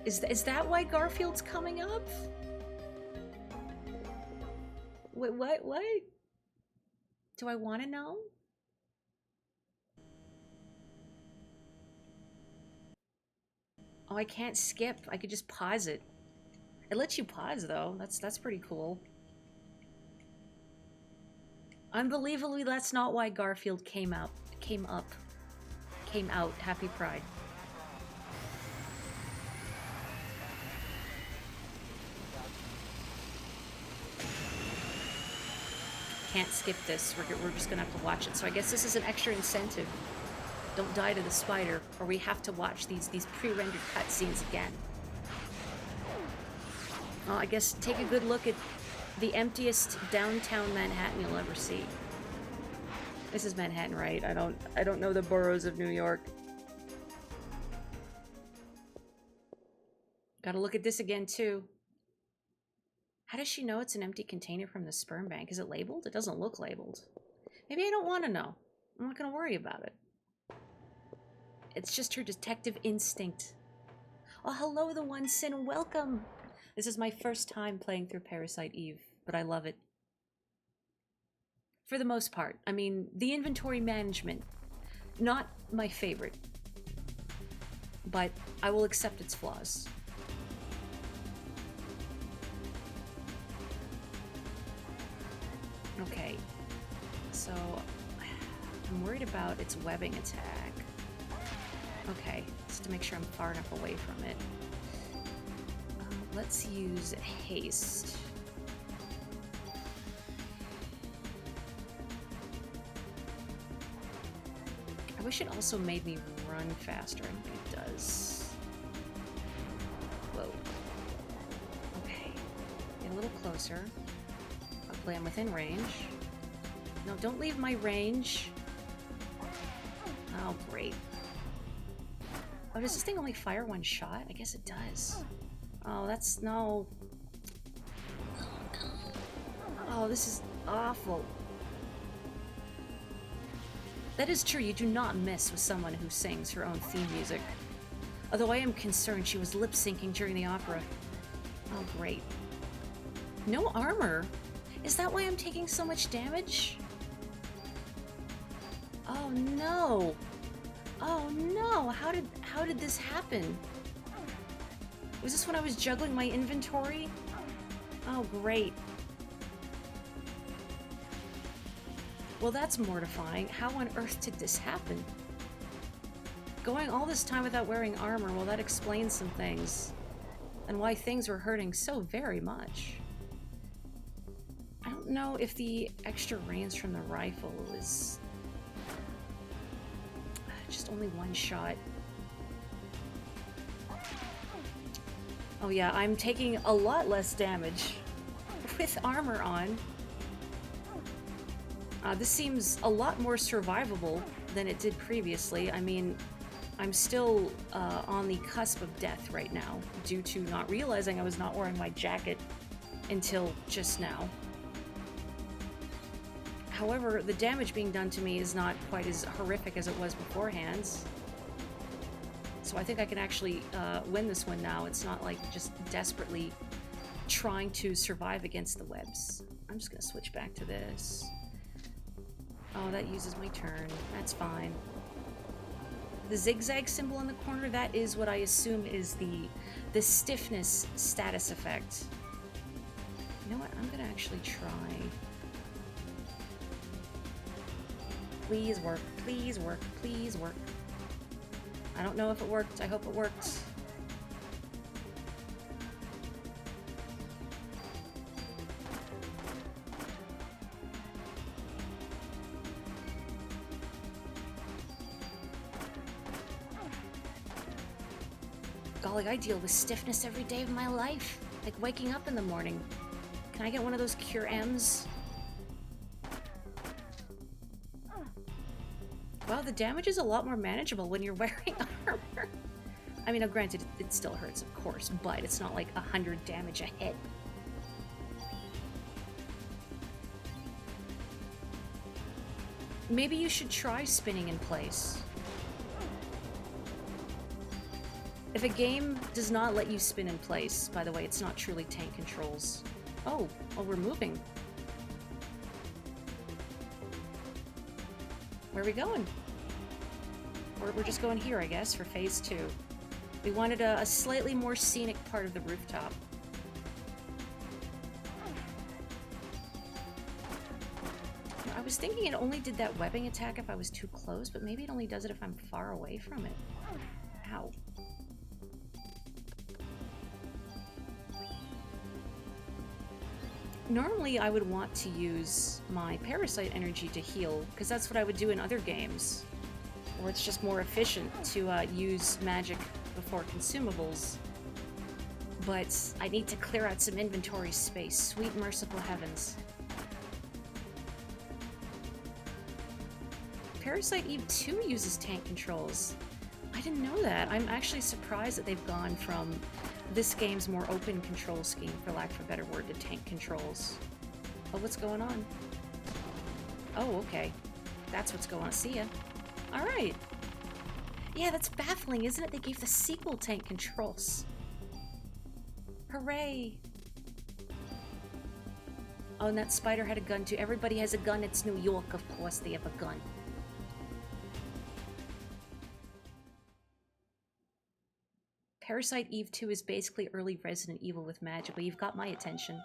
Is that why Garfield's coming up? Wait, what? Do I want to know? Oh, I can't skip. I could just pause it. It lets you pause though. That's pretty cool. Unbelievably, that's not why Garfield came out. Happy Pride. Can't skip this. We're just gonna have to watch it. So I guess this is an extra incentive. Don't die to the spider, or we have to watch these pre-rendered cutscenes again. Well, I guess take a good look at the emptiest downtown Manhattan you'll ever see. This is Manhattan, right? I don't know the boroughs of New York. Gotta look at this again too. How does she know it's an empty container from the sperm bank? Is it labeled? It doesn't look labeled. Maybe I don't want to know. I'm not gonna worry about it. It's just her detective instinct. Oh, hello, the one sin. Welcome. This is my first time playing through Parasite Eve, but I love it. For the most part. I mean, the inventory management, not my favorite, but I will accept its flaws. Okay, so I'm worried about its webbing attack. Okay, just to make sure I'm far enough away from it. Let's use haste. I wish it also made me run faster. I don't think it does. Whoa. Okay, get a little closer. Hopefully I'm within range. No, don't leave my range. Oh, great. Oh, does this thing only fire one shot? I guess it does. Oh, that's no. Oh, this is awful. That is true, you do not mess with someone who sings her own theme music. Although I am concerned she was lip-syncing during the opera. Oh, great. No armor? Is that why I'm taking so much damage? Oh no! Oh no! How did this happen? Was this when I was juggling my inventory? Oh, great. Well, that's mortifying. How on earth did this happen? Going all this time without wearing armor, well, that explains some things. And why things were hurting so very much. I don't know if the extra range from the rifle is just only one shot. Oh yeah, I'm taking a lot less damage with armor on. This seems a lot more survivable than it did previously. I mean, I'm still on the cusp of death right now due to not realizing I was not wearing my jacket until just now. However, the damage being done to me is not quite as horrific as it was beforehand. So I think I can actually win this one now. It's not like just desperately trying to survive against the webs. I'm just gonna switch back to this. Oh, that uses my turn. That's fine. The zigzag symbol in the corner, that is what I assume is the stiffness status effect. You know what? I'm gonna actually try. Please work, please work, please work. I don't know if it worked. I hope it worked. Golly, I deal with stiffness every day of my life. Like waking up in the morning. Can I get one of those Cure M's? Wow, the damage is a lot more manageable when you're wearing armor. I mean, granted, it still hurts, of course, but it's not like 100 damage a hit. Maybe you should try spinning in place. If a game does not let you spin in place, by the way, it's not truly tank controls. Oh, we're moving. Where are we going? We're just going here, I guess, for phase 2. We wanted a slightly more scenic part of the rooftop. I was thinking it only did that webbing attack if I was too close, but maybe it only does it if I'm far away from it. Ow. Normally, I would want to use my Parasite energy to heal, because that's what I would do in other games. Or it's just more efficient to use magic before consumables. But I need to clear out some inventory space. Sweet merciful heavens. Parasite Eve 2 uses tank controls. I didn't know that. I'm actually surprised that they've gone from this game's more open control scheme, for lack of a better word, to tank controls. Oh, what's going on? Oh, okay. That's what's going on. See ya. Alright. Yeah, that's baffling, isn't it? They gave the sequel tank controls. Hooray! Oh, and that spider had a gun too. Everybody has a gun. It's New York, of course they have a gun. Parasite Eve 2 is basically early Resident Evil with magic, but you've got my attention.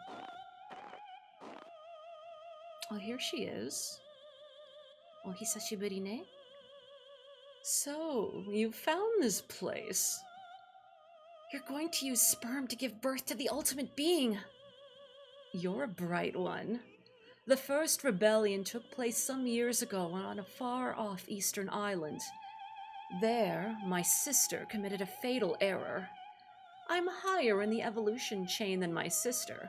Oh, here she is. Oh, hisashiburi ne? So, you found this place. You're going to use sperm to give birth to the ultimate being. You're a bright one. The first rebellion took place some years ago on a far-off eastern island. There, my sister committed a fatal error. I'm higher in the evolution chain than my sister.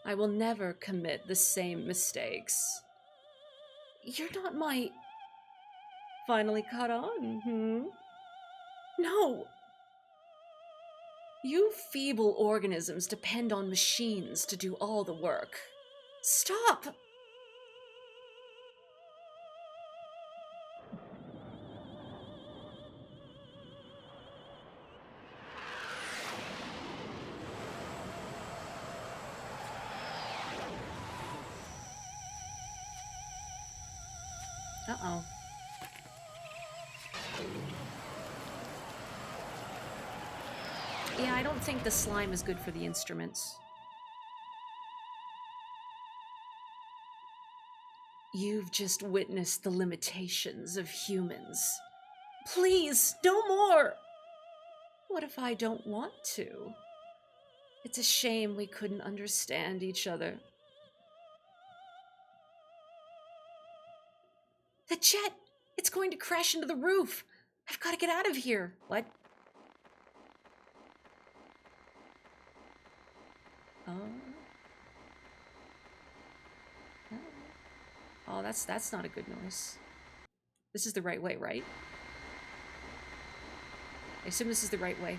I will never commit the same mistakes. You're not my... Finally caught on, No! You feeble organisms depend on machines to do all the work. Stop! Uh-oh. Yeah, I don't think the slime is good for the instruments. You've just witnessed the limitations of humans. Please, no more! What if I don't want to? It's a shame we couldn't understand each other. The jet! It's going to crash into the roof! I've got to get out of here! What? Oh, that's not a good noise. This is the right way, right? I assume this is the right way.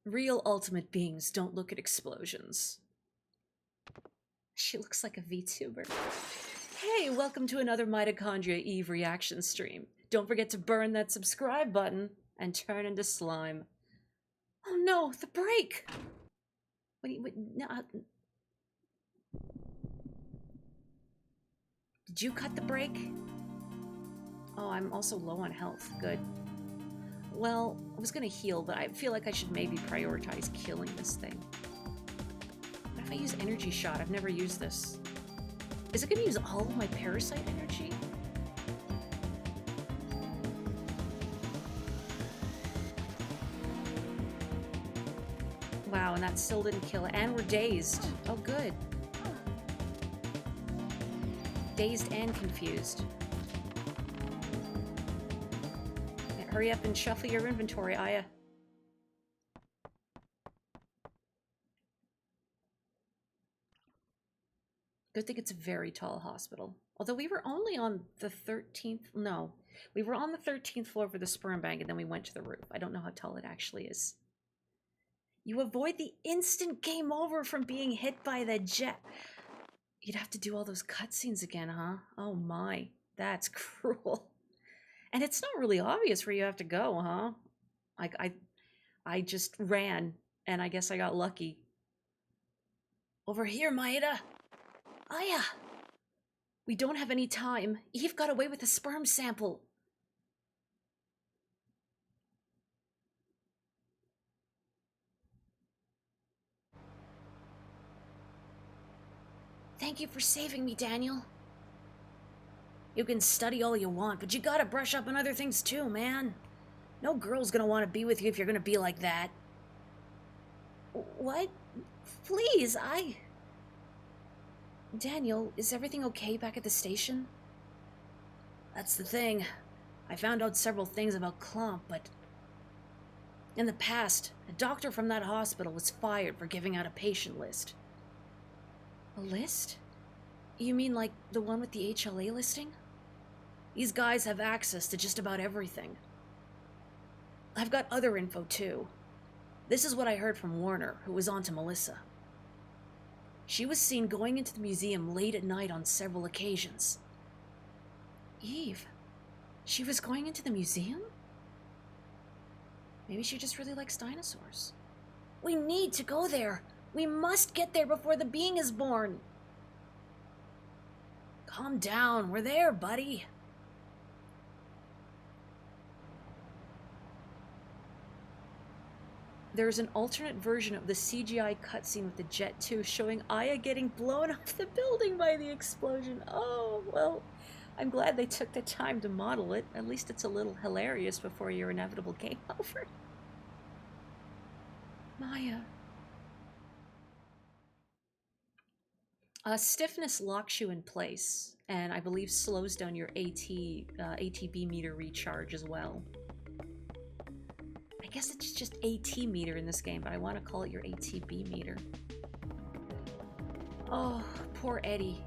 Real ultimate beings don't look at explosions. She looks like a VTuber. Hey, welcome to another Mitochondria Eve reaction stream. Don't forget to burn that subscribe button and turn into slime. Oh no, the brake! No, did you cut the brake? Oh, I'm also low on health. Good. Well, I was gonna heal, but I feel like I should maybe prioritize killing this thing. What if I use energy shot? I've never used this. Is it gonna use all of my parasite energy? Wow, and that still didn't kill it. And we're dazed. Oh, good. Dazed and confused. Hurry up and shuffle your inventory, Aya. Good thing it's a very tall hospital. Although we were only on the 13th... No. We were on the 13th floor for the sperm bank, and then we went to the roof. I don't know how tall it actually is. You avoid the instant game over from being hit by the jet. You'd have to do all those cutscenes again, huh? Oh my. That's cruel. And it's not really obvious where you have to go, huh? Like, I just ran, and I guess I got lucky. Over here, Maeda! Aya! We don't have any time. Eve got away with the sperm sample. Thank you for saving me, Daniel. You can study all you want, but you gotta brush up on other things too, man. No girl's gonna want to be with you if you're gonna be like that. What? Please, Daniel, is everything okay back at the station? That's the thing. I found out several things about Klomp, but... In the past, a doctor from that hospital was fired for giving out a patient list. A list? You mean like the one with the HLA listing? These guys have access to just about everything. I've got other info too. This is what I heard from Warner, who was on to Melissa. She was seen going into the museum late at night on several occasions. Eve? She was going into the museum? Maybe she just really likes dinosaurs. We need to go there. We must get there before the being is born. Calm down. We're there, buddy. There's an alternate version of the CGI cutscene with the Jet 2 showing Aya getting blown off the building by the explosion. Oh, well, I'm glad they took the time to model it. At least it's a little hilarious before your inevitable game over. Maya. Stiffness locks you in place, and I believe slows down your ATB meter recharge as well. I guess it's just AT meter in this game, but I want to call it your ATB meter. Oh, poor Eddie.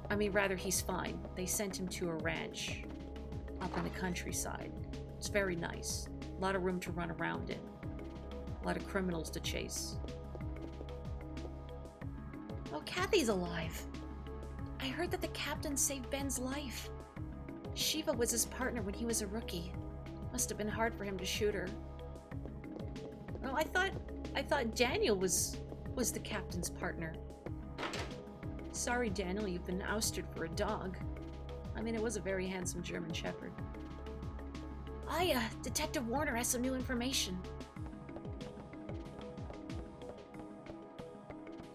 I mean, rather, he's fine. They sent him to a ranch. up in the countryside. It's very nice. A lot of room to run around in. A lot of criminals to chase. Oh, Kathy's alive. I heard that the captain saved Ben's life. Shiva was his partner when he was a rookie. Must have been hard for him to shoot her. Oh, I thought Daniel was the captain's partner. Sorry, Daniel, you've been ousted for a dog. I mean, it was a very handsome German Shepherd. Detective Warner has some new information.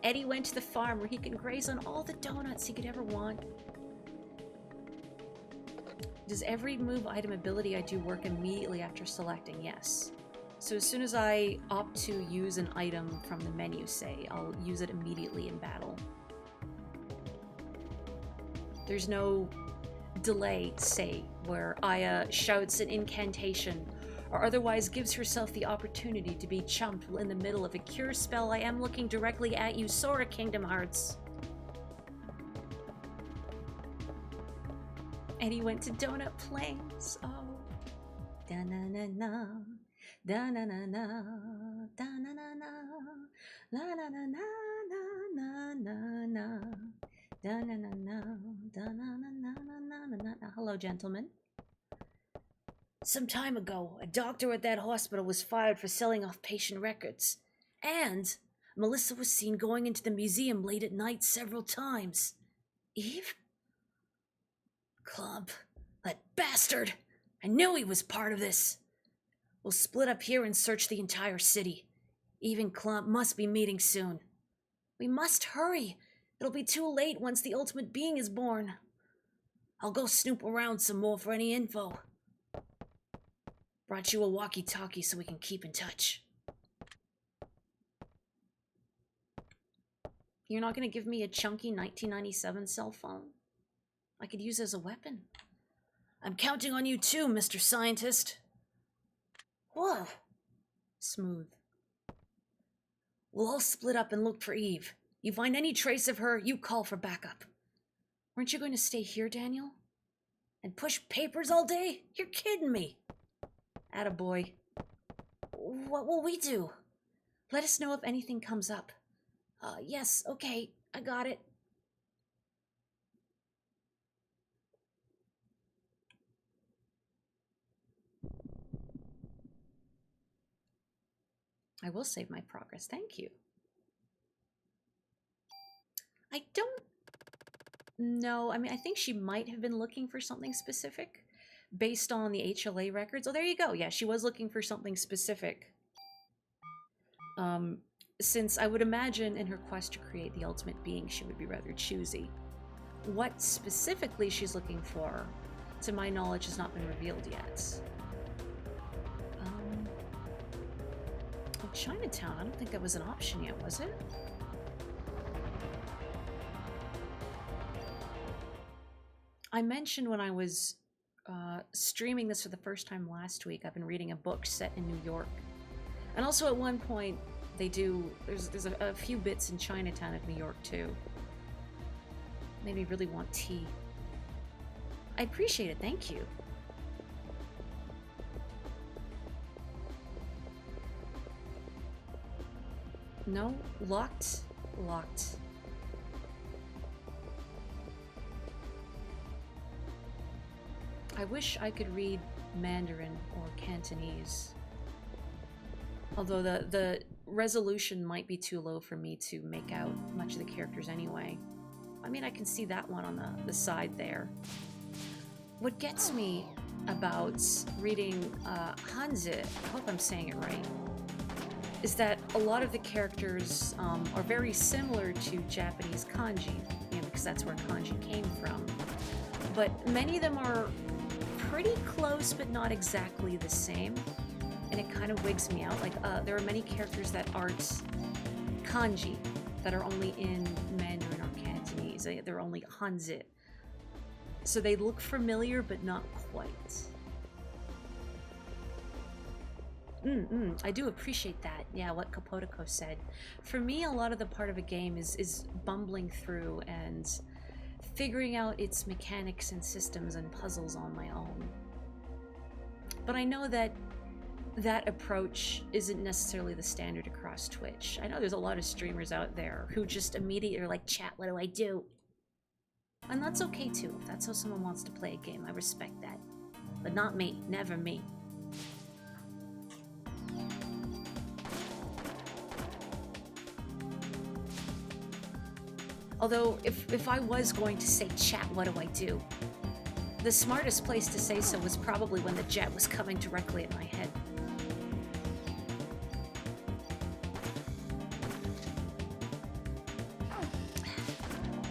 Eddie went to the farm where he can graze on all the donuts he could ever want. Does every move item ability I do work immediately after selecting? Yes. So as soon as I opt to use an item from the menu, say, I'll use it immediately in battle. There's no delay, say, where Aya shouts an incantation or otherwise gives herself the opportunity to be chumped in the middle of a cure spell. I am looking directly at you, Sora Kingdom Hearts. And he went to Donut Plains. Oh. Da-na-na-na. Da-na-na-na. Da-na-na-na. La-na-na-na-na-na-na-na. Da-na-na-na. Da-na-na-na-na-na-na-na. Hello, gentlemen. Some time ago, a doctor at that hospital was fired for selling off patient records. And Melissa was seen going into the museum late at night several times. Eve? Clump. That bastard! I knew he was part of this. We'll split up here and search the entire city. Eve and Clump must be meeting soon. We must hurry. It'll be too late once the ultimate being is born. I'll go snoop around some more for any info. Brought you a walkie-talkie so we can keep in touch. You're not going to give me a chunky 1997 cell phone? I could use it as a weapon. I'm counting on you too, Mr. Scientist. Whoa. Smooth. We'll all split up and look for Eve. You find any trace of her, you call for backup. Weren't you going to stay here, Daniel? And push papers all day? You're kidding me. Attaboy. What will we do? Let us know if anything comes up. Yes, okay, I got it. I will save my progress, thank you. I don't know, I mean, I think she might have been looking for something specific based on the HLA records. Oh, there you go. Yeah, she was looking for something specific. Since I would imagine in her quest to create the ultimate being, she would be rather choosy. What specifically she's looking for, to my knowledge, has not been revealed yet. Oh, Chinatown, I don't think that was an option yet, was it? I mentioned when I was streaming this for the first time last week, I've been reading a book set in New York. And also at one point, there's a few bits in Chinatown of New York too. Made me really want tea. I appreciate it, thank you. No, locked. I wish I could read Mandarin or Cantonese. Although the resolution might be too low for me to make out much of the characters anyway. I mean, I can see that one on the side there. What gets me about reading Hanzi, I hope I'm saying it right, is that a lot of the characters are very similar to Japanese kanji, because that's where kanji came from. But many of them are pretty close, but not exactly the same. And it kind of wigs me out. Like, there are many characters that aren't kanji, that are only in Mandarin or Cantonese. They're only Hanzi. So they look familiar, but not quite. I do appreciate that. Yeah, what Kapotiko said. For me, a lot of the part of a game is bumbling through and figuring out its mechanics and systems and puzzles on my own. But I know that that approach isn't necessarily the standard across Twitch. I know there's a lot of streamers out there who just immediately are like, chat, what do I do? And that's okay too. If that's how someone wants to play a game, I respect that. But not me. Never me. Although, if I was going to say, chat, what do I do? The smartest place to say so was probably when the jet was coming directly at my head.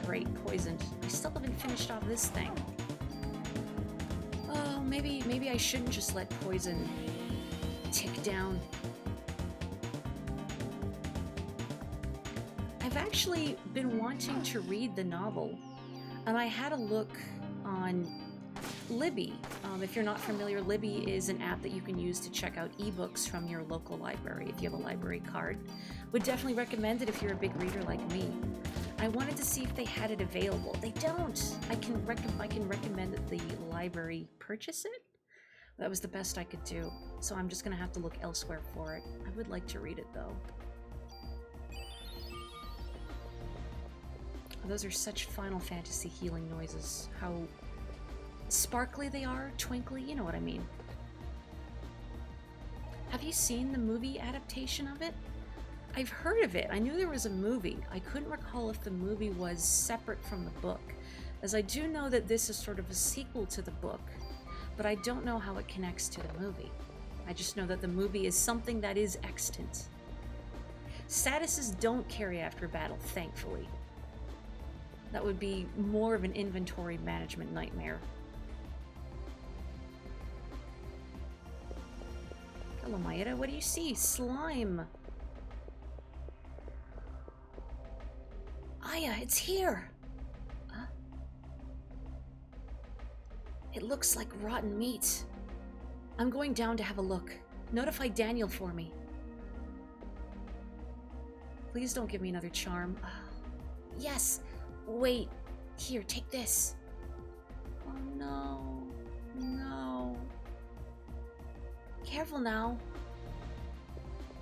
Great, poisoned. I still haven't finished off this thing. Oh, maybe I shouldn't just let poison tick down. I've actually been wanting to read the novel, and I had a look on Libby. If you're not familiar, Libby is an app that you can use to check out ebooks from your local library if you have a library card. Would definitely recommend it if you're a big reader like me. I wanted to see if they had it available. They don't. I can recommend that the library purchase it. That was the best I could do, so I'm just gonna have to look elsewhere for it. I would like to read it though. Those are such Final Fantasy healing noises. How sparkly they are, twinkly, you know what I mean. Have you seen the movie adaptation of it? I've heard of it. I knew there was a movie. I couldn't recall if the movie was separate from the book, as I do know that this is sort of a sequel to the book, but I don't know how it connects to the movie. I just know that the movie is something that is extant. Statuses don't carry after battle, thankfully. That would be more of an inventory management nightmare. Hello, Maeda. What do you see? Slime. Aya, it's here. Huh? It looks like rotten meat. I'm going down to have a look. Notify Daniel for me. Please don't give me another charm. Yes. Wait, here, take this. Oh no, no. Careful now.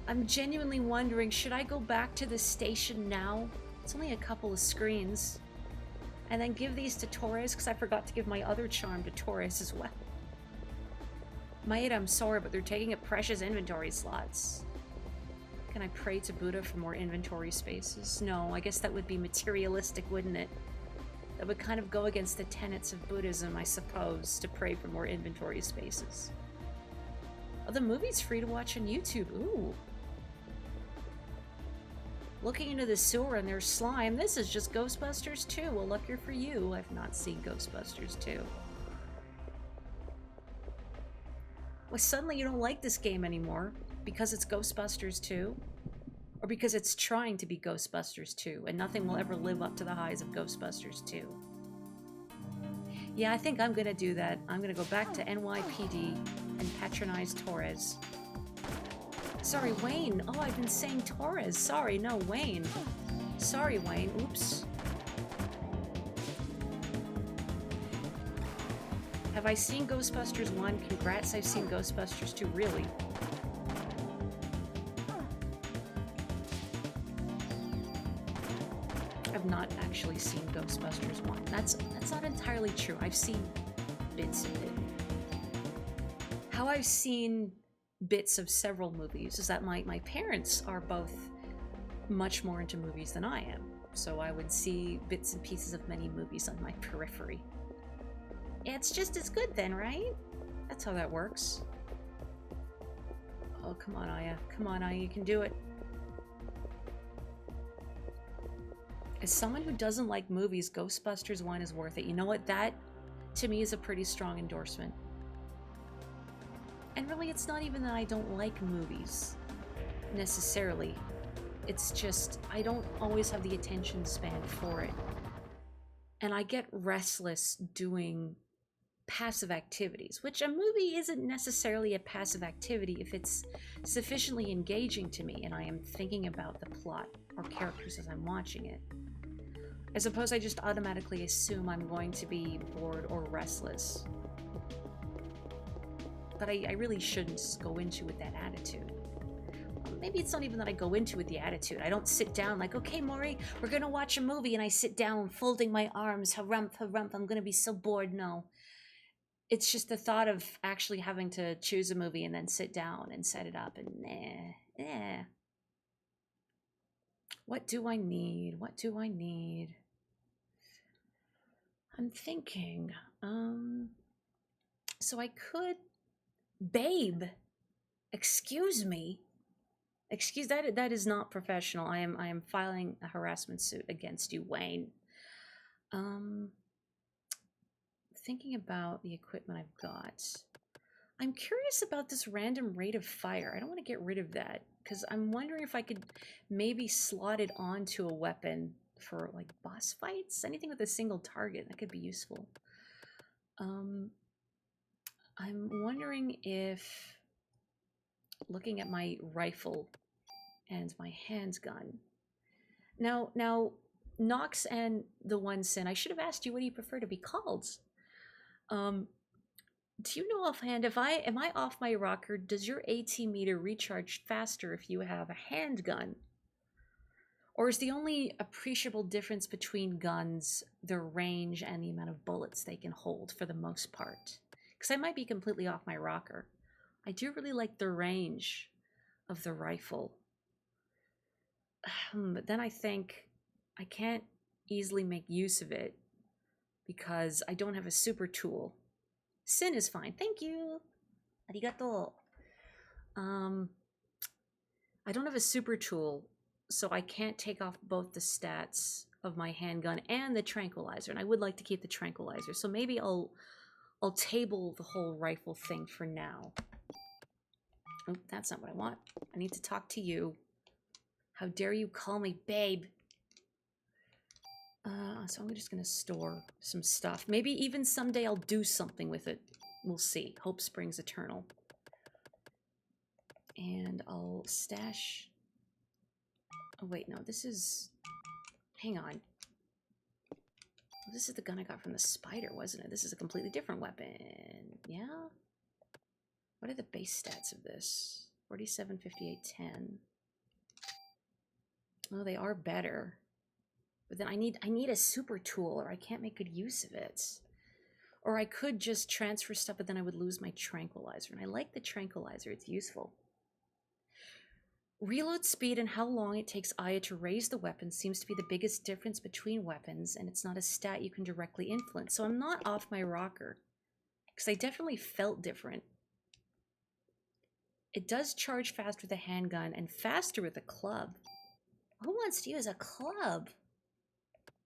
I'm genuinely wondering, should I go back to the station now? It's only a couple of screens. And then give these to Torres, because I forgot to give my other charm to Torres as well. Maeda, I'm sorry, but they're taking up precious inventory slots. Can I pray to Buddha for more inventory spaces? No, I guess that would be materialistic, wouldn't it? That would kind of go against the tenets of Buddhism, I suppose, to pray for more inventory spaces. Oh, the movie's free to watch on YouTube. Ooh. Looking into the sewer and there's slime. This is just Ghostbusters 2. Well, luckier for you, I've not seen Ghostbusters 2. Well, suddenly you don't like this game anymore. Because it's Ghostbusters 2? Or because it's trying to be Ghostbusters 2, and nothing will ever live up to the highs of Ghostbusters 2? Yeah, I think I'm gonna do that. I'm gonna go back to NYPD and patronize Torres. Sorry, Wayne. Oh, I've been saying Torres. Sorry, no, Wayne. Sorry, Wayne. Oops. Have I seen Ghostbusters 1? Congrats, I've seen Ghostbusters 2. Really? I've not actually seen Ghostbusters 1. That's not entirely true. I've seen bits of it. How I've seen bits of several movies is that my parents are both much more into movies than I am. So I would see bits and pieces of many movies on my periphery. It's just as good then, right? That's how that works. Oh, come on, Aya. Come on, Aya, you can do it. As someone who doesn't like movies, Ghostbusters 1 is worth it. You know what? That, to me, is a pretty strong endorsement. And really, it's not even that I don't like movies, necessarily. It's just, I don't always have the attention span for it. And I get restless doing passive activities, which a movie isn't necessarily a passive activity if it's sufficiently engaging to me and I am thinking about the plot or characters as I'm watching it. I suppose I just automatically assume I'm going to be bored or restless. that I really shouldn't go into with that attitude. Maybe it's not even that I go into with the attitude. I don't sit down like, okay, Maury, we're going to watch a movie, and I sit down folding my arms, harumph, harumph, I'm going to be so bored. No. It's just the thought of actually having to choose a movie and then sit down and set it up, and What do I need? What do I need? I'm thinking, so I could, babe, excuse me. Excuse that is not professional. I am filing a harassment suit against you, Wayne. Thinking about the equipment I've got. I'm curious about this random rate of fire. I don't want to get rid of that because I'm wondering if I could maybe slot it onto a weapon for like boss fights. Anything with a single target that could be useful. I'm wondering if looking at my rifle and my handgun. Now, Nox and the One Sin, I should have asked you what do you prefer to be called? Do you know offhand, am I off my rocker, does your AT meter recharge faster if you have a handgun? Or is the only appreciable difference between guns their range and the amount of bullets they can hold for the most part? Because I might be completely off my rocker. I do really like the range of the rifle. But then I think I can't easily make use of it because I don't have a super tool. Sin is fine. Thank you. Arigato. I don't have a super tool, so I can't take off both the stats of my handgun and the tranquilizer, and I would like to keep the tranquilizer, so maybe I'll table the whole rifle thing for now. Oh, that's not what I want. I need to talk to you. How dare you call me babe? So I'm just gonna store some stuff. Maybe even someday I'll do something with it. We'll see. Hope springs eternal. And I'll stash... Oh wait, no, this is... Hang on. This is the gun I got from the spider, wasn't it? This is a completely different weapon. Yeah? What are the base stats of this? 47, 58, 10. Oh, they are better. But then I need a super tool, or I can't make good use of it. Or I could just transfer stuff, but then I would lose my tranquilizer. And I like the tranquilizer, it's useful. Reload speed and how long it takes Aya to raise the weapon seems to be the biggest difference between weapons, and it's not a stat you can directly influence. So I'm not off my rocker, because I definitely felt different. It does charge fast with a handgun and faster with a club. Who wants to use a club?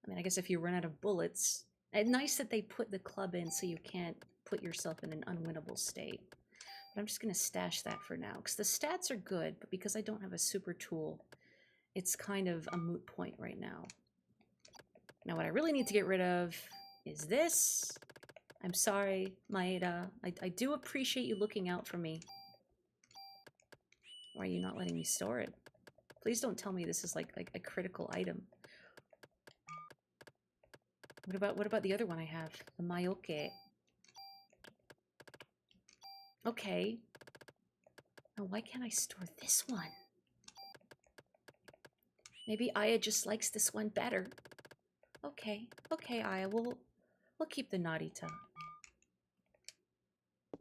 I mean, I guess if you run out of bullets. It's nice that they put the club in so you can't put yourself in an unwinnable state. But I'm just going to stash that for now, because the stats are good, but because I don't have a super tool, it's kind of a moot point right now. Now, what I really need to get rid of is this. I'm sorry, Maeda. I do appreciate you looking out for me. Why are you not letting me store it? Please don't tell me this is like a critical item. What about the other one I have? The Mayoke. Okay. Now why can't I store this one? Maybe Aya just likes this one better. Okay. Okay, Aya, we'll keep the Narita.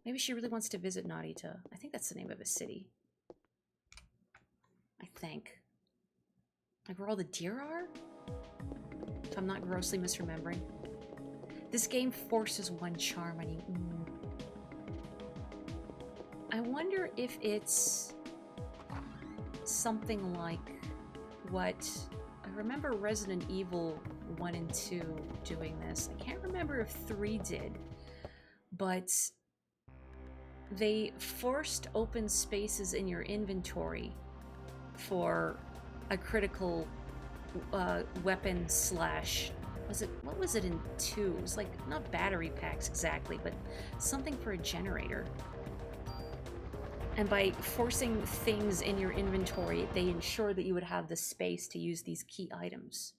Maybe she really wants to visit Narita. I think that's the name of a city. I think. Like where all the deer are? If I'm not grossly misremembering. This game forces one charm on you. I wonder if it's something like what... I remember Resident Evil 1 and 2 doing this. I can't remember if 3 did. But they forced open spaces in your inventory for a critical weapon slash... what was it in 2? It was like, not battery packs exactly, but something for a generator. And by forcing things in your inventory, they ensure that you would have the space to use these key items.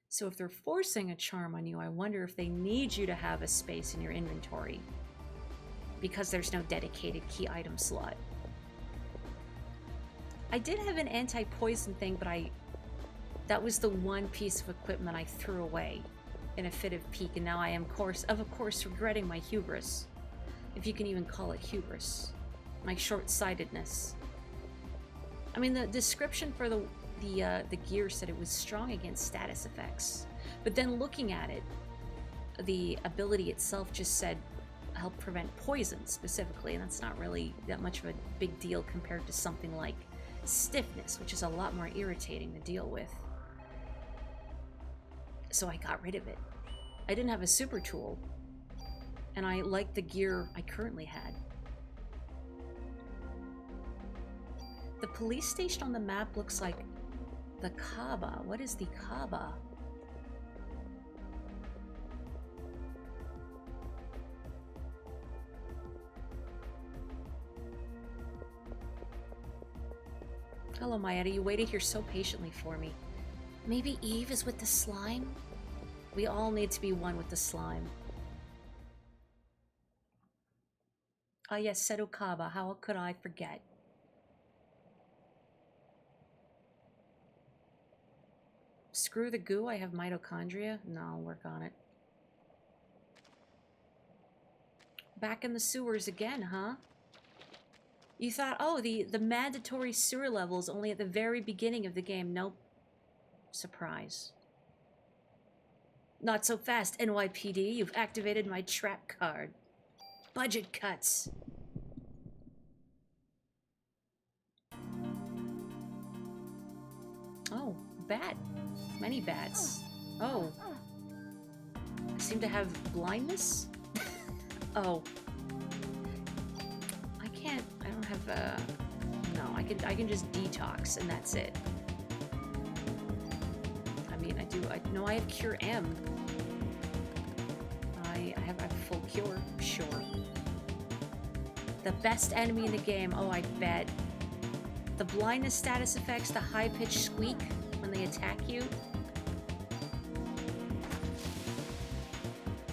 So if they're forcing a charm on you, I wonder if they need you to have a space in your inventory. because there's no dedicated key item slot. I did have an anti-poison thing, but that was the one piece of equipment I threw away in a fit of pique, and now I am, of course, regretting my hubris. If you can even call it hubris. My short-sightedness. I mean, the description for the gear said it was strong against status effects. But then looking at it, the ability itself just said help prevent poison specifically, and that's not really that much of a big deal compared to something like stiffness, which is a lot more irritating to deal with. So I got rid of it. I didn't have a super tool, and I liked the gear I currently had. The police station on the map looks like the Kaaba. What is the Kaaba? Hello, Mayetta. You waited here so patiently for me. Maybe Eve is with the slime? We all need to be one with the slime. Ah yes, Seto Kaaba. How could I forget? Screw the goo, I have mitochondria? No, I'll work on it. Back in the sewers again, huh? You thought, oh, the mandatory sewer level is only at the very beginning of the game. Nope. Surprise. Not so fast, NYPD. You've activated my trap card. Budget cuts. Oh, bat. Many bats. Oh. I seem to have blindness? Oh. I don't have, no, I can just detox and that's it. I mean, I know I have Cure M. I have a full cure, sure. The best enemy in the game, oh, I bet. The blindness status effects, the high-pitched squeak when they attack you.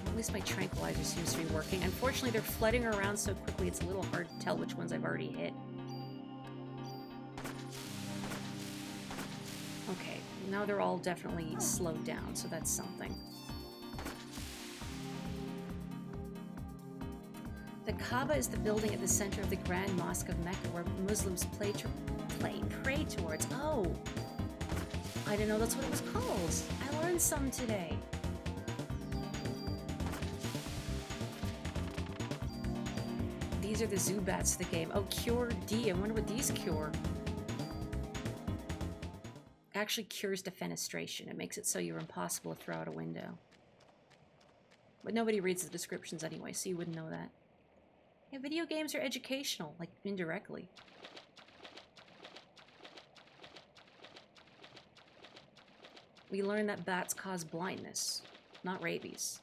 At least my tranquilizer seems to be working. Unfortunately, they're flooding around so quickly, it's a little hard to tell which ones I've already hit. Okay, now they're all definitely slowed down, so that's something. The Kaaba is the building at the center of the Grand Mosque of Mecca where Muslims pray towards. Oh, I didn't know that's what it was called. I learned some today. These are the Zubats of the game. Oh, Cure D. I wonder what these cure. Actually cures defenestration. It makes it so you're impossible to throw out a window. But nobody reads the descriptions anyway, so you wouldn't know that. Yeah, video games are educational, like indirectly. We learned that bats cause blindness, not rabies.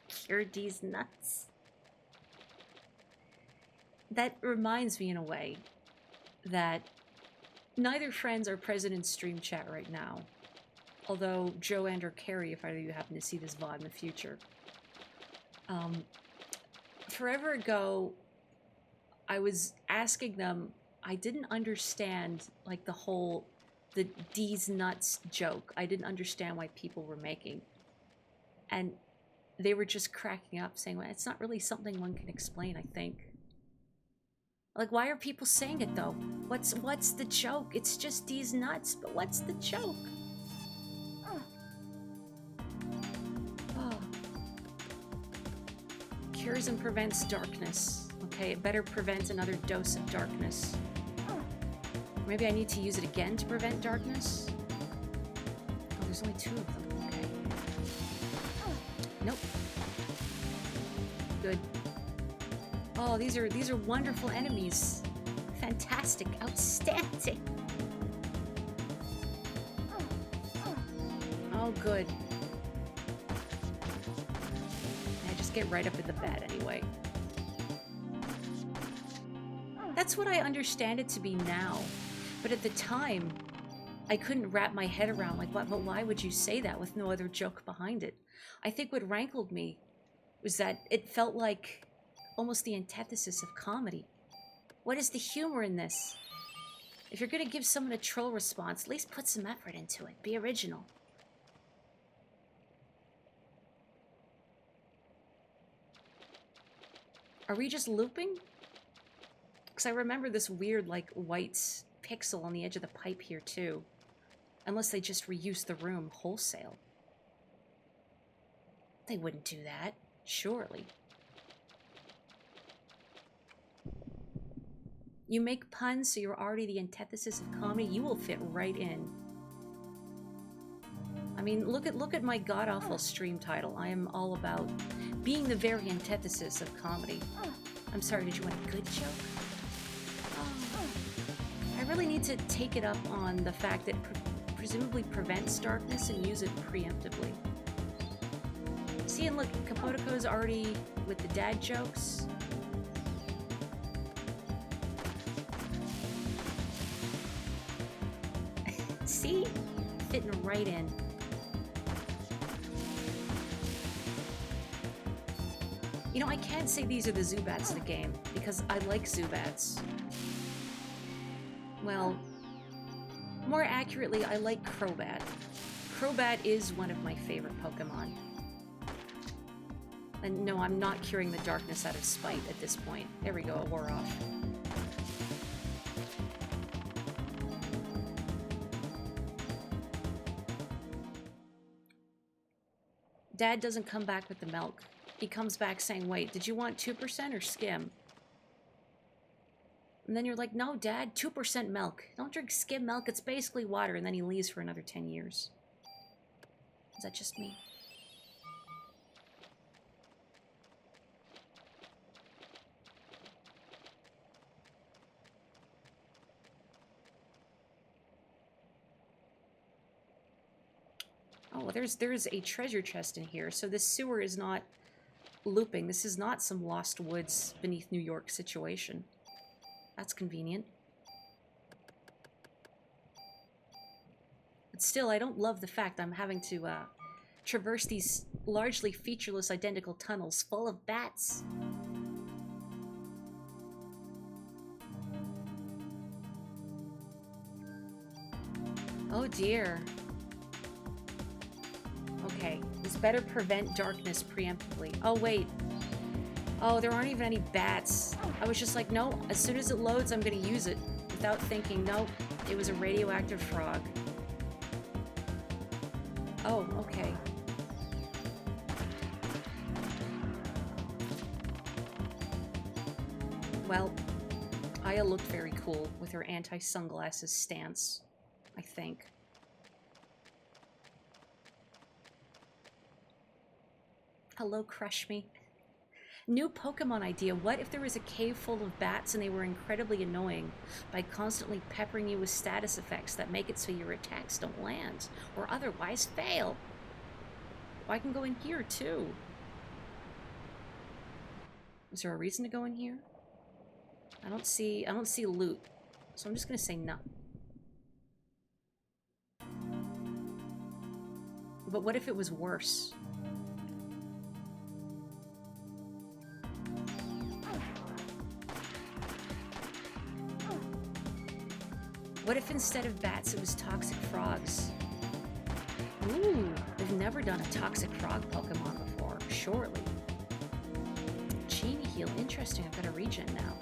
Cure D's nuts. That reminds me in a way that neither friends are present in stream chat right now. Although Joe and or Carrie, if either of you happen to see this VOD in the future. Forever ago, I was asking them, I didn't understand like the D's nuts joke. I didn't understand why people were making. And they were just cracking up saying, well, it's not really something one can explain, I think. Like, why are people saying it though? What's the joke? It's just D's nuts, but what's the joke? Oh. Cures and prevents darkness. Okay, it better prevent another dose of darkness. Maybe I need to use it again to prevent darkness? Oh, there's only 2 of them. Okay. Nope. Good. Oh, these are wonderful enemies. Fantastic. Outstanding. Oh, good. I just get right up in the bed anyway. That's what I understand it to be now. But at the time, I couldn't wrap my head around, like, what, but why would you say that with no other joke behind it? I think what rankled me was that it felt like, almost the antithesis of comedy. What is the humor in this? If you're gonna give someone a troll response, at least put some effort into it. Be original. Are we just looping? Because I remember this weird, like, white pixel on the edge of the pipe here, too. Unless they just reuse the room wholesale. They wouldn't do that, surely. You make puns, so you're already the antithesis of comedy. You will fit right in. I mean, look at my god-awful stream title. I am all about being the very antithesis of comedy. I'm sorry, did you want a good joke? I really need to take it up on the fact that presumably prevents darkness and use it preemptively. See, and look, Kapotoko's already with the dad jokes. See? Fitting right in. You know, I can't say these are the Zubats of the game, because I like Zubats. Well, more accurately, I like Crobat. Crobat is one of my favorite Pokemon. And no, I'm not curing the darkness out of spite at this point. There we go, it wore off. Dad doesn't come back with the milk. He comes back saying, wait, did you want 2% or skim? And then you're like, no, Dad, 2% milk. Don't drink skim milk, it's basically water. And then he leaves for another 10 years. Is that just me? Oh, there's a treasure chest in here. So this sewer is not looping. This is not some Lost Woods beneath New York situation. That's convenient. But still, I don't love the fact I'm having to traverse these largely featureless identical tunnels full of bats. Oh dear. Okay, this better prevent darkness preemptively. Oh wait. Oh, there aren't even any bats. I was just like, no, as soon as it loads, I'm gonna use it. Without thinking, nope, it was a radioactive frog. Oh, okay. Well, Aya looked very cool with her anti-sunglasses stance, I think. Hello, Crush Me. New Pokemon idea. What if there was a cave full of bats and they were incredibly annoying by constantly peppering you with status effects that make it so your attacks don't land or otherwise fail? Well, I can go in here too. Is there a reason to go in here? I don't see loot. So I'm just gonna say no. But what if it was worse? What if instead of bats it was toxic frogs? Ooh, we've never done a toxic frog Pokemon before, surely. Genie Heal, interesting, I've got a regen now.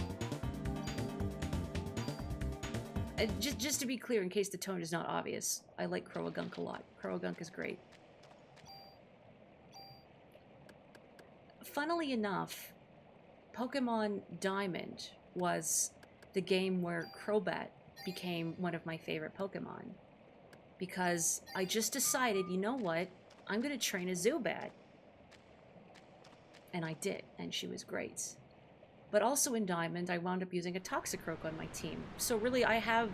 Just to be clear, in case the tone is not obvious, I like Croagunk a lot. Croagunk is great. Funnily enough, Pokemon Diamond was the game where Crobat became one of my favorite Pokemon. Because I just decided, you know what? I'm going to train a Zubat. And I did, and she was great. But also in Diamond, I wound up using a Toxicroak on my team. So really, I have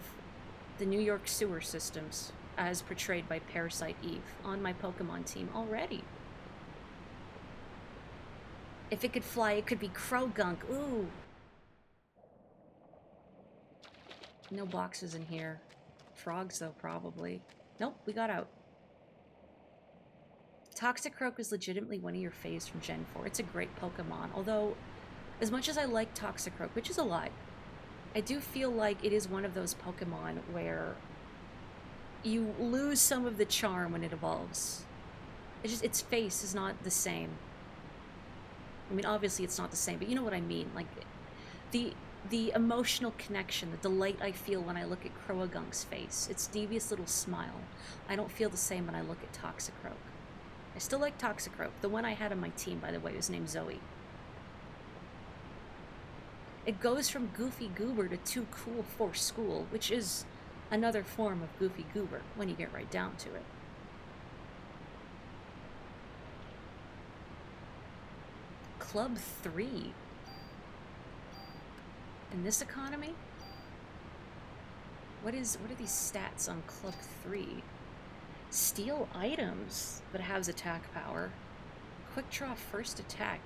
the New York sewer systems, as portrayed by Parasite Eve, on my Pokemon team already. If it could fly, it could be Croagunk. Ooh! No boxes in here. Frogs, though, probably. Nope, we got out. Toxicroak is legitimately one of your faves from Gen 4. It's a great Pokemon, although As much as I like Toxicroak, which is a lot, I do feel like it is one of those Pokemon where you lose some of the charm when it evolves. Its face is not the same. I mean, obviously it's not the same, but you know what I mean. Like, the emotional connection, the delight I feel when I look at Croagunk's face, its devious little smile, I don't feel the same when I look at Toxicroak. I still like Toxicroak. The one I had on my team, by the way, was named Zoe. It goes from Goofy Goober to Too Cool for School, which is another form of Goofy Goober when you get right down to it. Club 3. In this economy? What are these stats on Club 3? Steal items, but it has attack power. Quick draw first attack.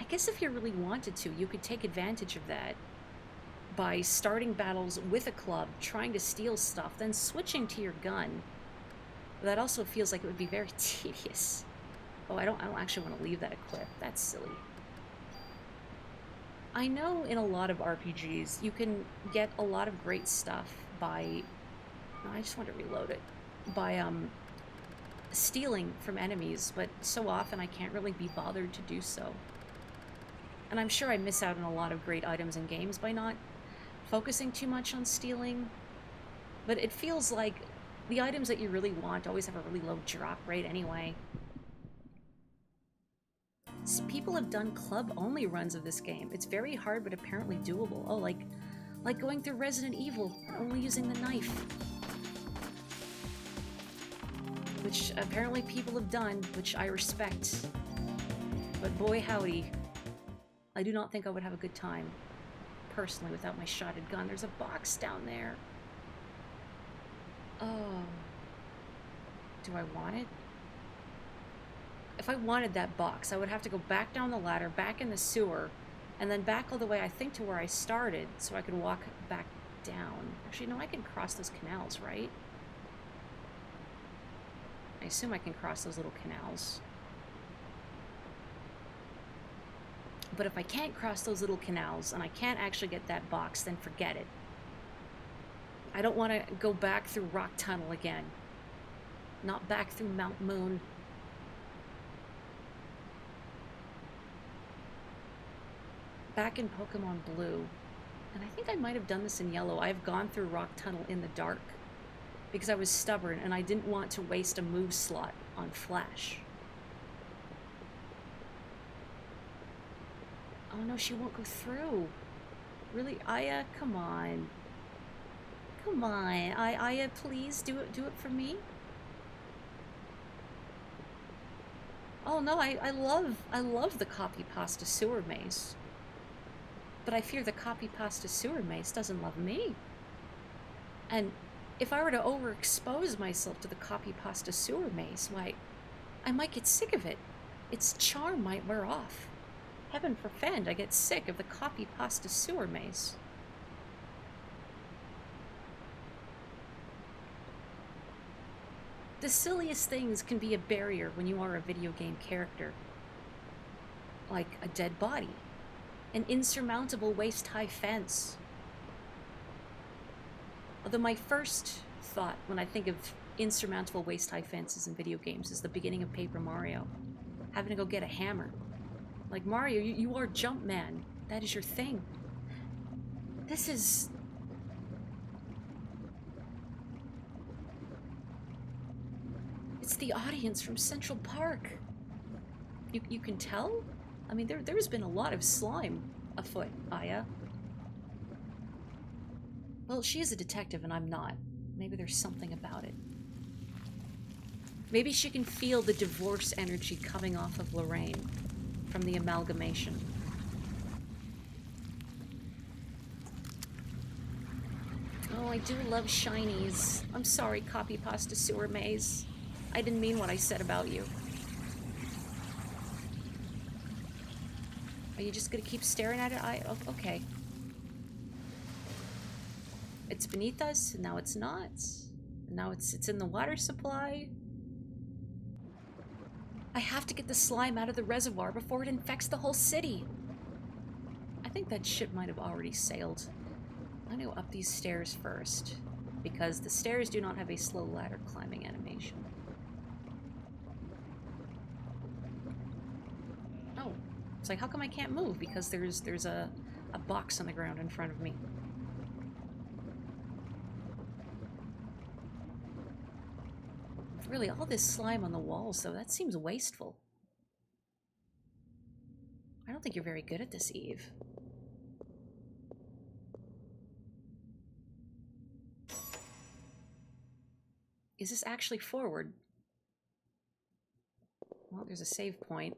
I guess if you really wanted to, you could take advantage of that by starting battles with a club, trying to steal stuff, then switching to your gun. But that also feels like it would be very tedious. Oh, I don't actually want to leave that equipped. That's silly. I know in a lot of RPGs, you can get a lot of great stuff by... No, I just want to reload it. By, stealing from enemies, but so often I can't really be bothered to do so. And I'm sure I miss out on a lot of great items and games by not focusing too much on stealing. But it feels like the items that you really want always have a really low drop rate anyway. People have done club-only runs of this game. It's very hard, but apparently doable. Oh, like going through Resident Evil, only using the knife. Which apparently people have done, which I respect. But boy howdy, I do not think I would have a good time, personally, without my shotted gun. There's a box down there. Oh. Do I want it? If I wanted that box, I would have to go back down the ladder, back in the sewer, and then back all the way, I think, to where I started, so I could walk back down. Actually, no, I can cross those canals, right? I assume I can cross those little canals. But if I can't cross those little canals, and I can't actually get that box, then forget it. I don't want to go back through Rock Tunnel again. Not back through Mount Moon. Back in Pokemon Blue, and I think I might have done this in Yellow, I've gone through Rock Tunnel in the dark because I was stubborn and I didn't want to waste a move slot on Flash. Oh no, she won't go through. Really, Aya? Come on. Come on, Aya, please do it for me. Oh no, I love the copy pasta sewer maze. But I fear the copy pasta sewer maze doesn't love me. And if I were to overexpose myself to the copy pasta sewer maze, why, I might get sick of it. Its charm might wear off. Heaven forfend I get sick of the copy pasta sewer maze. The silliest things can be a barrier when you are a video game character. Like a dead body. An insurmountable waist-high fence. Although my first thought when I think of insurmountable waist-high fences in video games is the beginning of Paper Mario. Having to go get a hammer. Like, Mario, you are Jumpman. That is your thing. This is... It's the audience from Central Park. You can tell? I mean, there's been a lot of slime afoot, Aya. Well, she is a detective and I'm not. Maybe there's something about it. Maybe she can feel the divorce energy coming off of Lorraine from the amalgamation. Oh, I do love shinies. I'm sorry, copy pasta sewer maze. I didn't mean what I said about you. Are you just gonna keep staring at it? Oh, okay. It's beneath us, and now it's not. And now it's in the water supply. I have to get the slime out of the reservoir before it infects the whole city. I think that ship might have already sailed. I'm gonna go up these stairs first, because the stairs do not have a slow ladder climbing animation. Oh, it's like, how come I can't move? Because there's a box on the ground in front of me. Really, all this slime on the walls, though, that seems wasteful. I don't think you're very good at this, Eve. Is this actually forward? Well, there's a save point.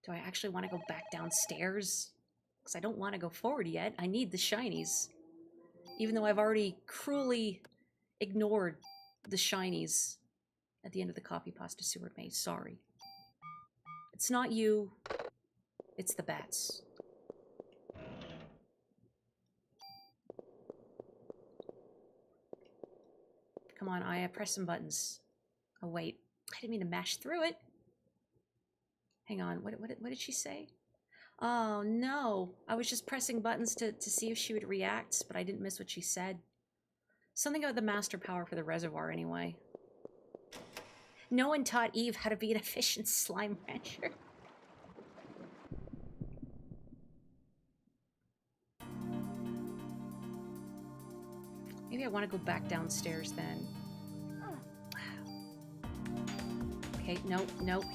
Do I actually want to go back downstairs? Because I don't want to go forward yet. I need the shinies. Even though I've already cruelly ignored the shinies at the end of the coffee pasta sewer maze. Sorry. It's not you. It's the bats. Come on, Aya, press some buttons. Oh, wait. I didn't mean to mash through it. Hang on, what did she say? Oh, no. I was just pressing buttons to see if she would react, but I didn't miss what she said. Something about the master power for the reservoir, anyway. No one taught Eve how to be an efficient slime rancher. Maybe I want to go back downstairs then. Okay, nope, nope.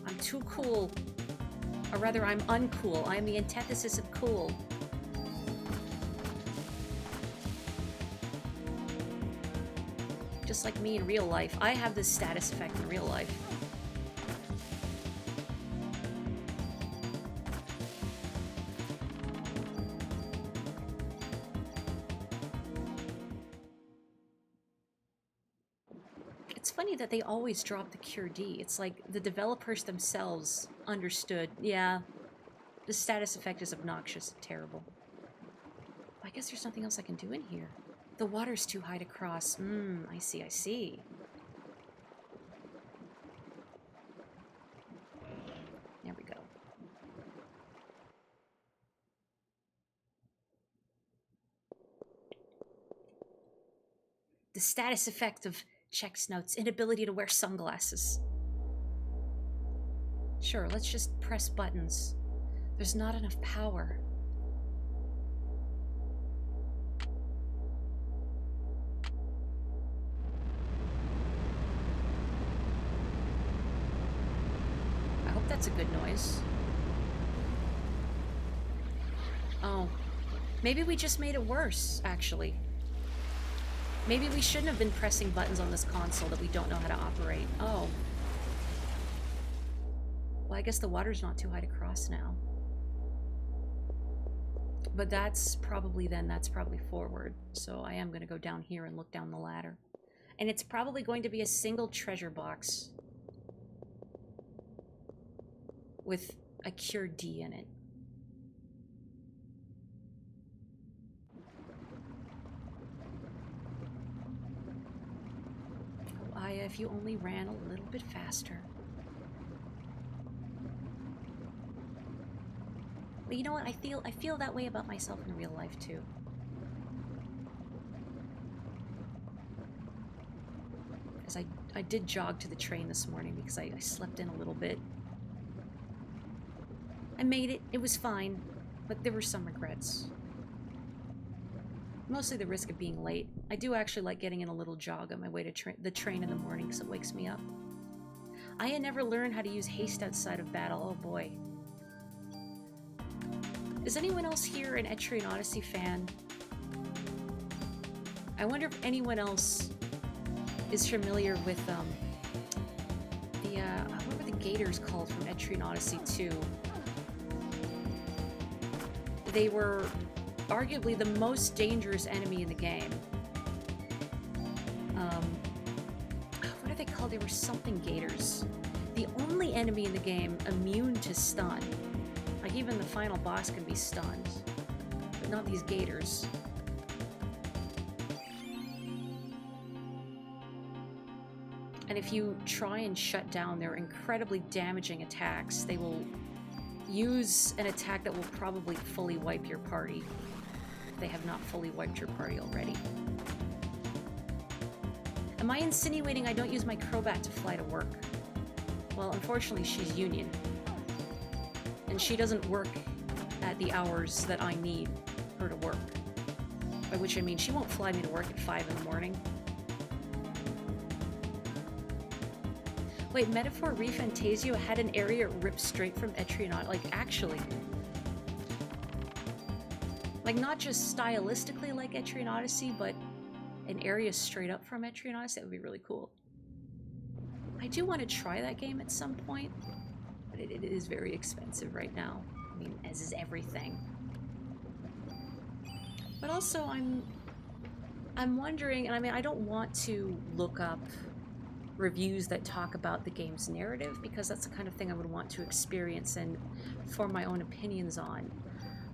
I'm too cool. Or rather, I'm uncool. I am the antithesis of cool. Just like me in real life. I have this status effect in real life. It's funny that they always drop the Cure D. It's like the developers themselves understood, yeah, the status effect is obnoxious and terrible. I guess there's nothing else I can do in here. The water's too high to cross. I see, I see. There we go. The status effect of Check's notes, inability to wear sunglasses. Sure, let's just press buttons. There's not enough power. I hope that's a good noise. Oh, maybe we just made it worse, actually. Maybe we shouldn't have been pressing buttons on this console that we don't know how to operate. Oh. Well, I guess the water's not too high to cross now. But that's probably forward. So I am going to go down here and look down the ladder. And it's probably going to be a single treasure box with a Cure D in it. Oh, Aya, if you only ran a little bit faster. But you know what? I feel that way about myself in real life too. As I did jog to the train this morning because I slept in a little bit. I made it. It was fine, but there were some regrets. Mostly the risk of being late. I do actually like getting in a little jog on my way to the train in the morning because it wakes me up. I had never learned how to use haste outside of battle. Oh boy. Is anyone else here an Etrian Odyssey fan? I wonder if anyone else is familiar with what were the gators called from Etrian Odyssey 2? They were arguably the most dangerous enemy in the game. What are they called? They were something gators. The only enemy in the game immune to stun. Like, even the final boss can be stunned. But not these gators. And if you try and shut down their incredibly damaging attacks, they will use an attack that will probably fully wipe your party. If they have not fully wiped your party already. Am I insinuating I don't use my Crobat to fly to work? Well, unfortunately, she's union. And she doesn't work at the hours that I need her to work. By which I mean she won't fly me to work at 5 in the morning. Wait, Metaphor Refantasio had an area ripped straight from Etrianon. Like, actually. Like, not just stylistically like Etrian Odyssey, but an area straight up from Etrian Odyssey. That would be really cool. I do want to try that game at some point, but it is very expensive right now. I mean, as is everything. But also, I'm wondering, and I mean, I don't want to look up reviews that talk about the game's narrative, because that's the kind of thing I would want to experience and form my own opinions on.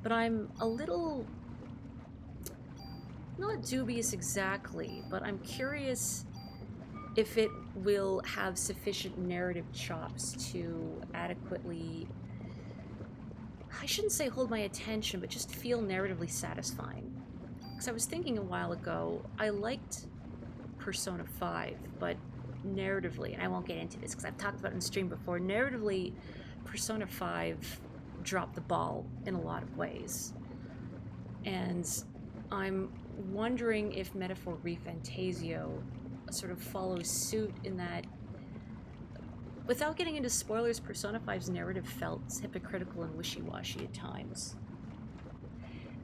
But I'm a little, not dubious exactly, but I'm curious if it will have sufficient narrative chops to adequately, I shouldn't say hold my attention, but just feel narratively satisfying. Because I was thinking a while ago, I liked Persona 5, but narratively, and I won't get into this because I've talked about it in stream before, narratively, Persona 5 dropped the ball in a lot of ways. And I'm wondering if Metaphor Refantasio sort of follows suit in that, without getting into spoilers, Persona 5's narrative felt hypocritical and wishy-washy at times.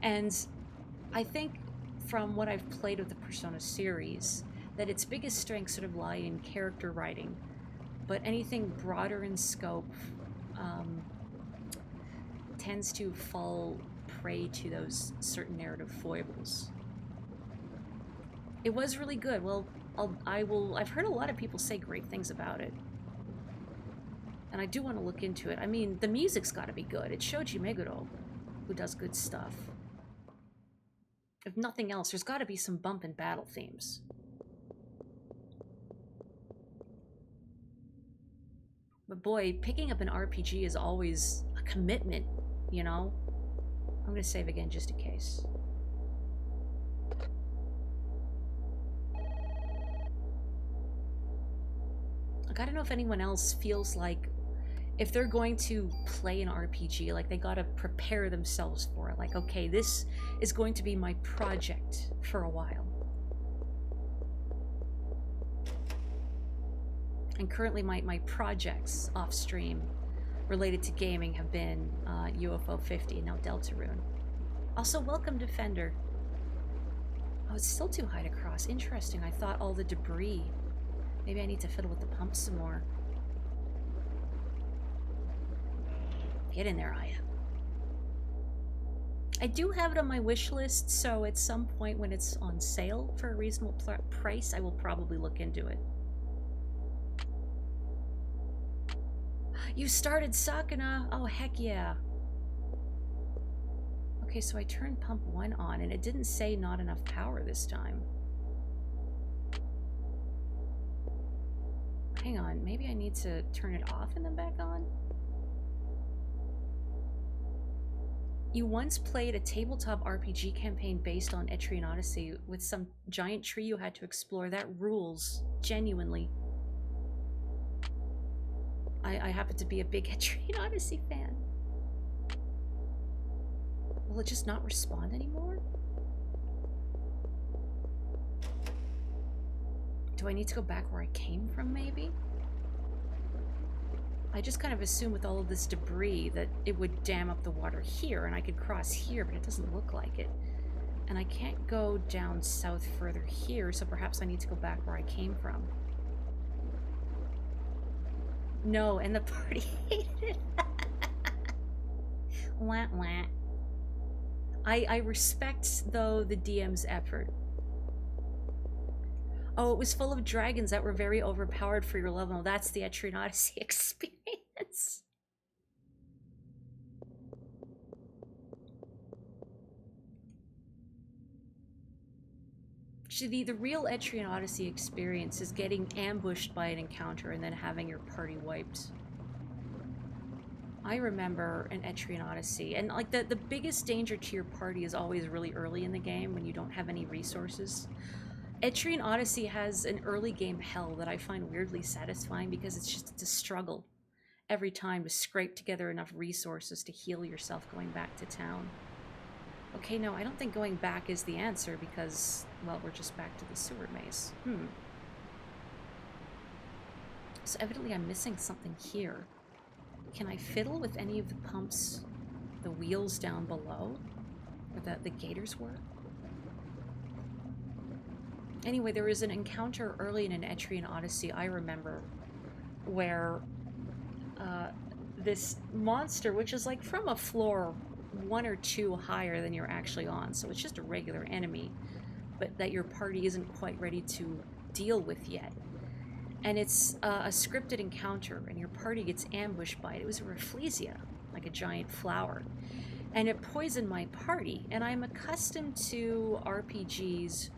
And I think from what I've played with the Persona series, that its biggest strengths sort of lie in character writing, but anything broader in scope tends to fall prey to those certain narrative foibles. It was really good. Well, I've heard a lot of people say great things about it. And I do want to look into it. I mean, the music's got to be good. It's Shoji Meguro, who does good stuff. If nothing else, there's got to be some bump and battle themes. But boy, picking up an RPG is always a commitment, you know? I'm gonna save again just in case. I gotta know if anyone else feels like if they're going to play an RPG, like they gotta prepare themselves for it. Like, okay, this is going to be my project for a while. And currently my projects off stream related to gaming have been UFO 50 and now Deltarune. Also, welcome Defender. Oh, it's still too high to cross. Interesting. I thought all the debris. Maybe I need to fiddle with the pump some more. Get in there, Aya. I do have it on my wish list, so at some point when it's on sale for a reasonable price, I will probably look into it. You started Sakuna! Oh, heck yeah. Okay, so I turned pump 1 on, and it didn't say not enough power this time. Hang on, maybe I need to turn it off and then back on? You once played a tabletop RPG campaign based on Etrian Odyssey with some giant tree you had to explore. That rules, genuinely. I happen to be a big Etrian Odyssey fan. Will it just not respond anymore? Do I need to go back where I came from, maybe? I just kind of assumed with all of this debris that it would dam up the water here and I could cross here, but it doesn't look like it. And I can't go down south further here, so perhaps I need to go back where I came from. No, and the party hated it. Wah, wah. I respect, though, the DM's effort. Oh, it was full of dragons that were very overpowered for your level. That's the Etrian Odyssey experience. The real Etrian Odyssey experience is getting ambushed by an encounter and then having your party wiped. I remember an Etrian Odyssey, and like the biggest danger to your party is always really early in the game when you don't have any resources. Etrian Odyssey has an early game hell that I find weirdly satisfying because it's a struggle every time to scrape together enough resources to heal yourself going back to town. Okay, no, I don't think going back is the answer because, well, we're just back to the sewer maze. So evidently I'm missing something here. Can I fiddle with any of the pumps, the wheels down below, where the gators were? Anyway, there was an encounter early in an Etrian Odyssey I remember where this monster, which is like from a floor 1 or 2 higher than you're actually on, so it's just a regular enemy, but that your party isn't quite ready to deal with yet. And it's a scripted encounter, and your party gets ambushed by it. It was a Rafflesia, like a giant flower. And it poisoned my party, and I'm accustomed to RPGs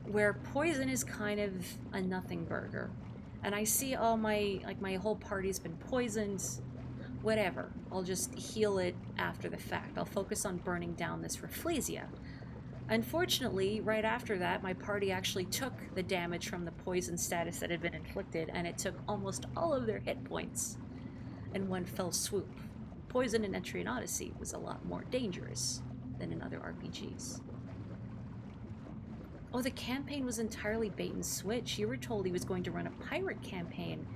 where poison is kind of a nothing burger. And I see all my whole party's been poisoned, whatever. I'll just heal it after the fact. I'll focus on burning down this Rafflesia. Unfortunately, right after that, my party actually took the damage from the poison status that had been inflicted, and it took almost all of their hit points in one fell swoop. Poison in Etrian Odyssey was a lot more dangerous than in other RPGs. Oh, the campaign was entirely bait and switch. You were told he was going to run a pirate campaign.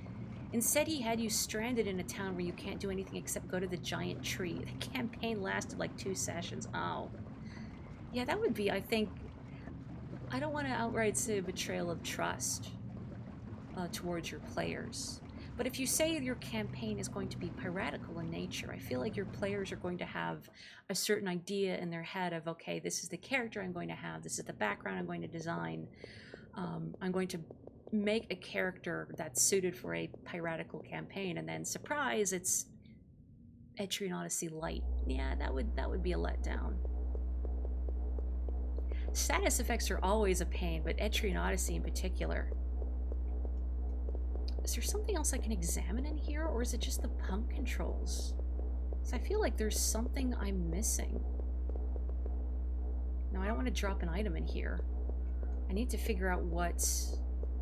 Instead, he had you stranded in a town where you can't do anything except go to the giant tree. The campaign lasted like 2 sessions. Oh. Yeah, that would be, I think... I don't want to outright say a betrayal of trust towards your players. But if you say your campaign is going to be piratical in nature, I feel like your players are going to have a certain idea in their head of, okay, this is the character I'm going to have, this is the background I'm going to design. I'm going to make a character that's suited for a piratical campaign, and then surprise, it's Etrian Odyssey Light. Yeah, that would be a letdown. Status effects are always a pain, but Etrian Odyssey in particular. Is there something else I can examine in here, or is it just the pump controls? So I feel like there's something I'm missing. Now, I don't want to drop an item in here. I need to figure out what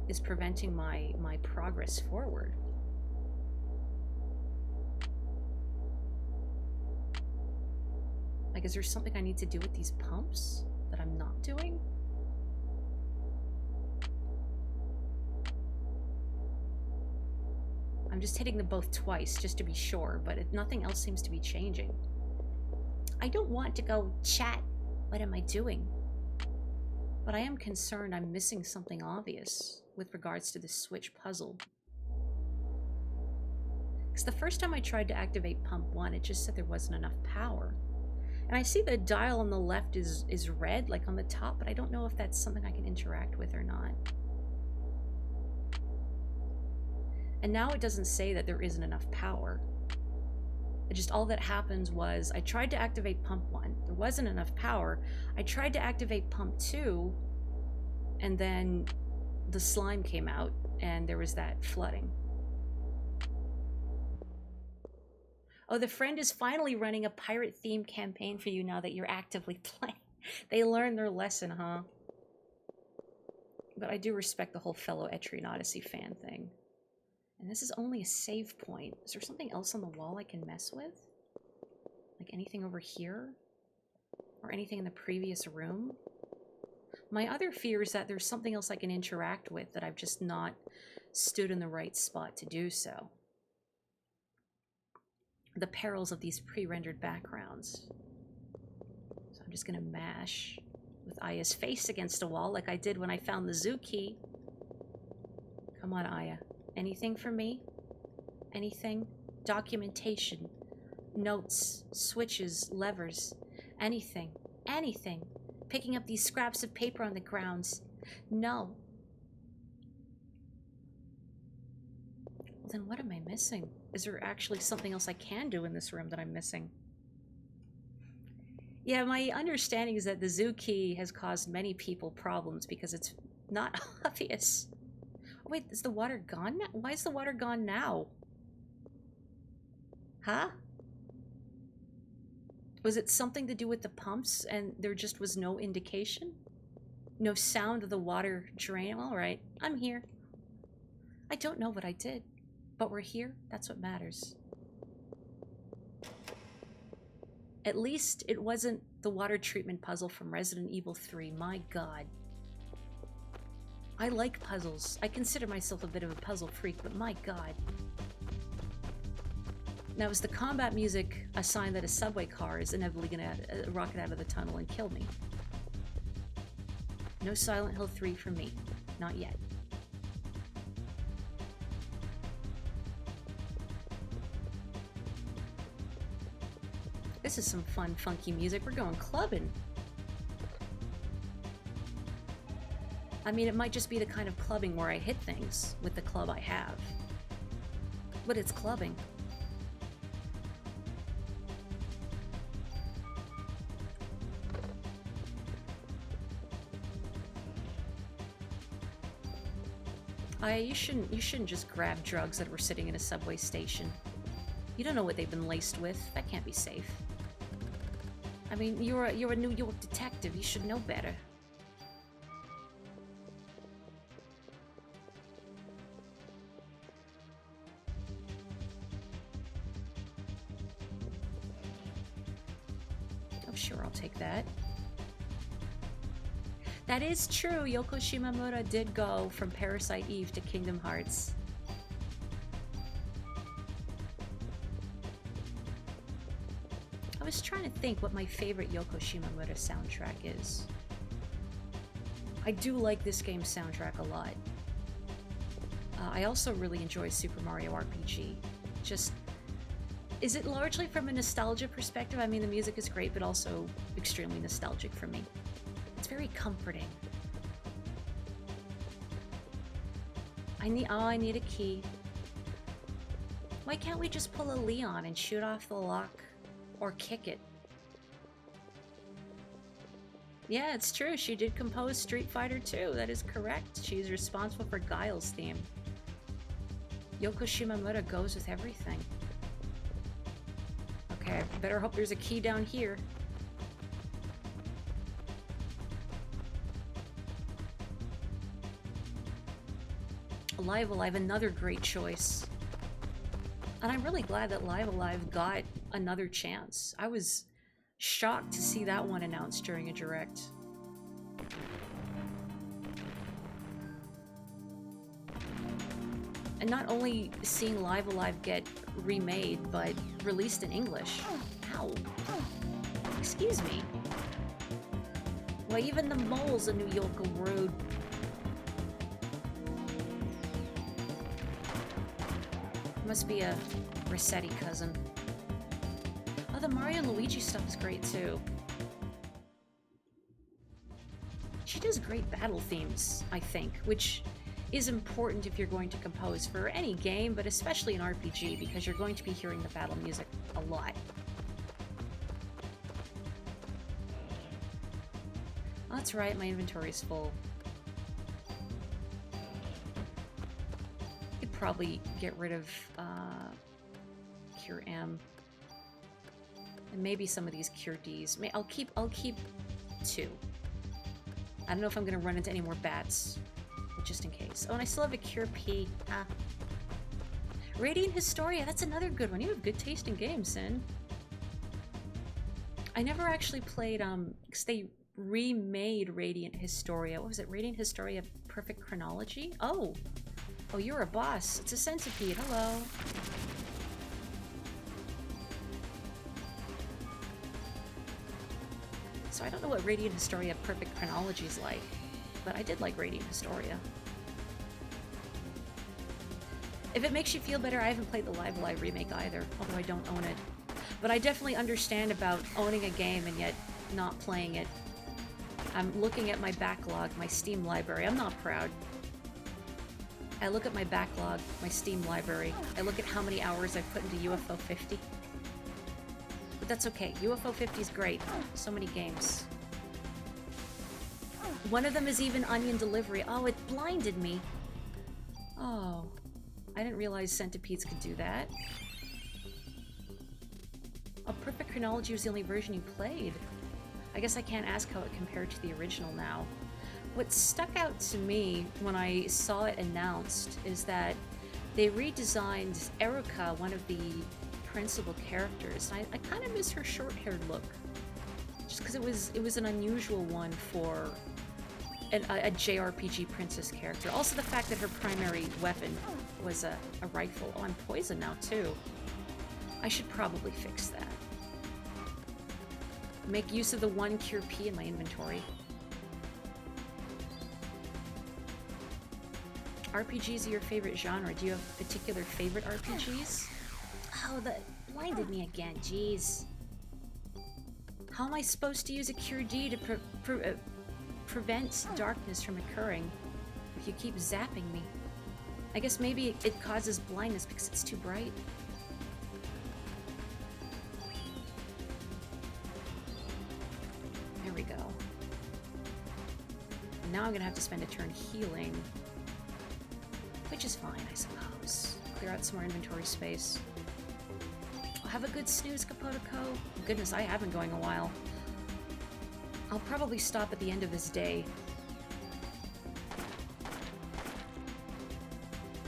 is preventing my progress forward. Like, is there something I need to do with these pumps that I'm not doing? I'm just hitting them both twice, just to be sure, but nothing else seems to be changing. I don't want to go, chat, what am I doing? But I am concerned I'm missing something obvious with regards to this switch puzzle. Because the first time I tried to activate pump 1, it just said there wasn't enough power. And I see the dial on the left is red, like on the top, but I don't know if that's something I can interact with or not. And now it doesn't say that there isn't enough power. All that happens was I tried to activate pump 1. There wasn't enough power. I tried to activate pump 2, and then the slime came out, and there was that flooding. Oh, the friend is finally running a pirate-themed campaign for you now that you're actively playing. They learned their lesson, huh? But I do respect the whole fellow Etrian Odyssey fan thing. And this is only a save point. Is there something else on the wall I can mess with? Like anything over here? Or anything in the previous room? My other fear is that there's something else I can interact with that I've just not stood in the right spot to do so. The perils of these pre-rendered backgrounds. So I'm just gonna mash with Aya's face against a wall like I did when I found the zoo key. Come on, Aya. Anything for me? Anything? Documentation, notes, switches, levers, anything, anything. Picking up these scraps of paper on the grounds. No. Well, then what am I missing? Is there actually something else I can do in this room that I'm missing? Yeah, my understanding is that the zoo key has caused many people problems because it's not obvious. Oh, wait, is the water gone now? Why is the water gone now? Huh? Was it something to do with the pumps and there just was no indication? No sound of the water drain? Alright, I'm here. I don't know what I did, but we're here. That's what matters. At least it wasn't the water treatment puzzle from Resident Evil 3. My god. I like puzzles. I consider myself a bit of a puzzle freak, but my god. Now, is the combat music a sign that a subway car is inevitably gonna rocket out of the tunnel and kill me? No Silent Hill 3 for me. Not yet. This is some fun, funky music. We're going clubbing. I mean, it might just be the kind of clubbing where I hit things with the club I have. But it's clubbing. You shouldn't just grab drugs that were sitting in a subway station. You don't know what they've been laced with. That can't be safe. I mean, you're a New York detective. You should know better. Oh, sure, I'll take that. That is true. Yoko Shimamura did go from Parasite Eve to Kingdom Hearts. I was trying to think what my favorite Yoko Shimamura soundtrack is. I do like this game's soundtrack a lot. I also really enjoy Super Mario RPG. Just, is it largely from a nostalgia perspective? I mean, the music is great, but also extremely nostalgic for me. It's very comforting. I need a key. Why can't we just pull a Leon and shoot off the lock? Or kick it? Yeah, it's true. She did compose Street Fighter 2. That is correct. She's responsible for Guile's theme. Yoko Shimamura goes with everything. Okay, better hope there's a key down here. Live Alive, another great choice. And I'm really glad that Live Alive got another chance. I was shocked to see that one announced during a direct. And not only seeing Live Alive get remade, but released in English. Ow. Excuse me. Why, even the moles in New York are rude. Must be a Rossetti cousin. Oh, the Mario and Luigi stuff is great too. She does great battle themes, I think, which is important if you're going to compose for any game, but especially an RPG, because you're going to be hearing the battle music a lot. Oh, that's right, my inventory is full. Could probably get rid of Cure M. And maybe some of these Cure Ds. I'll keep 2. I don't know if I'm gonna run into any more bats, but just in case. Oh, and I still have a Cure P. Radiant Historia, that's another good one. You have good taste in games, Sin. I never actually played, because they remade Radiant Historia. What was it? Radiant Historia Perfect Chronology? Oh, you're a boss. It's a centipede. Hello. So I don't know what Radiant Historia Perfect Chronology is like, but I did like Radiant Historia. If it makes you feel better, I haven't played the Live Alive remake either, although I don't own it. But I definitely understand about owning a game and yet not playing it. I'm looking at my backlog, my Steam library. I'm not proud. I look at my backlog, my Steam library. I look at how many hours I've put into UFO 50. But that's okay. UFO 50 is great. So many games. One of them is even Onion Delivery. Oh, it blinded me. Oh. I didn't realize centipedes could do that. Oh, Perfect Chronology was the only version you played. I guess I can't ask how it compared to the original now. What stuck out to me when I saw it announced is that they redesigned Erica, one of the principal characters. I kind of miss her short-haired look. Just because it was an unusual one for a JRPG princess character. Also the fact that her primary weapon was a rifle. Oh, I'm poisoned now too. I should probably fix that. Make use of the 1 Cure P in my inventory. RPGs are your favorite genre. Do you have particular favorite RPGs? Oh, that blinded me again. Jeez. How am I supposed to use a Cure D to prevent darkness from occurring if you keep zapping me? I guess maybe it causes blindness because it's too bright. There we go. And now I'm gonna have to spend a turn healing. Which is fine, I suppose. Clear out some more inventory space. I'll have a good snooze, Kapotoko. Goodness, I have been going a while. I'll probably stop at the end of this day.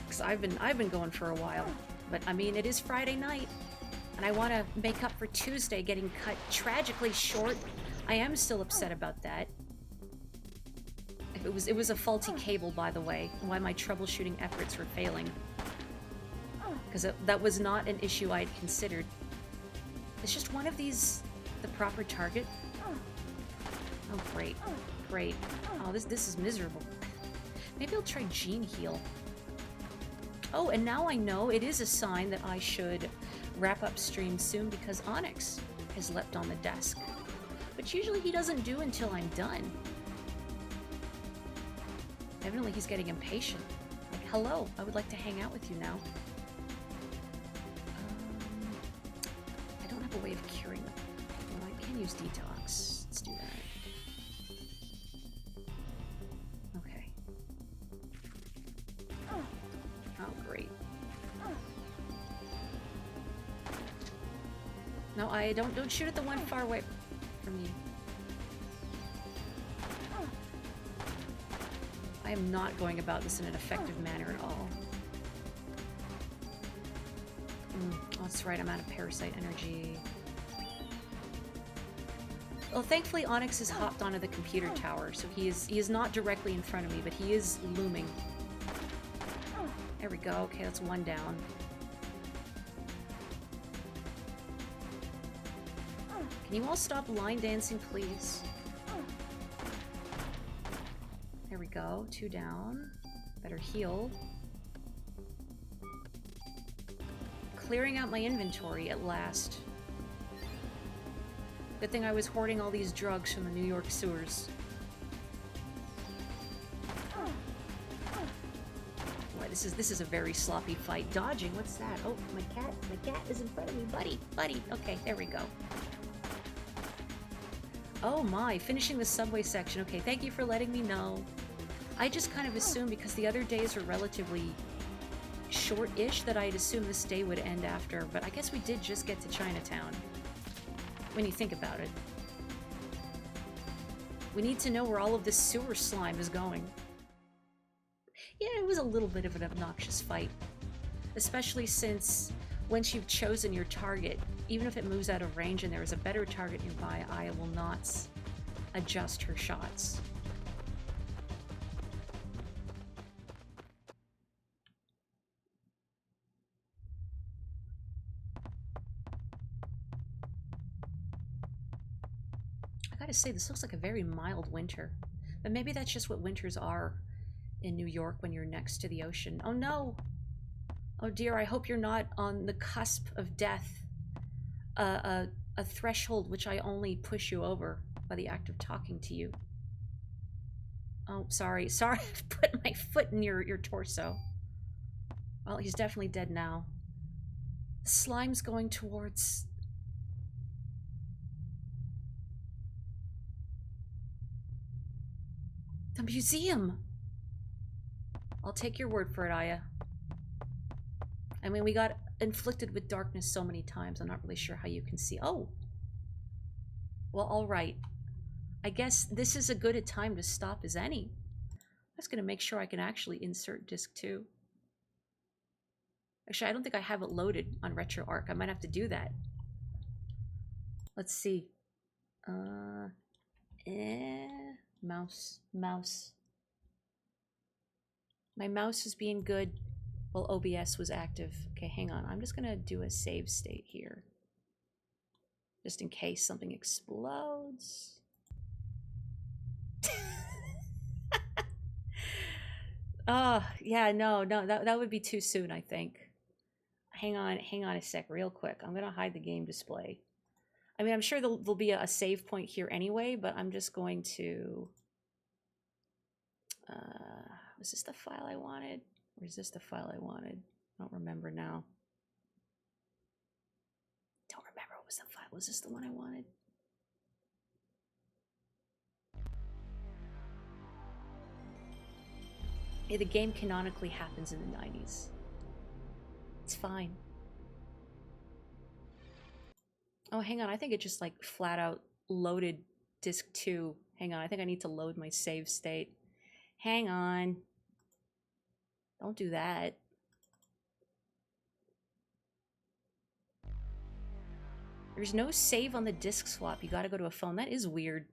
Because I've been going for a while. But I mean, it is Friday night. And I want to make up for Tuesday getting cut tragically short. I am still upset about that. It was a faulty cable, by the way, why my troubleshooting efforts were failing. Because that was not an issue I had considered. It's just one of these the proper target. Oh, great. Great. Oh, this is miserable. Maybe I'll try Gene Heal. Oh, and now I know it is a sign that I should wrap up stream soon because Onyx has leapt on the desk. Which usually he doesn't do until I'm done. Evidently he's getting impatient. Like, hello, I would like to hang out with you now. I don't have a way of curing them. Well, I can use detox. Let's do that. Okay. Oh, great. No, I don't shoot at the one far away from you. I am not going about this in an effective manner at all. Oh, that's right, I'm out of parasite energy. Well, thankfully Onyx has hopped onto the computer tower, so he is not directly in front of me, but he is looming. There we go. Okay, that's one down. Can you all stop line dancing, please? There we go. 2 down. Better heal. Clearing out my inventory at last. Good thing I was hoarding all these drugs from the New York sewers. Boy, this is a very sloppy fight. Dodging, what's that? Oh, my cat is in front of me. Buddy. Okay, there we go. Oh my, finishing the subway section. Okay, thank you for letting me know. I just kind of assumed because the other days were relatively short-ish that I'd assume this day would end after, but I guess we did just get to Chinatown. When you think about it. We need to know where all of this sewer slime is going. Yeah, it was a little bit of an obnoxious fight. Especially since once you've chosen your target, even if it moves out of range and there is a better target nearby, I will not adjust her shots. I gotta say, this looks like a very mild winter. But maybe that's just what winters are in New York when you're next to the ocean. Oh no! Oh dear, I hope you're not on the cusp of death. A threshold which I only push you over by the act of talking to you. Oh, sorry, I've put my foot in your torso. Well, he's definitely dead now. The slime's going towards... The museum! I'll take your word for it, Aya. I mean, we got inflicted with darkness so many times, I'm not really sure how you can see. Oh! Well, alright. I guess this is as good a time to stop as any. I'm just gonna make sure I can actually insert disc 2. Actually, I don't think I have it loaded on RetroArch. I might have to do that. Let's see. Mouse. My mouse is being good while OBS was active. Okay, hang on. I'm just gonna do a save state here. Just in case something explodes. Oh, yeah, no, that would be too soon, I think. Hang on a sec, real quick. I'm gonna hide the game display. I mean, I'm sure there'll be a save point here anyway, but I'm just going to... was this the file I wanted? Or is this the file I wanted? I don't remember now. Don't remember what was the file. Was this the one I wanted? Yeah, the game canonically happens in the 90s. It's fine. Oh, hang on. I think it just like flat out loaded disk 2. Hang on. I think I need to load my save state. Hang on. Don't do that. There's no save on the disk swap. You gotta go to a phone. That is weird.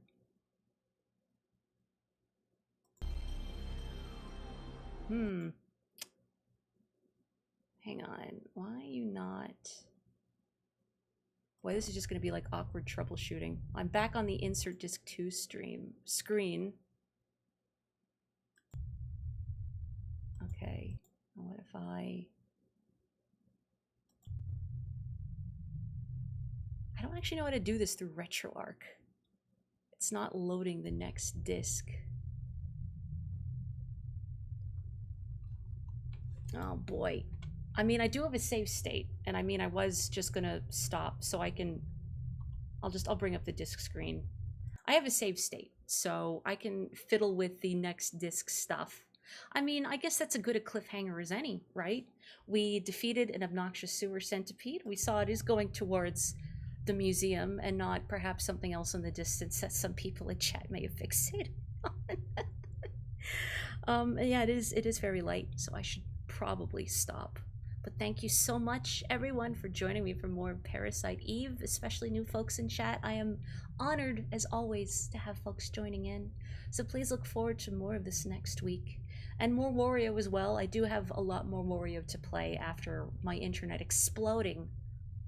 Hang on. Why are you not... Boy, this is just going to be like awkward troubleshooting. I'm back on the insert disk 2 screen. Okay. What if I don't actually know how to do this through RetroArch. It's not loading the next disk. Oh boy. I mean, I do have a save state, and I mean, I was just gonna stop so I can... I'll bring up the disk screen. I have a save state, so I can fiddle with the next disk stuff. I mean, I guess that's as good a cliffhanger as any, right? We defeated an obnoxious sewer centipede. We saw it is going towards the museum and not perhaps something else in the distance that some people in chat may have fixated on. Yeah, it is very late, so I should probably stop. But thank you so much, everyone, for joining me for more Parasite Eve, especially new folks in chat. I am honored, as always, to have folks joining in. So please look forward to more of this next week. And more Wario as well. I do have a lot more Wario to play after my internet exploding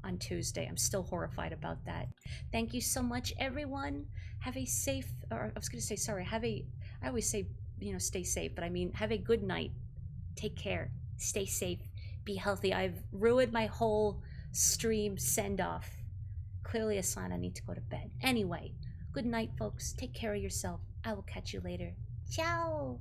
on Tuesday. I'm still horrified about that. Thank you so much, everyone. Have a safe... Or I was going to say, sorry, have a... I always say, you know, stay safe, but I mean, have a good night. Take care. Stay safe. Be healthy. I've ruined my whole stream send-off. Clearly a sign I need to go to bed. Anyway, good night, folks. Take care of yourself. I will catch you later. Ciao!